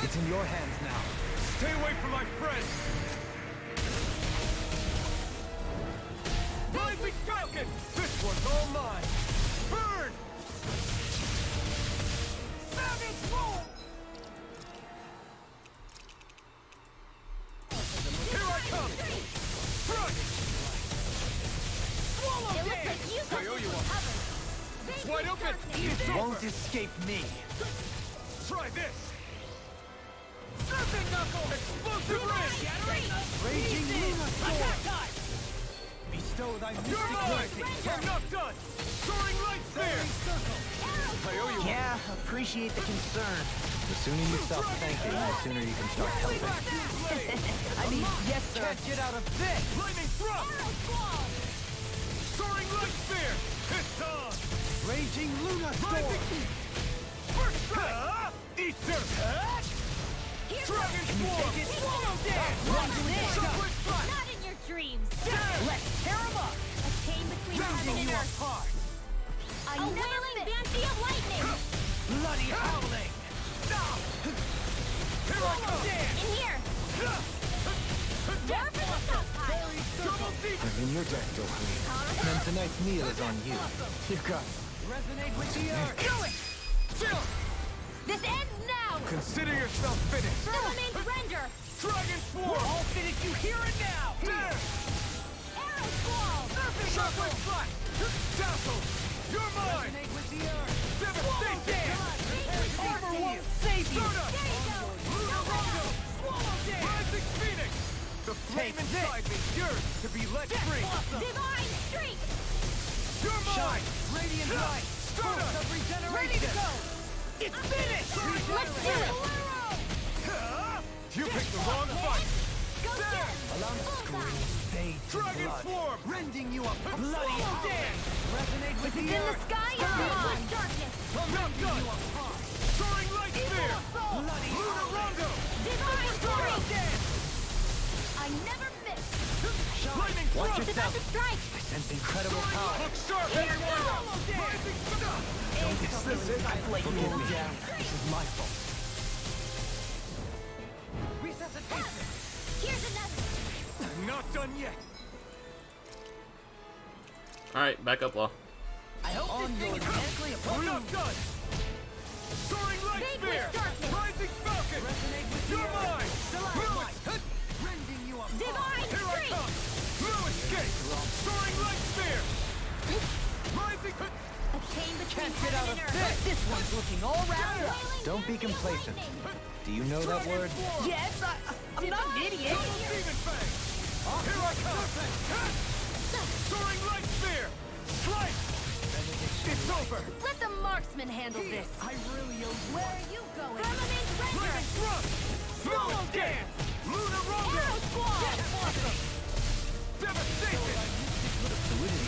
It's in your hands now. Stay away from my friends. Rising Falcon. This one's all mine. Burn. Savage roll. Here I come. Thrust. Swallow It looks dance. like you got I owe this you one one. covered. It's wide open. It's over. Won't escape me. Try this. Surfing knuckle. Explosive ring! Raging Luna Sword! Bestow thy mystic mercy! I'm not done! Soaring light spear! I owe you one. Yeah, appreciate the concern. The sooner you stop thanking, the sooner you can start helping. I mean, yes, sir. Can't get out of this! Lightning thrust! Soaring light spear! It's on! Raging Luna Sword! First strike! Easter! Dragon Swarm! Swallow dance! Chocolate strike! Not in your dreams. Let's tear him up. A chain between heaven and earth. apart! A wailing banshee of lightning. Bloody howling! Here I come! In here. More for the stockpile. Double deep! I'm in your debt, Dohani. And tonight's meal is on you. You got it. Resonate with the earth! Do it! Still! This ends now. Consider yourself finished! Firmament render. Dragon Swarm! I'll finish you here and now. There! Arrow squall. Chocolate strike! Dazzle! You're mine! Resonate with the earth. Devastation! Armor won't save you. Stardust! There you go. Lunar Rondo! Swallow Dance! Rising Phoenix! The flame inside me yearns to be let free! Divine streak. You're mine! Radiant light. Stardust! Of regeneration. Ready to go! It's finished! Let's do it. You picked the wrong fight! Go get him. Bullseye! Dragon Swarm! Rending you a bloody dance! Resonate with It's the in the earth. sky and beyond. Darkness. Not done! Soaring Light Spear! Bloody Lunar Rondo! Divine Swallow streak. Dance! I never miss. Lightning Watch Thrust! It's about to strike. I sense incredible power. Look sharp, everyone! Rising Star! Is this it? I've let you all down. This is my fault. Resuscitation. Here's another. Not done yet! Alright, back up, Law. I hope this thing is medically We're approved. not done! Soaring Light Vague Spear! with darkness. Rising Falcon! Resonate with the You're earth. mine! Stalagmite. Rending you apart. Divine Here I streak. come! No escape! Soaring Light Spear! Rising... A chain between Can't get out heaven of and earth. this. This one's looking all wrapped up. Wailing Don't be banshee of complacent. lightning. Do you know that word? Yes, I'm not an idiot. Demon Fang! Here I come! Soaring Light Spear! Strike! It's over! Let the marksman handle this. I really owe you. Where are you going? Firmament render. Lightning Thrust! Swallow Dance! Lunar Rondo! Arrow squall. Awesome! Devastation!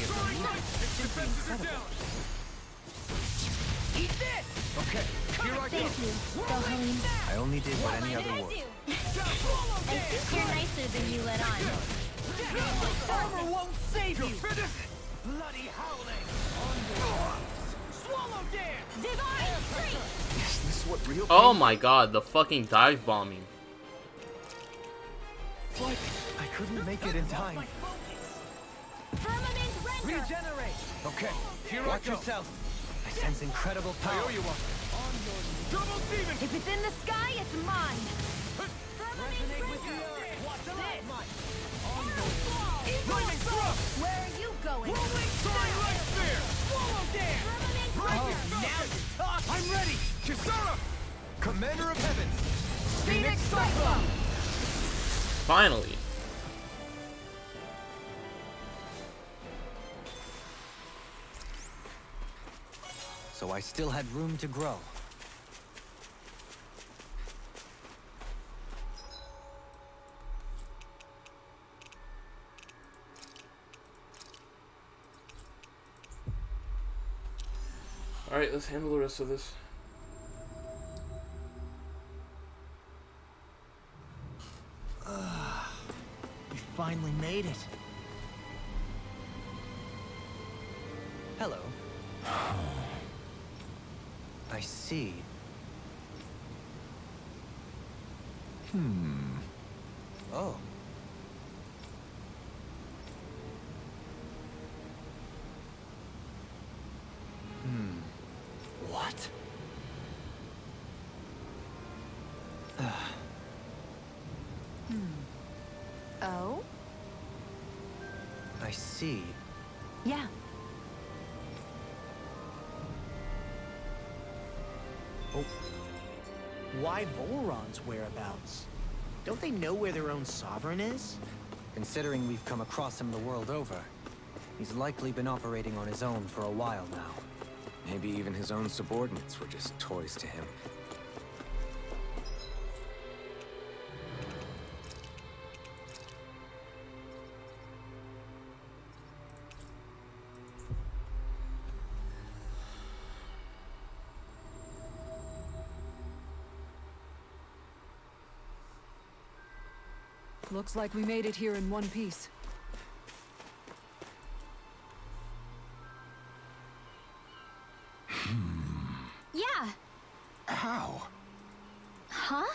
Soaring Light! Its defenses are down! Eat this. Okay, here I go! Thank you, Dohalim. I only did what any What other did I would. do? I think you're nicer than you let on. Armor won't save you. Finished! Bloody howling. Swallow Dance! Divine streak. Is this what real Oh my god, the fucking dive bombing. It's like I couldn't make it in time. Firmament render. Regenerate. Okay, here Watch I go. yourself. I sense incredible I power. owe you one. Double Demon! If it's in the sky, it's mine. Resonate with the earth. Watch this. Arrow squall. Lightning Thrust! Where are you going? Soaring Light Spear! Swallow dance. Firmament Rising render. Now Falcon! you're talking. I'm ready! Kisara! Commander of Heaven! Phoenix Cyclone. Finally. So I still had room to grow. Alright, let's handle the rest of this. We finally made it. Hello. I see. Oh. What? Oh? I see. Yeah. Why Volron's whereabouts? Don't they know where their own sovereign is? Considering we've come across him the world over, he's likely been operating on his own for a while now. Maybe even his own subordinates were just toys to him. Looks like we made it here in one piece. Yeah. How? Huh?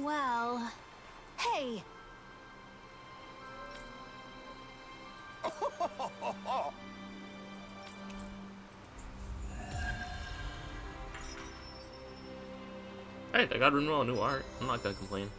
Well... Hey! Hey, they got renewal new art. I'm not gonna complain.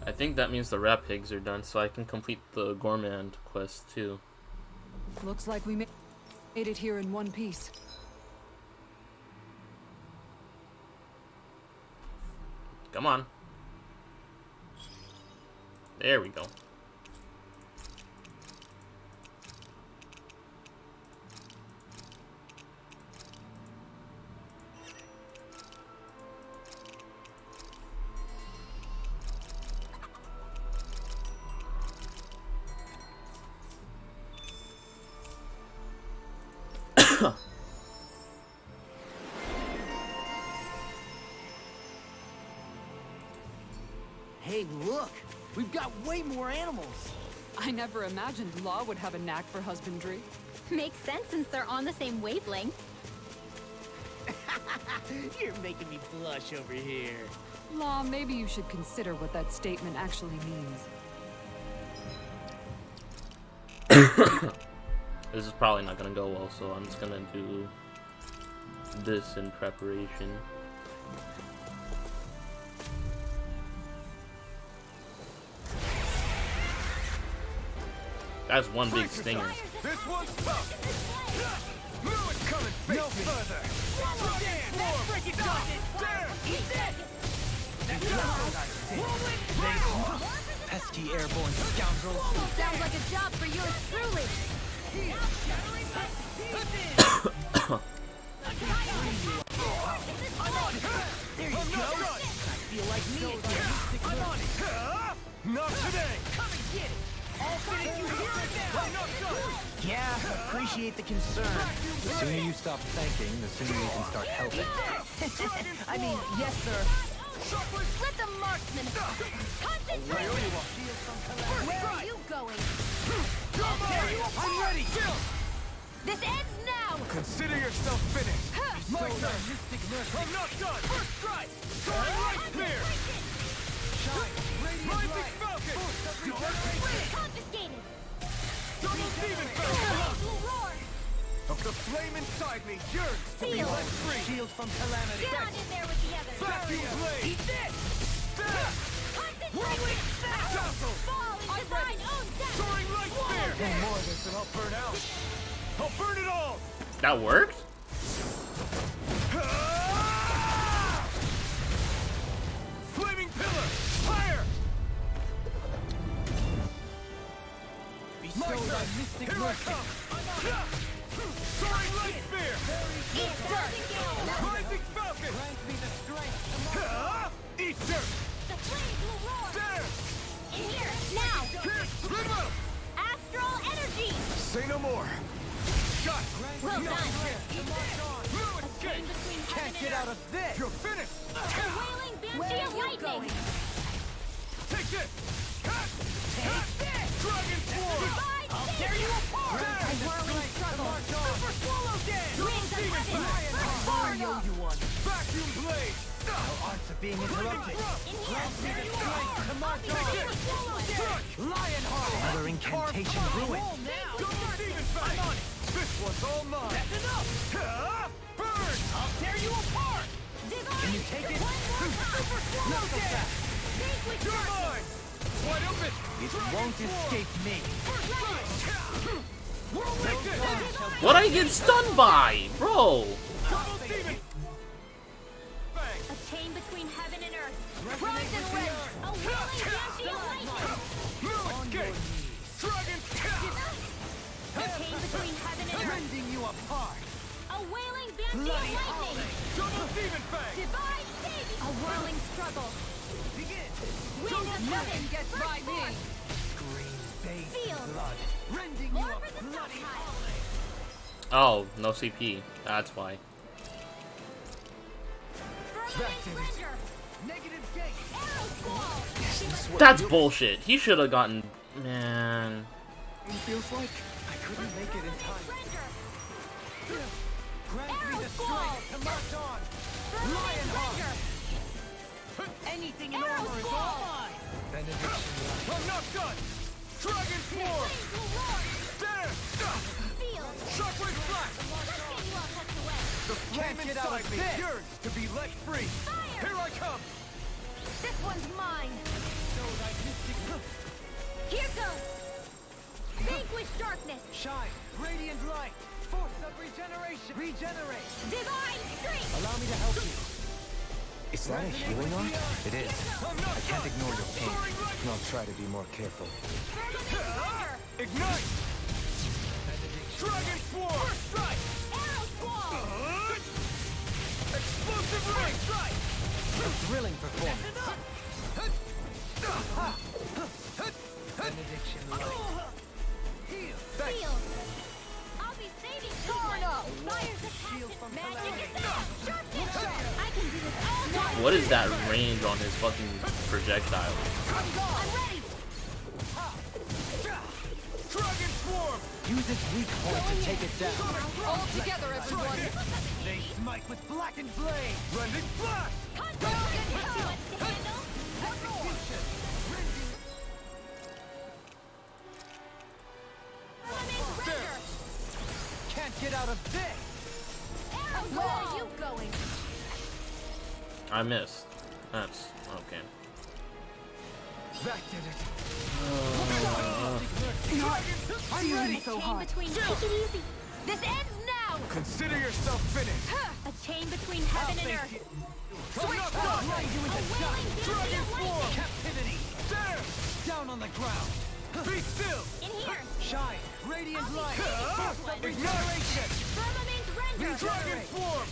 I think that means the rat pigs are done, so I can complete the gourmand quest too. Looks like we made it here in one piece. Come on. There we go. Hey, look! We've got way more animals! I never imagined Law would have a knack for husbandry. Makes sense since they're on the same wavelength. You're making me blush over here. Law, maybe you should consider what that statement actually means. This is probably not gonna go well, so I'm just gonna do this in preparation. That's one big stinger. This one's tough. Move it coming. No further. Break it down. There. He's dead. Pesky airborne scoundrels. Sounds like a job for yours truly. There you go! I feel like me again. I'm on it. Not today. Come and get it. I'll finish you here and now. I'm not done. Yeah, appreciate the concern. The sooner you stop thanking, the sooner you can start helping. I mean, yes, sir. Let the marksman concentrate! Where are you going? I'm ready. This ends now! Consider yourself finished. My turn. I'm not done. First strike. Right spear. Rising Falcon. Confiscated! Double Demon Falcon. Of the flame inside me yearns to be let free. Shield from calamity. Get on in there with the others! Vacuum blade. Eat this! Whirling snap. Dazzle. Fall into thine own death! Soaring light spear. One more of this and I'll burn out. I'll burn it all. That worked? Flaming pillar. Fire. Bestow thy mystic Here I mercy. come. Soaring light spear. Eat dirt! Rising Falcon. Grant me the strength. Eat dirt. The flames will roar! There. In here, now! Here. Remote. Astral energy! Say no more. Shot. Well done. No escape. Can't get out of this! You're finished. Wailing Banshee of Lightning! Take this. Take this. Dragon Swarm. I'll tear you apart! A whirling struggle! Super Swallow Dance! Winds of heaven! I owe you one. Vacuum blade. Arts are being interrupted. In here! To march on! Lionheart! Another incantation ruined. I'm on it. This one's all mine. That's enough! Burn. I'll tear you apart! Can you take it? Super Not so fast! You're mine. Wide open. It won't escape me! Take this. What I get stunned by, bro? Double demon. Bang. A chain between heaven and earth! Rise and rend! A whirling Banshee of Lightning! No escape. Dragon. A chain between heaven and earth! Rending you apart! A wailing Banshee of Bloody Lightning! Double demon fang. Divine Savior! A whirling struggle! Begin! Wind of heaven! gets by me! Scream, Bathed Field. blood! Rending you More a for the bloody stockpile! Oh, no CP. That's why. Firmament Render! negative gate! Arrow Squall! That's bullshit. He should have gotten. Man. It feels like I couldn't make it in time. Render! Grant me Arrow the Squall! strength to march on! Firmament Lionheart! Render! Anything in Arrow armor is Squall! all mine! Benediction. I'm not done. Dragon Swarm. Flames will roar! There. Field! Shockwave flash. Let's get you all tucked away! The flame Can't get out inside of me this. yearns to be let free. Fire! Here I come. This one's mine! Show thy mystic Here goes! Vanquish darkness! shine, radiant light, force of regeneration. Regenerate. Divine strength! Allow me to help you. Is that a healing art? It is. I'm not I can't done. ignore your pain. Soaring lightning. I'll try to be more careful. Firmament Render! Ignite. Dragon Swarm. First strike. Arrow Squall! Explosive ring. Strike. Thrilling performance. Benediction light. Heal. Field! I'll be saving Torno! Fires the passion! Magic is out! Sharpness! I can do this all night! What is that range on his fucking projectile? I'm ready! Dragon Swarm. Use its weak point to take it down. All together, everyone! They smite with blackened blade. Rending flash. Concentrate! See what's to handle? Firmament Render! Can't get out of this. Arrow Where are you going? I missed. That's okay. That did it. I'm ready! So hard. Take it easy! This ends now! Consider yourself finished. A chain between heaven and earth! I'm not done. Slide you A into wailing Banshee of Lightning! captivity. There. Down on the ground. Be still. In here! Shine. Radiant light. Ignite. Firmament Render! Dragon Swarm.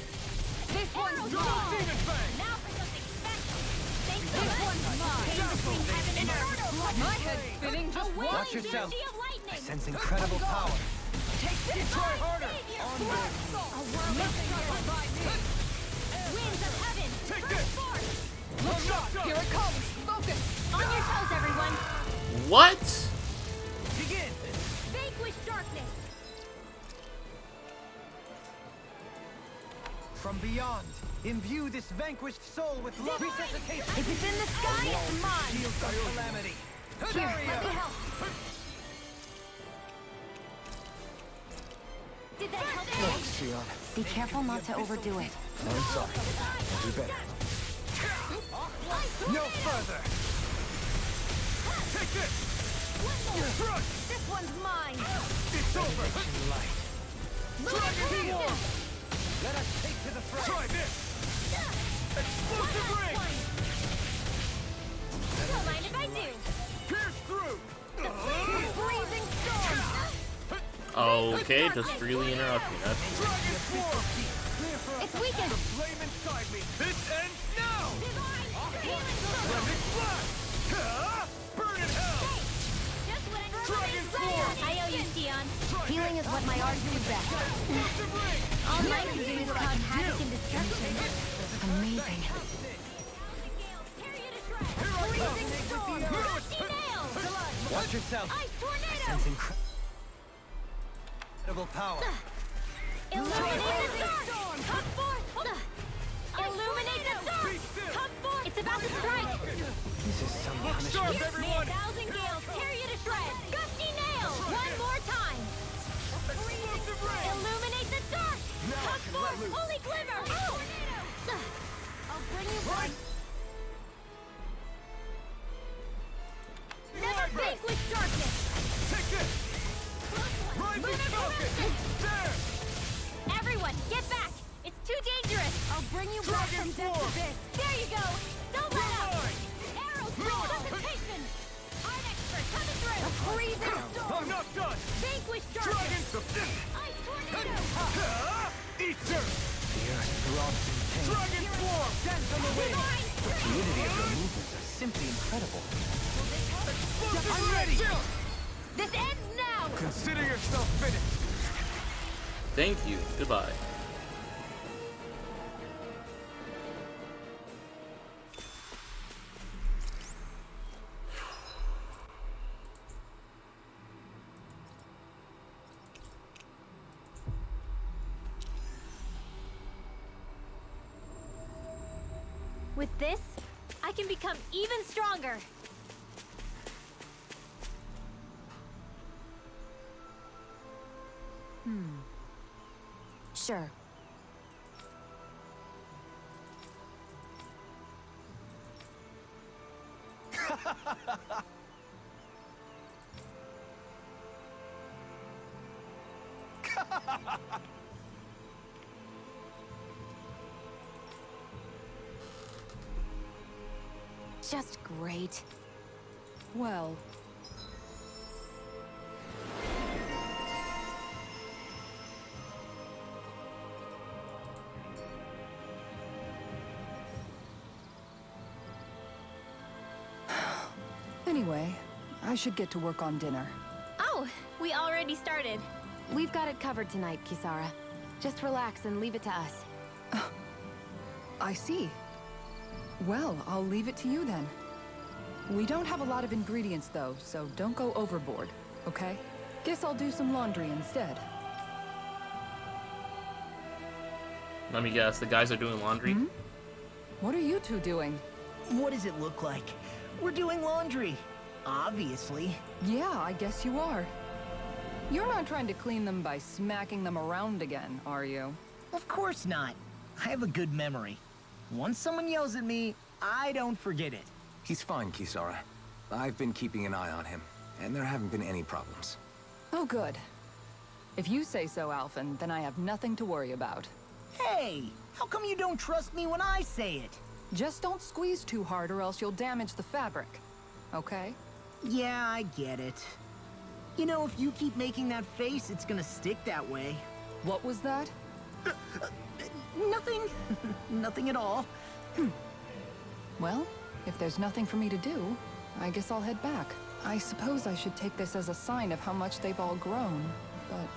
This one's Double mine! demon fang. Now for something special! Thanks so much! Chain between heaven and earth! My head's spinning A just wailing Watch yourself. Banshee of Lightning! Sense incredible power. Take this! Try harder! A whirling struggle! Winds of heaven! Take Burst this. forth! I'm not done. Here it comes! Focus! On your toes, everyone! What? Begin. Vanquish darkness! From beyond, imbue this vanquished soul with love. Resuscitation. If it's in the sky, it's mine! Shield from calamity. Here, let me help! Did that help? Shion. Be careful not to overdo it. I'm sorry. I'll do better. No further. Take this. Crush. This one's mine! It's over. Light. Dragon Swarm. Let us take to the front. Try this. Explosive ring. Don't mind if I do! Pierce through. Freezing storm! Okay, just freely interrupt me. That's Dragon Swarm. It's weakened! Flame inside me. This ends now. Divine! Healing struggle! Rending flash. Burn in hell. Just what I Dragon needed! Swarm. I owe you, Sion. Try Healing is what my art do best. All I can do is cause havoc and destruction. Amazing. Freezing storm! Rusty nails! Watch yourself. Ice tornado! Sense incredible power. Illuminate the dark! Come forth! Illuminate the dark! Come forth! It's about to strike! This is some Sharp, punishment. May everyone! 1,000 gales tear you to shreds! Gusty nails! One more time! Explosive rain! Illuminate the dark! Now I Come can let forth! loose. Holy glimmer! I'll bring you Right. Never vanquish darkness! Take this! Rising Falcon! There! Everyone, get back! It's too dangerous! I'll bring you back Dragon from death to form! this! There you go! Don't let up! Line! Arrows! No! Presentation! Art expert coming through! A freezing storm! I'm not done! Vanquish Dragon darkness! the Ice tornado! Eater! The earth throbs in pain. Dragon Swarm! Dance on the wing! Divine! The fluidity of your movements are simply incredible. I'm ready! This ends now! Consider yourself finished! Thank you. Goodbye. With this, I can become even stronger! Sure. Just great. Well, anyway, I should get to work on dinner. Oh, we already started. We've got it covered tonight, Kisara. Just relax and leave it to us. I see. Well, I'll leave it to you then. We don't have a lot of ingredients though, so don't go overboard, okay? Guess I'll do some laundry instead. Let me guess. The guys are doing laundry. What are you two doing? What does it look like? We're doing laundry. Obviously. Yeah, I guess you are. You're not trying to clean them by smacking them around again, are you? Of course not. I have a good memory. Once someone yells at me, I don't forget it. He's fine, Kisara. I've been keeping an eye on him, and there haven't been any problems. Oh, good. If you say so, Alphen, then I have nothing to worry about. Hey, how come you don't trust me when I say it? Just don't squeeze too hard or else you'll damage the fabric. Okay? Yeah, I get it. You know, if you keep making that face, it's gonna stick that way. What was that? Nothing. Nothing at all. Well, if there's nothing for me to do, I guess I'll head back. I suppose I should take this as a sign of how much they've all grown, but...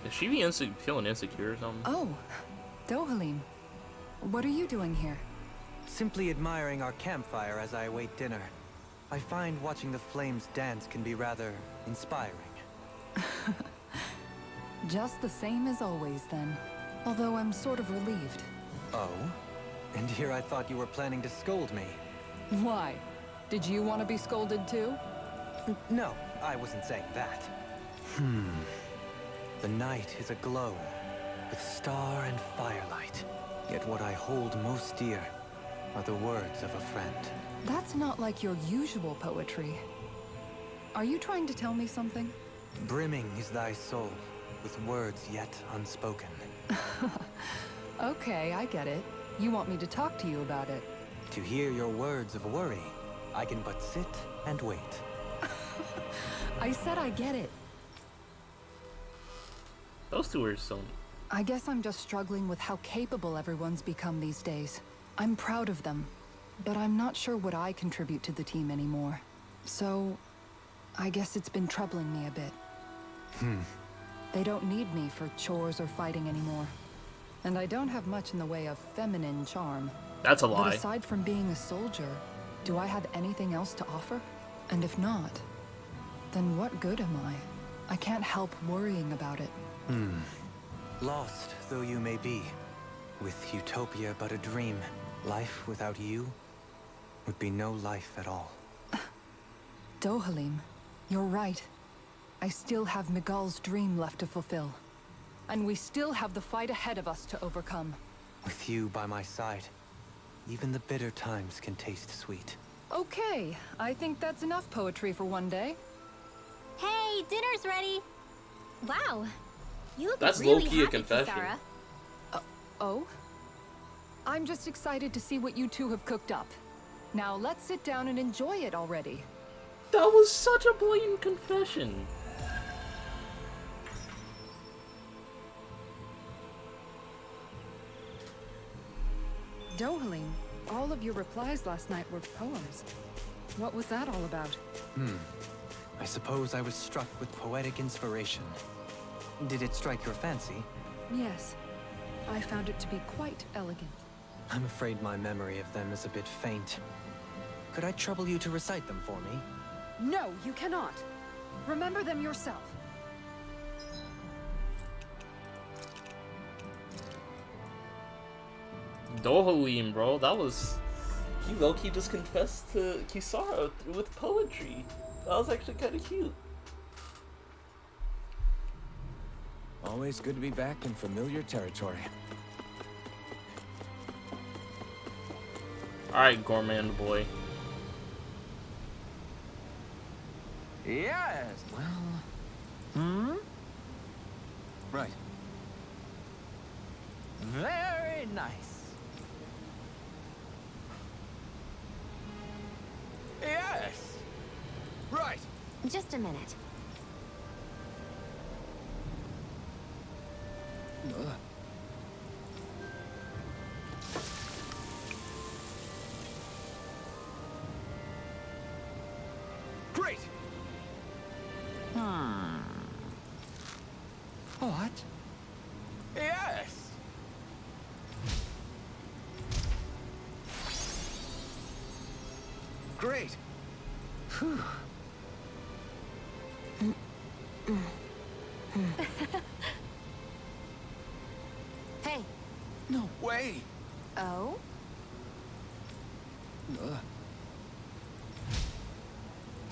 Is she be feeling insecure or something? Oh, Dohalim. What are you doing here? Simply admiring our campfire as I await dinner. I find watching the flames dance can be rather inspiring. Just the same as always, then. Although I'm sort of relieved. Oh? And here I thought you were planning to scold me. Why? Did you want to be scolded too? No, I wasn't saying that. The night is aglow with star and firelight. Yet what I hold most dear are the words of a friend. That's not like your usual poetry. Are you trying to tell me something? Brimming is thy soul, with words yet unspoken. Okay, I get it. You want me to talk to you about it. To hear your words of worry, I can but sit and wait. I said I get it. Those two are so... I guess I'm just struggling with how capable everyone's become these days. I'm proud of them, but I'm not sure what I contribute to the team anymore. So, I guess it's been troubling me a bit. They don't need me for chores or fighting anymore. And I don't have much in the way of feminine charm. That's a But lie. aside from being a soldier, do I have anything else to offer? And if not, then what good am I? I can't help worrying about it. Lost though you may be, with utopia but a dream, life without you would be no life at all. Dohalim, you're right. I still have Miguel's dream left to fulfill. And we still have the fight ahead of us to overcome. With you by my side, even the bitter times can taste sweet. Okay, I think that's enough poetry for one day. Hey, dinner's ready! Wow, you look That's really low-key a happy, confession. Kisara. Oh? I'm just excited to see what you two have cooked up. Now let's sit down and enjoy it already. That was such a blatant confession. Dohalim, all of your replies last night were poems. What was that all about? I suppose I was struck with poetic inspiration. Did it strike your fancy? Yes, I found it to be quite elegant. I'm afraid my memory of them is a bit faint. Could I trouble you to recite them for me? No, you cannot. Remember them yourself. Dohalim, bro, that was... He low-key just confessed to Kisara with poetry. That was actually kind of cute. Always good to be back in familiar territory. Alright, Gourmand boy. Yes, well... Right. Very nice. Yes! Right! Just a minute. Great! What? Yes! Great! Whew. Hey. No way! Oh?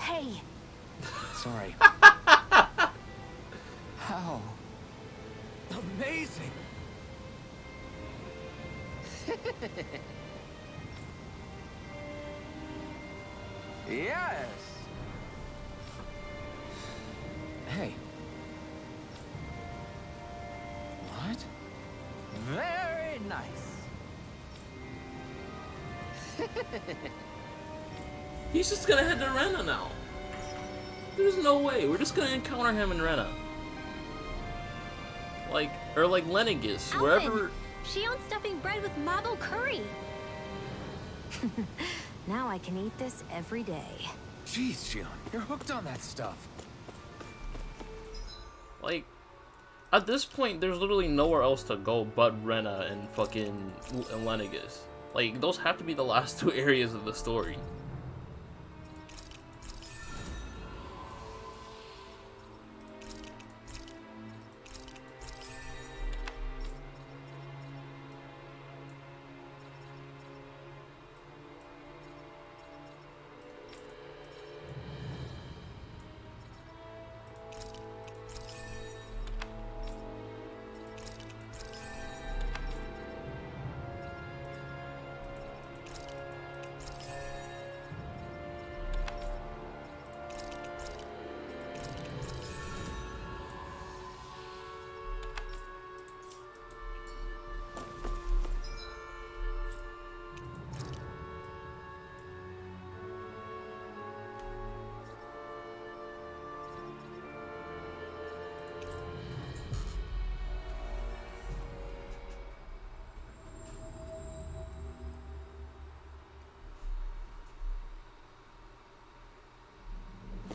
Hey. Sorry. How? Amazing! Yes! Hey. What? Very nice. He's just gonna head to Rena now. There's no way. We're just gonna encounter him in Rena. Like, or like Lenegis, Alvin, wherever... she owns stuffing bread with marble curry. Now I can eat this every day. Jeez, Xion, you're hooked on that stuff. Like, at this point, there's literally nowhere else to go but Rena and fucking Lenegis. Like, those have to be the last two areas of the story.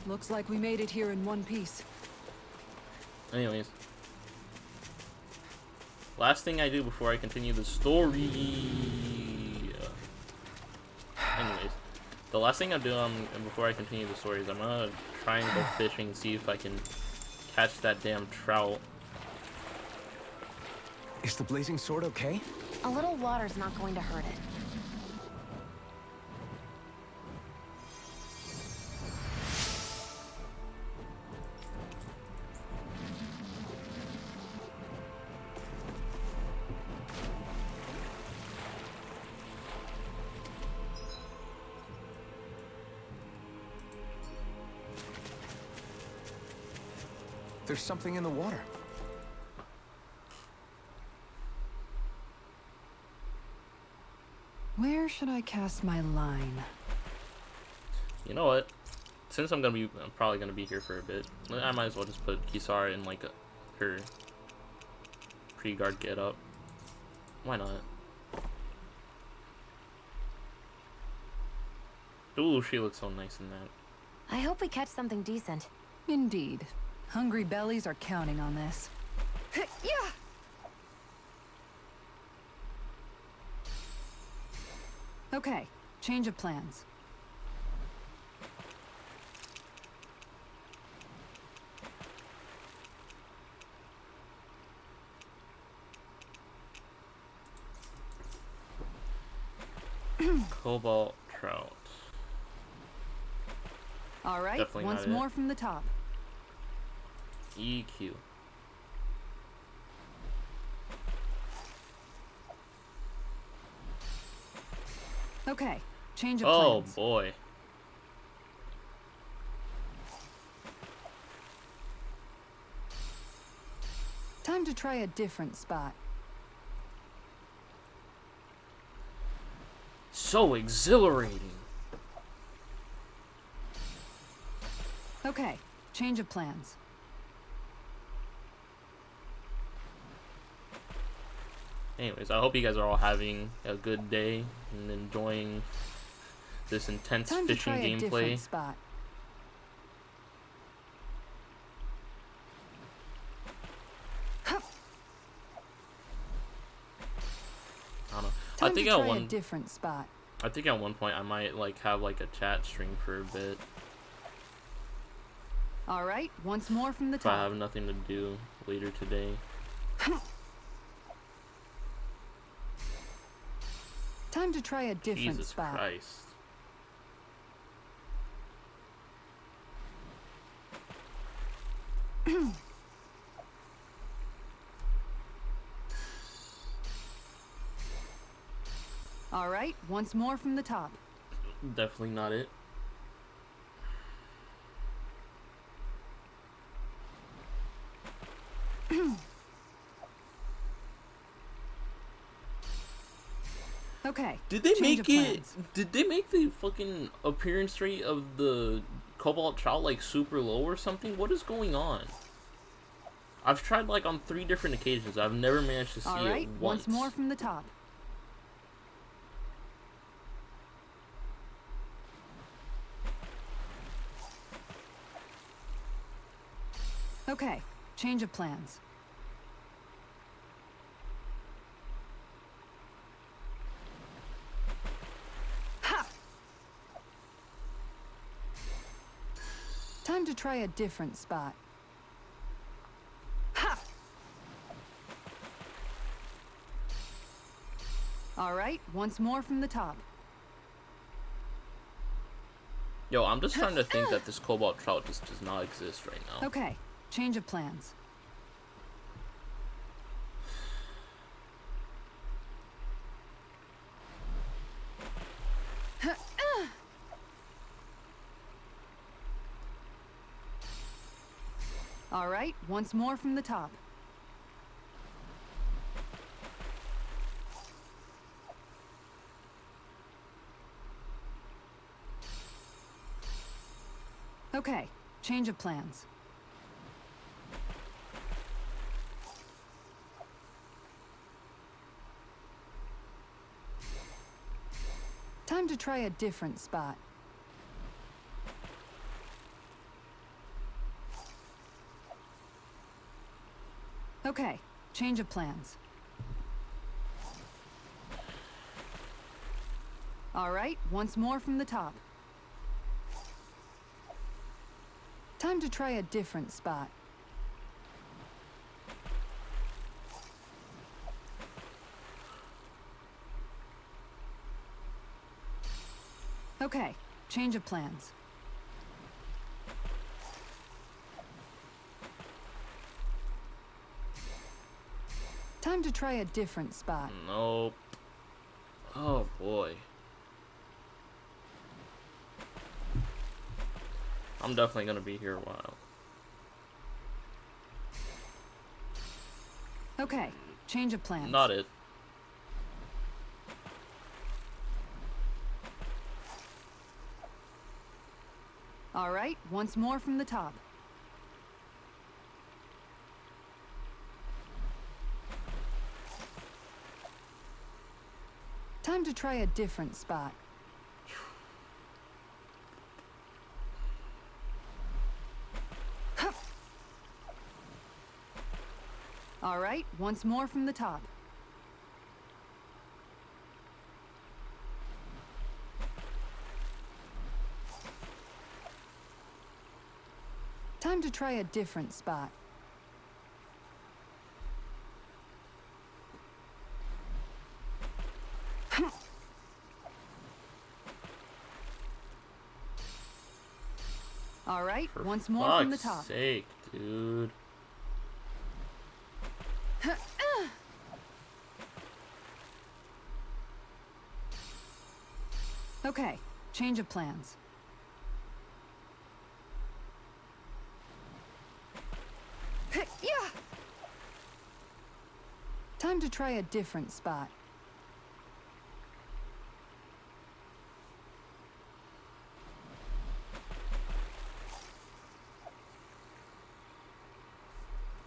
Looks like we made it here in one piece. Anyways. Last thing I do before I continue the story. Anyways. The last thing I do before I continue the story is I'm gonna try and go fishing and see if I can catch that damn trout. Is the blazing sword okay? A little water's not going to hurt it. There's something in the water. Where should I cast my line? You know what? Since I'm probably gonna be here for a bit, I might as well just put Kisara in like her pre-guard get up. Why not? Ooh, she looks so nice in that. I hope we catch something decent. Indeed. Hungry bellies are counting on this. Yeah. Okay, change of plans. Cobalt trout. All right, Definitely once not more it. from the top. EQ. Okay, change of Oh plans. boy. Time to try a different spot. So exhilarating. Okay, change of plans. Anyways, I hope you guys are all having a good day and enjoying this intense Time to fishing try a gameplay. different spot. I don't know. Time I think to at try a one different spot. I think at one point I might like have like a chat stream for a bit All right, once more from the if I top. have nothing to do later today. Time to try a different Jesus spot. Christ. All right, once more from the top. Definitely not it. Okay. Did they change make of it? plans. Did they make the fucking appearance rate of the cobalt trout like super low or something? What is going on? I've tried like on 3 different occasions. I've never managed to see All right, it once. once more from the top. Okay, change of plans. Ha! Time to try a different spot. Ha! All right, once more from the top. Yo, I'm just starting to think that this cobalt trout just does not exist right now. Okay, change of plans. All right, once more from the top. Okay, change of plans. Time to try a different spot. Okay, change of plans. All right, once more from the top. Time to try a different spot. Okay, change of plans. Time to try a different spot. Nope. Oh boy. I'm definitely gonna be here a while. Okay, change of plans. Not it. All right, once more from the top. Time to try a different spot. All right, once more from the top. Time to try a different spot. All right, For once more from the fuck's top. sake, dude. Okay, change of plans. Yeah. Time to try a different spot.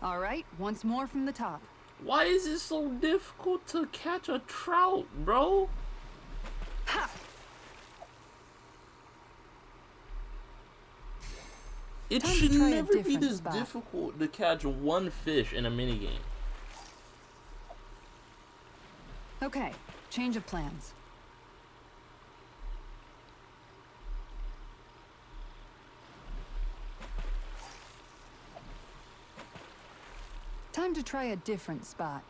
All right, once more from the top. Why is it so difficult to catch a trout, bro? Ha! It Time to should try a never be different this spot. difficult to catch one fish in a minigame. Okay, change of plans. Time to try a different spot.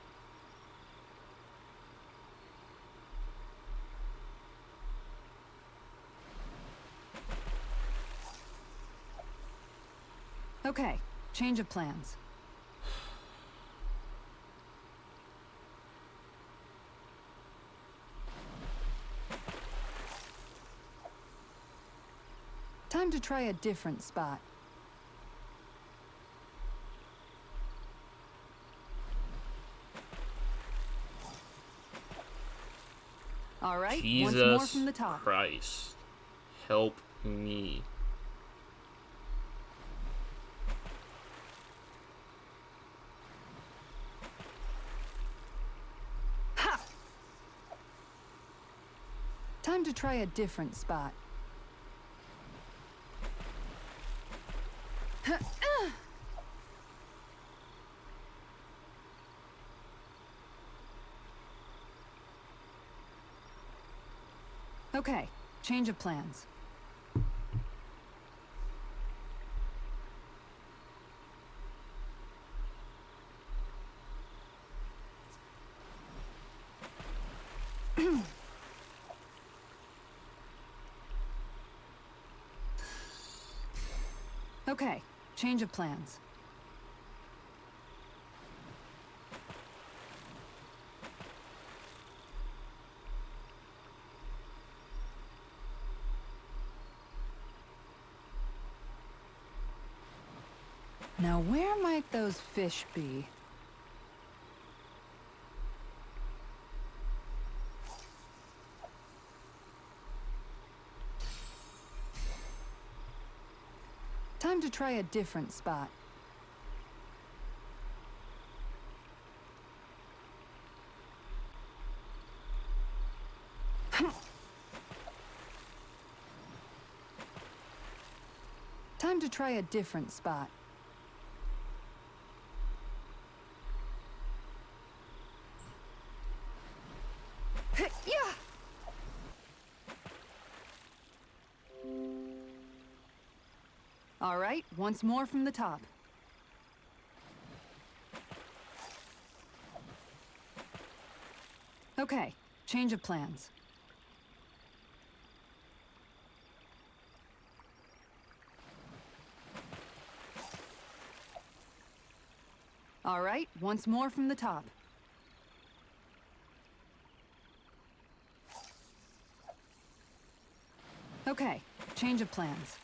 Okay, change of plans. Time to try a different spot. All right, once more Jesus from the top. Christ. Help me. Ha! Time to try a different spot. Okay, change of plans. Okay, change of plans. Now, where might those fish be? Time to try a different spot. Time to try a different spot. All right, once more from the top. Okay, change of plans. All right, once more from the top. Okay, change of plans.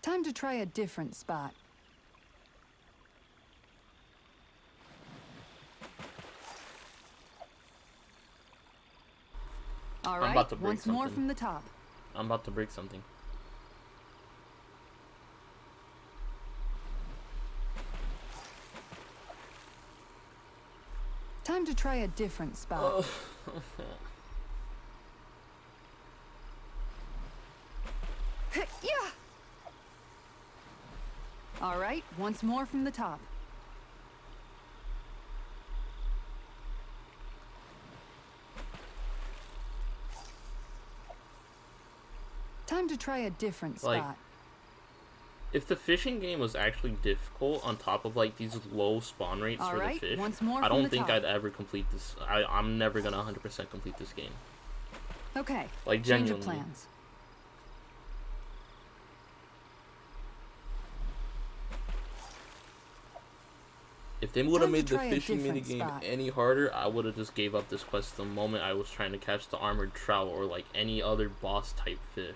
Time to try a different spot. All right, about to break once more something. from the top. I'm about to break something. Time to try a different spot. Yeah. All right, once more from the top. Time to try a different spot. Like, if the fishing game was actually difficult on top of like these low spawn rates All for right, the fish, once more I from don't the think top. I'd ever complete this. I'm never gonna 100% complete this game. Okay, Like, change of genuinely. plans. If they would have Time to made the try a fishing different minigame spot. any harder, I would have just gave up this quest the moment I was trying to catch the armored trout or like any other boss type fish.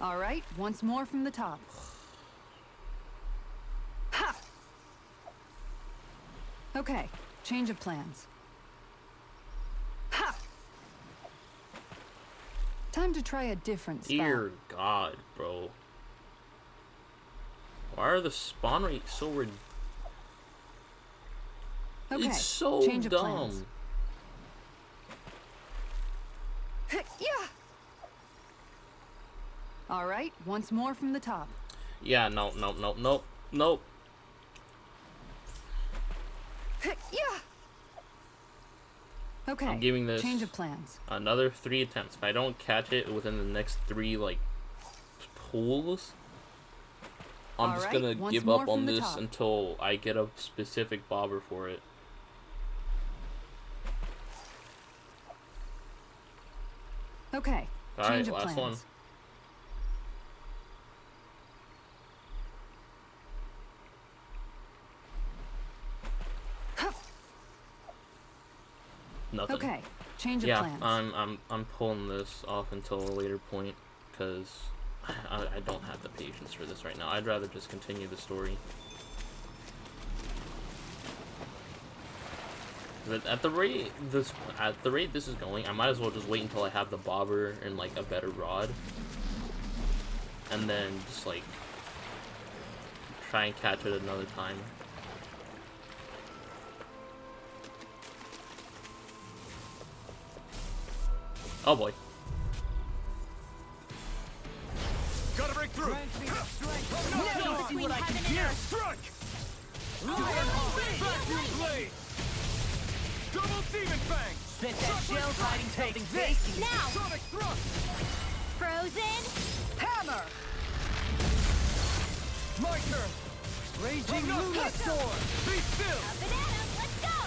All right, once more from the top. Ha! Okay, change of plans. Ha! Time to try a different spot. Dear God, bro. Why are the spawn rates so Okay, It's so change of dumb. plans. Yeah. All right, once more from the top. Yeah, no. Yeah. Okay, I'm giving this change of plans. another 3 attempts. If I don't catch it within the next 3 like pools, I'm just Alright, gonna once give more up on from the this top. until I get a specific bobber for it. Okay, Alright, change of last plans. one. Nothing. Okay, change of Yeah, plans. I'm pulling this off until a later point because I don't have the patience for this right now. I'd rather just continue the story. But at the rate this is going, I might as well just wait until I have the bobber and like a better rod, and then just like try and catch it another time. Oh boy. Gotta break through. Never see what I can do. Strike. Vacuum blade. Double demon fang. Bet that shell's hiding something tasty. Now! Sonic thrust. Frozen! Hammer! My turn. Raging Luna Luna Storm! Be still. Banana, let's go!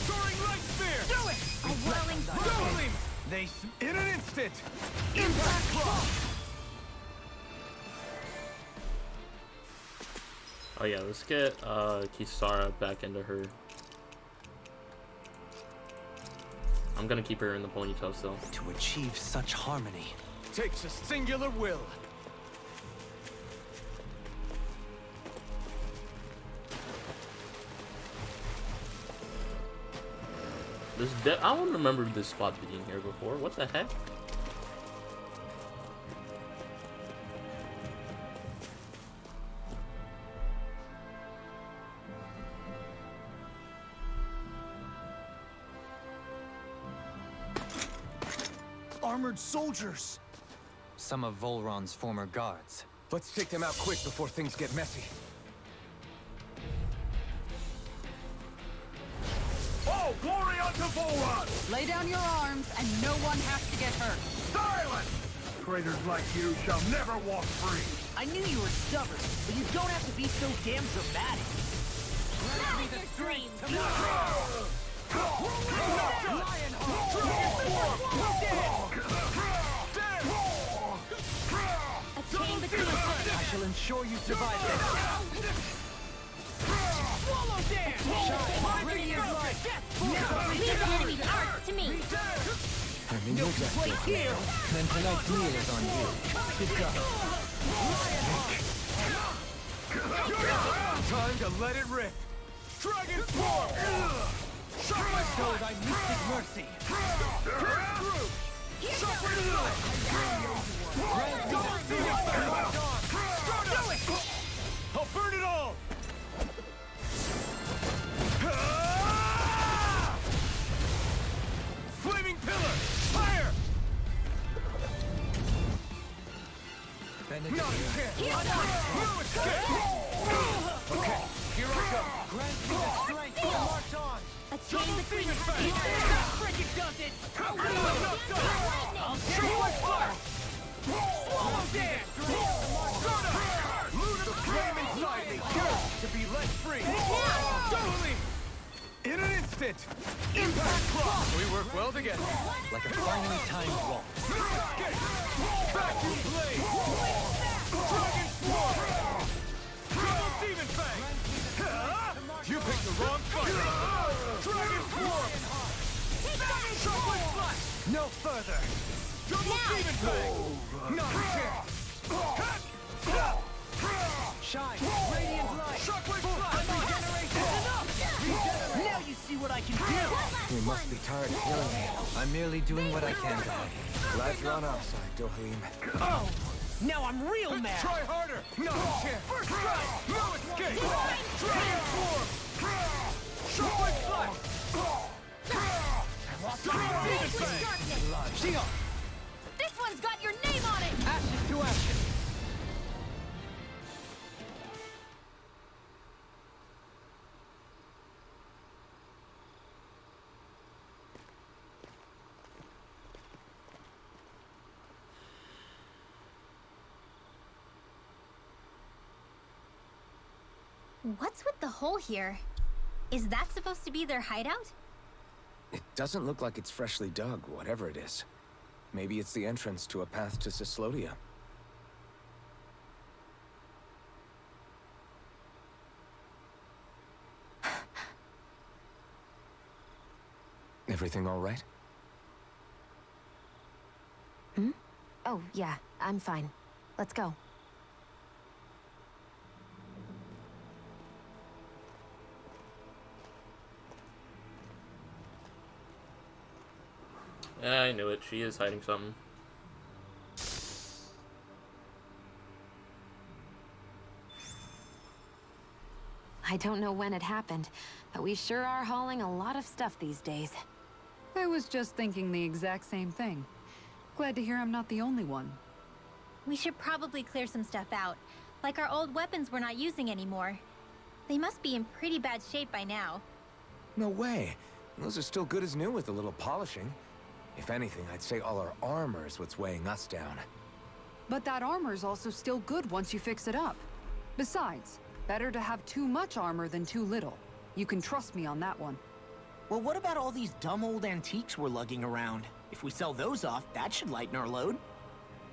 Soaring light spear. Do it! A whirling Whirling. In an instant. Impact block. Oh yeah, let's get Kisara back into her. I'm gonna keep her in the ponytail still. To achieve such harmony. Takes a singular will. I don't remember this spot being here before. What the heck? Armored soldiers. Some of Volron's former guards. Let's take them out quick before things get messy. Oh! All glory unto Volron! Lay down your arms, and no one has to get hurt. Silence! Traitors like you shall never walk free. I knew you were stubborn, but you don't have to be so damn dramatic. Grant me the strength to A chain between us. I shall ensure you survive this. Swallow dance! Radiant light! Leave the enemy's arts to me. I'm in your death here. Then tonight's meal is on you. Good job. Time to let it rip! Dragon Swarm! Shockwave Show thy mystic mercy. Shockwave Strike! Do it! I'll burn it all! Flaming Pillar! Fire! Not a chance! No escape! Okay, here I go. Grant me the strength to march on. A chain between us. Frigid does it. I'll Shockwave Fire! Swallow Dance! Loot the flame inside me! To be let free! Totally! In an instant! Impact Claw! We work well together. Like a finely timed waltz. Escape! Vacuum Blade! Dragon Swarm! Double Demon Fang! You picked the wrong fight! Dragon Swarm! Shockwave Flash! No further. Double Demon Fang! Not a chance! Shine. Radiant light. Shockwave Flash! Now you see what I can do. You must be tired of killing me. I'm merely doing what I can to help. Glad you're on our side, Dohalim. Oh, now I'm real mad. Try harder! No chance! First strike! No escape! Dragon Swarm! Shockwave Flash! Double Demon Fang! Xion, This one's got your name on it! ashes to ashes. What's with the hole here? Is that supposed to be their hideout? It doesn't look like it's freshly dug, whatever it is. Maybe it's the entrance to a path to Cyslodia. Everything all right? Oh, yeah, I'm fine. Let's go. Yeah, I knew it. She is hiding something. I don't know when it happened, but we sure are hauling a lot of stuff these days. I was just thinking the exact same thing. Glad to hear I'm not the only one. We should probably clear some stuff out. Like our old weapons we're not using anymore. They must be in pretty bad shape by now. No way. Those are still good as new with a little polishing. If anything, I'd say all our armor is what's weighing us down. But that armor's also still good once you fix it up. Besides, better to have too much armor than too little. You can trust me on that one. Well, what about all these dumb old antiques we're lugging around? If we sell those off, that should lighten our load.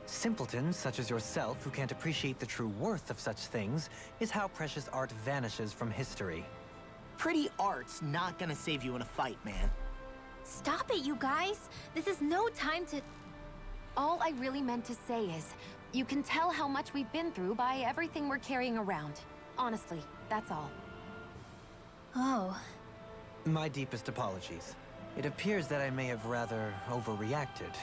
Simpletons such as yourself who can't appreciate the true worth of such things is how precious art vanishes from history. Pretty art's not gonna save you in a fight, man. Stop it, you guys! This is no time to... All I really meant to say is, you can tell how much we've been through by everything we're carrying around. Honestly, that's all. Oh. My deepest apologies. It appears that I may have rather overreacted.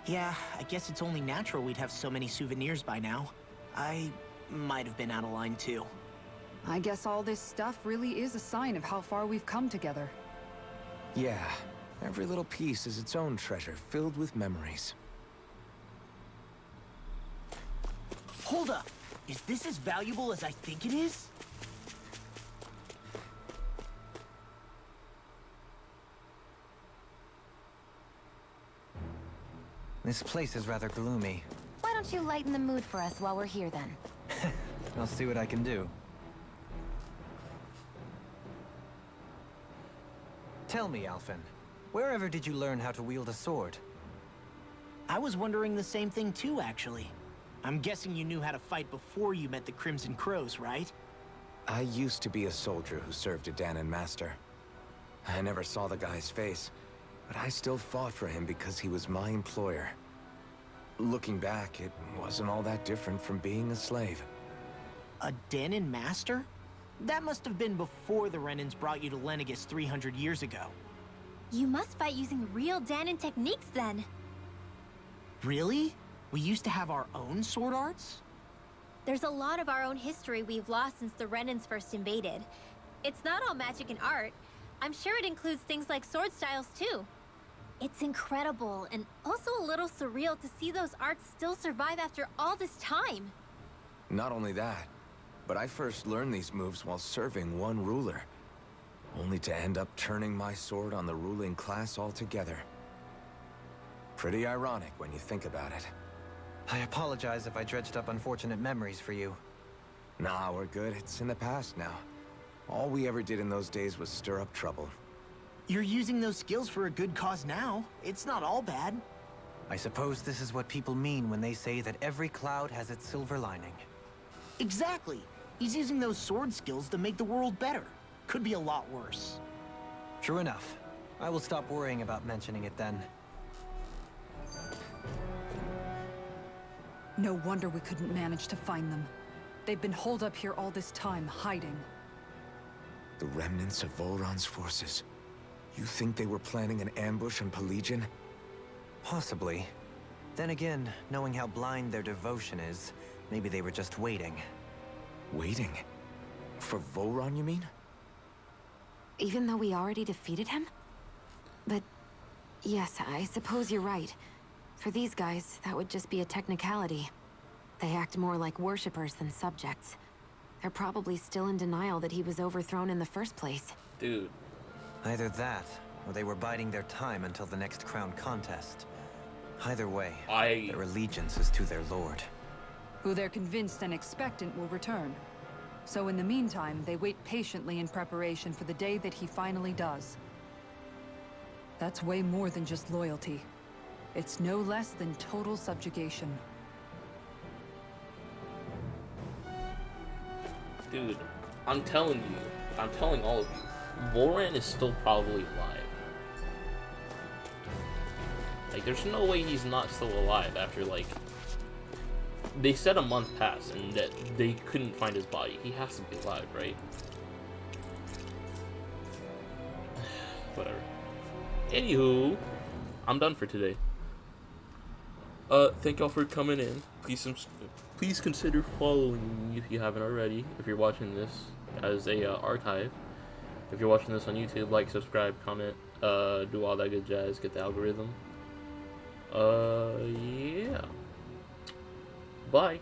Yeah, I guess it's only natural we'd have so many souvenirs by now. I might have been out of line too. I guess all this stuff really is a sign of how far we've come together. Yeah, every little piece is its own treasure, filled with memories. Hold up! Is this as valuable as I think it is? This place is rather gloomy. Why don't you lighten the mood for us while we're here, then? I'll see what I can do. Tell me, Alphen, wherever did you learn how to wield a sword? I was wondering the same thing too, actually. I'm guessing you knew how to fight before you met the Crimson Crows, right? I used to be a soldier who served a Danon master. I never saw the guy's face, but I still fought for him because he was my employer. Looking back, it wasn't all that different from being a slave. A Danon master? That must have been before the Renans brought you to Lenegis 300 years ago. You must fight using real Danon techniques then. Really? We used to have our own sword arts? There's a lot of our own history we've lost since the Renans first invaded. It's not all magic and art. I'm sure it includes things like sword styles too. It's incredible and also a little surreal to see those arts still survive after all this time. Not only that, but I first learned these moves while serving one ruler, only to end up turning my sword on the ruling class altogether. Pretty ironic when you think about it. I apologize if I dredged up unfortunate memories for you. Nah, we're good. It's in the past now. All we ever did in those days was stir up trouble. You're using those skills for a good cause now. It's not all bad. I suppose this is what people mean when they say that every cloud has its silver lining. Exactly. He's using those sword skills to make the world better. Could be a lot worse. True enough. I will stop worrying about mentioning it then. No wonder we couldn't manage to find them. They've been holed up here all this time, hiding. The remnants of Volron's forces. You think they were planning an ambush on Pelegion? Possibly. Then again, knowing how blind their devotion is, maybe they were just waiting. Waiting? For Volron, you mean? Even though we already defeated him? But yes, I suppose you're right. For these guys, that would just be a technicality. They act more like worshippers than subjects. They're probably still in denial that he was overthrown in the first place. Dude. Either that, or they were biding their time until the next crown contest. Either way, their allegiance is to their lord. Who they're convinced and expectant will return. So in the meantime, they wait patiently in preparation for the day that he finally does. That's way more than just loyalty. It's no less than total subjugation. Dude, I'm telling all of you, Volran is still probably alive. Like, there's no way he's not still alive after, like, they said a month passed and that they couldn't find his body. He has to be alive, right? Whatever. Anywho, I'm done for today. Thank y'all for coming in. Please consider following me if you haven't already. If you're watching this as a archive, if you're watching this on YouTube, like, subscribe, comment, do all that good jazz. Get the algorithm. Yeah. Bye.